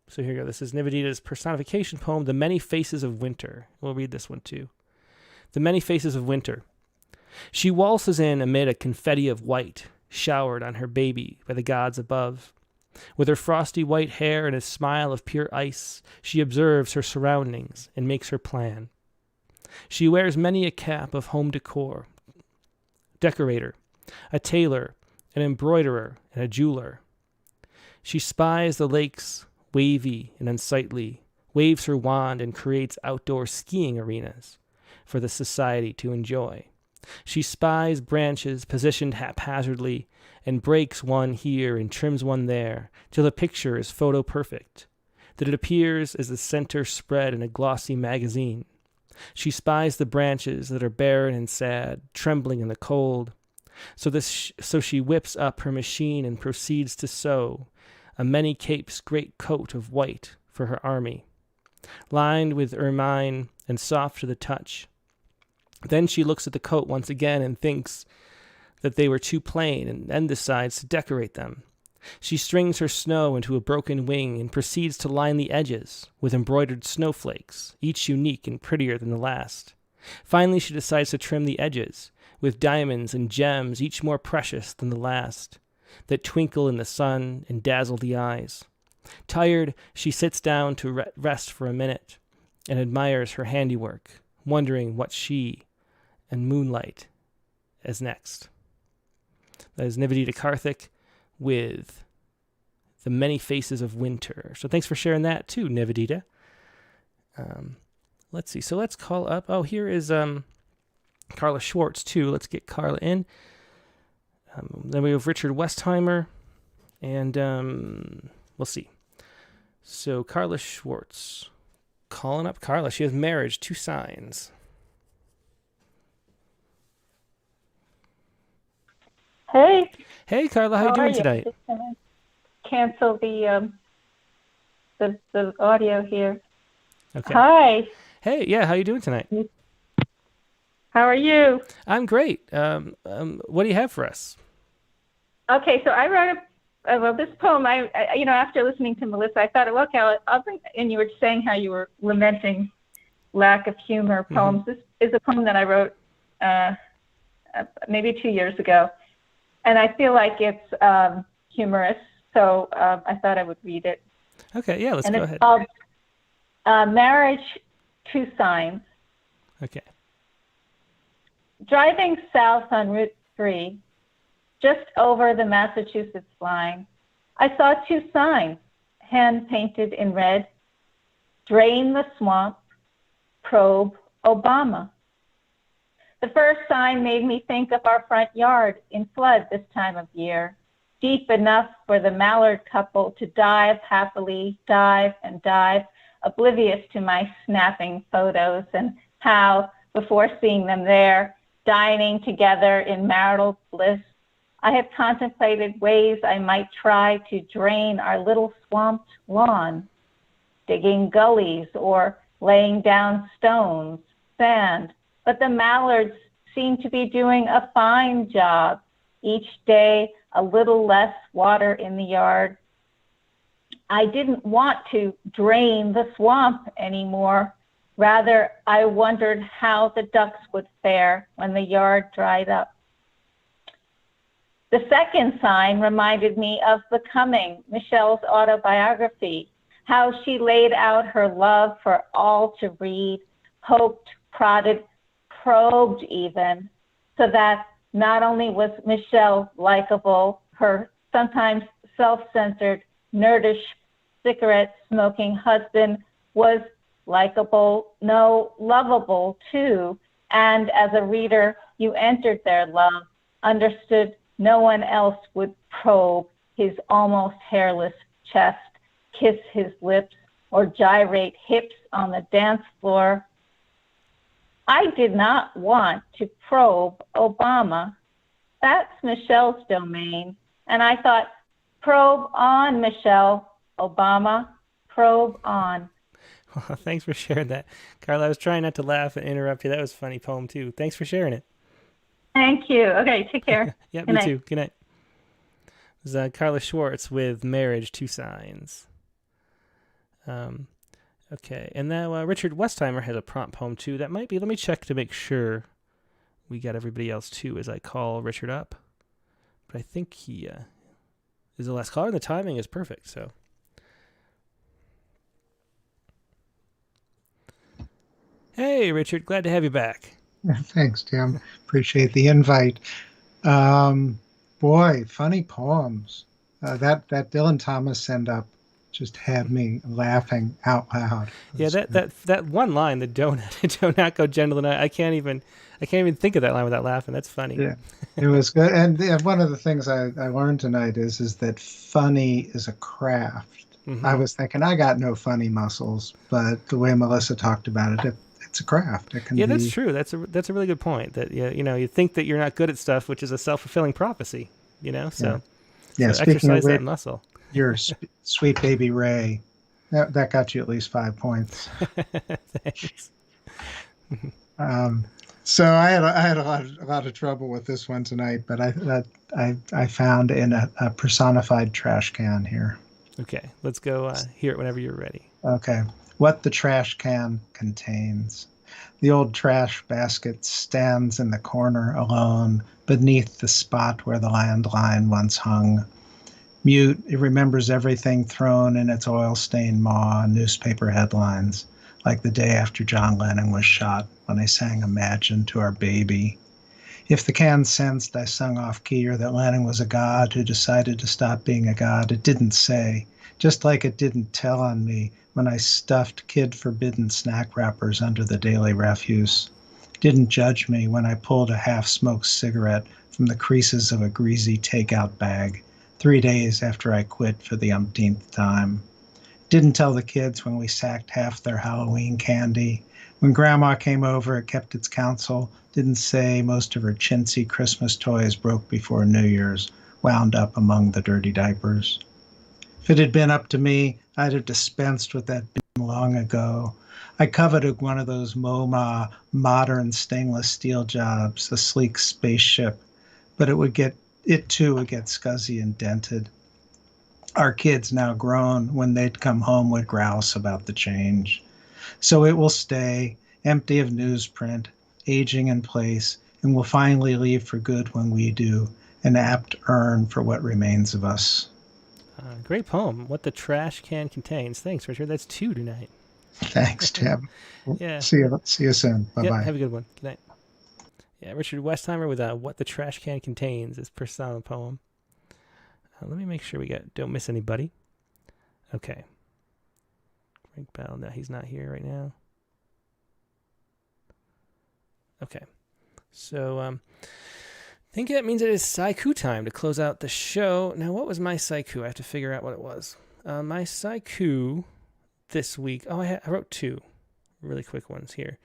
So here you go. This is Nivedita's personification poem, The Many Faces of Winter. We'll read this one too. The Many Faces of Winter. She waltzes in amid a confetti of white, showered on her baby by the gods above. With her frosty white hair and a smile of pure ice, she observes her surroundings and makes her plan. She wears many a cap of home decor, decorator, a tailor, an embroiderer, and a jeweler. She spies the lakes, wavy and unsightly, waves her wand and creates outdoor skiing arenas for the society to enjoy. She spies branches positioned haphazardly and breaks one here and trims one there till the picture is photo perfect, that it appears as the center spread in a glossy magazine. She spies the branches that are barren and sad, trembling in the cold. So she whips up her machine and proceeds to sew a many capes great coat of white for her army, lined with ermine and soft to the touch. Then she looks at the coat once again and thinks that they were too plain, and then decides to decorate them. She strings her snow into a broken wing and proceeds to line the edges with embroidered snowflakes, each unique and prettier than the last. Finally, she decides to trim the edges with diamonds and gems, each more precious than the last, that twinkle in the sun and dazzle the eyes. Tired, she sits down to rest for a minute and admires her handiwork, wondering what she and moonlight is next. That is Nivedita Karthik with The Many Faces of Winter. So thanks for sharing that too, Nivedita. Let's see. So let's call up. Oh, here is Carla Schwartz too. Let's get Carla in. Then we have Richard Westheimer, and we'll see. So Carla Schwartz, calling up Carla. She has Marriage, 2 signs. Hey. Hey, Carla. How you doing tonight? Cancel the audio here. Okay. Hi. Hey, yeah. How you doing tonight? How are you? I'm great. What do you have for us? Okay, so I wrote this poem. I after listening to Melissa, I thought, okay, I'll bring. And you were saying how you were lamenting lack of humor poems. Mm-hmm. This is a poem that I wrote maybe 2 years ago, and I feel like it's humorous. So I thought I would read it. Okay, yeah, let's go ahead. It's called Marriage, 2 Signs. Okay. Driving south on Route 3, just over the Massachusetts line, I saw 2 signs, hand-painted in red: Drain the Swamp, Probe Obama. The first sign made me think of our front yard in flood this time of year, deep enough for the Mallard couple to dive happily, dive and dive, oblivious to my snapping photos and how, before seeing them there, dining together in marital bliss, I have contemplated ways I might try to drain our little swamped lawn, digging gullies or laying down stones, sand, but the mallards seem to be doing a fine job. Each day, a little less water in the yard. I didn't want to drain the swamp anymore. Rather, I wondered how the ducks would fare when the yard dried up. The second sign reminded me of Becoming, Michelle's autobiography, how she laid out her love for all to read, poked, prodded, probed even, so that not only was Michelle likable, her sometimes self-centered, nerdish, cigarette-smoking husband was likable, no, lovable too, and as a reader, you entered their love, understood no one else would probe his almost hairless chest, kiss his lips, or gyrate hips on the dance floor. I did not want to probe Obama. That's Michelle's domain. And I thought, probe on, Michelle. Obama, probe on. Well, thanks for sharing that. Carla, I was trying not to laugh and interrupt you. That was a funny poem, too. Thanks for sharing it. Thank you. Okay, take care. Yeah, Good me night. too. Good night. This is Carla Schwartz with Marriage, Two Signs. Okay, and now Richard Westheimer has a prompt poem, too. That might be, let me check to make sure we got everybody else, too, as I call Richard up. But I think he is the last caller, and the timing is perfect, so... Hey, Richard, glad to have you back. Thanks, Tim. Appreciate the invite. Boy, funny poems. That Dylan Thomas send-up just had me laughing out loud. Yeah, that one line, the do not go gentle tonight. I can't even think of that line without laughing. That's funny. Yeah, it was good. And one of the things I learned tonight is that funny is a craft. Mm-hmm. I was thinking I got no funny muscles, but the way Melissa talked about it, it's a craft. It can be... that's true. That's a really good point. That you think that you're not good at stuff, which is a self-fulfilling prophecy. So exercise that muscle. Your sweet baby Ray, that got you at least 5 points. Thanks. So I had a lot of trouble with this one tonight, but I found in a personified trash can here. Okay, let's go hear it whenever you're ready. Okay. What the trash can contains. The old trash basket stands in the corner alone, beneath the spot where the landline once hung. Mute, it remembers everything thrown in its oil-stained maw, newspaper headlines, like the day after John Lennon was shot when I sang Imagine to our baby. If the can sensed I sung off-key or that Lennon was a god who decided to stop being a god, it didn't say, just like it didn't tell on me when I stuffed kid-forbidden snack wrappers under the daily refuse. Didn't judge me when I pulled a half-smoked cigarette from the creases of a greasy takeout bag 3 days after I quit for the umpteenth time. Didn't tell the kids when we sacked half their Halloween candy. When Grandma came over, it kept its counsel. Didn't say most of her chintzy Christmas toys broke before New Year's, wound up among the dirty diapers. If it had been up to me, I'd have dispensed with that beam long ago. I coveted one of those MoMA modern stainless steel jobs, a sleek spaceship, but it too would get scuzzy and dented. Our kids, now grown, when they'd come home, would grouse about the change. So it will stay, empty of newsprint, aging in place, and will finally leave for good when we do, an apt urn for what remains of us. Great poem. What the trash can contains. Thanks, Richard. That's 2 tonight. Thanks, Tim. Yeah. See you soon. Bye-bye. Yep, have a good one. Good night. Yeah, Richard Westheimer with What the Trash Can Contains, his persona poem. Let me make sure we don't miss anybody. Okay. Frank Bell. No, he's not here right now. Okay. So, I think that means it is Saiku time to close out the show. Now, what was my Saiku? I have to figure out what it was. My Saiku this week... Oh, I wrote 2 really quick ones here.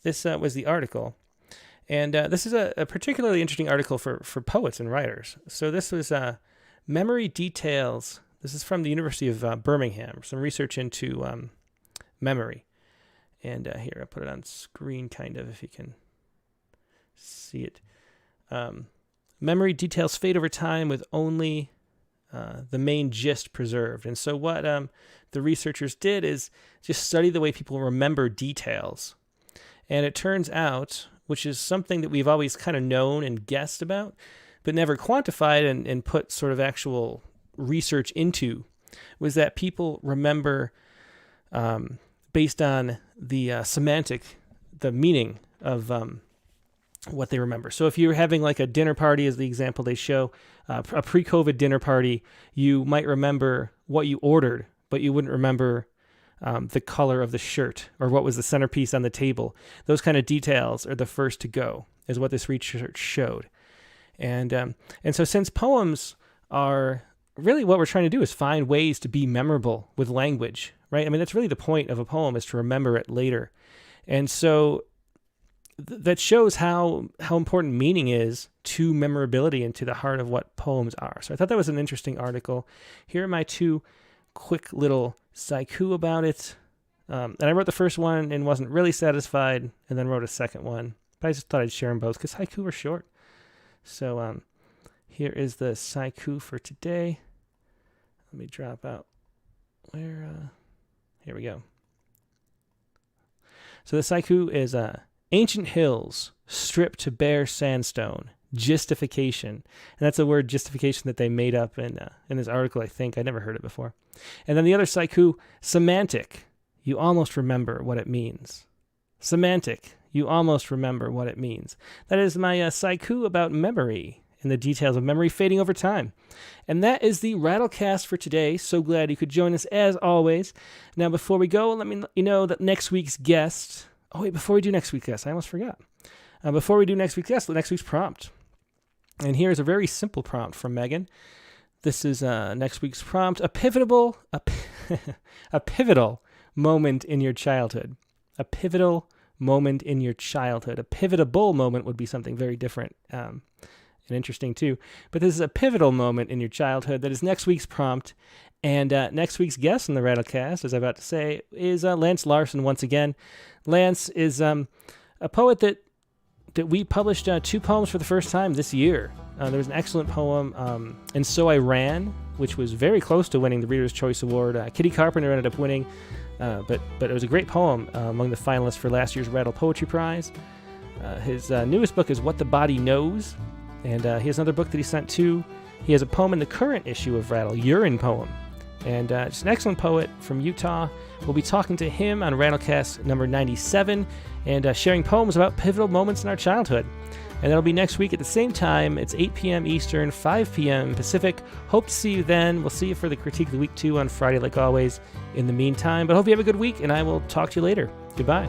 This was the article. And this is a particularly interesting article for poets and writers. So this was Memory Details. This is from the University of Birmingham. Some research into memory. And here, I'll put it on screen kind of if you can see it. Memory details fade over time with only the main gist preserved. And so what the researchers did is just study the way people remember details. And it turns out, which is something that we've always kind of known and guessed about, but never quantified and put sort of actual research into, was that people remember based on the semantic, the meaning of what they remember. So if you're having like a dinner party, as the example they show, a pre-COVID dinner party, you might remember what you ordered, but you wouldn't remember the color of the shirt or what was the centerpiece on the table. Those kind of details are the first to go, is what this research showed. And so since poems are really what we're trying to do is find ways to be memorable with language, right? I mean, that's really the point of a poem, is to remember it later. And so that shows how important meaning is to memorability and to the heart of what poems are. So I thought that was an interesting article. Here are my two quick little haiku about it. And I wrote the first one and wasn't really satisfied, and then wrote a second one. But I just thought I'd share them both because haiku are short. So here is the haiku for today. Let me drop out. Here we go. So the haiku is ancient hills stripped to bare sandstone. Justification. And that's a word, justification, that they made up in this article, I think. I never heard it before. And then the other haiku, semantic. You almost remember what it means. Semantic. You almost remember what it means. That is my haiku about memory and the details of memory fading over time. And that is the Rattlecast for today. So glad you could join us as always. Now, before we go, let me let you know that next week's guest... Oh, wait, before we do next week's guest, I almost forgot. Before we do next week's guest, next week's prompt. And here's a very simple prompt from Megan. This is next week's prompt. A pivotal moment in your childhood. A pivotal moment in your childhood. A pivotable moment would be something very different and interesting too. But this is a pivotal moment in your childhood. That is next week's prompt. And next week's guest in the Rattlecast, as I'm about to say, is Lance Larson once again. Lance is a poet that we published 2 poems for the first time this year. There was an excellent poem, And So I Ran, which was very close to winning the Reader's Choice Award. Kitty Carpenter ended up winning, but it was a great poem among the finalists for last year's Rattle Poetry Prize. His newest book is What the Body Knows, and he has another book that he sent too. He has a poem in the current issue of Rattle, Urine Poem. And just an excellent poet from Utah. We'll be talking to him on Rattlecast number 97 and sharing poems about pivotal moments in our childhood. And that'll be next week at the same time. It's 8 p.m. Eastern, 5 p.m. Pacific. Hope to see you then. We'll see you for the Critique of the Week 2 on Friday, like always, in the meantime. But hope you have a good week, and I will talk to you later. Goodbye.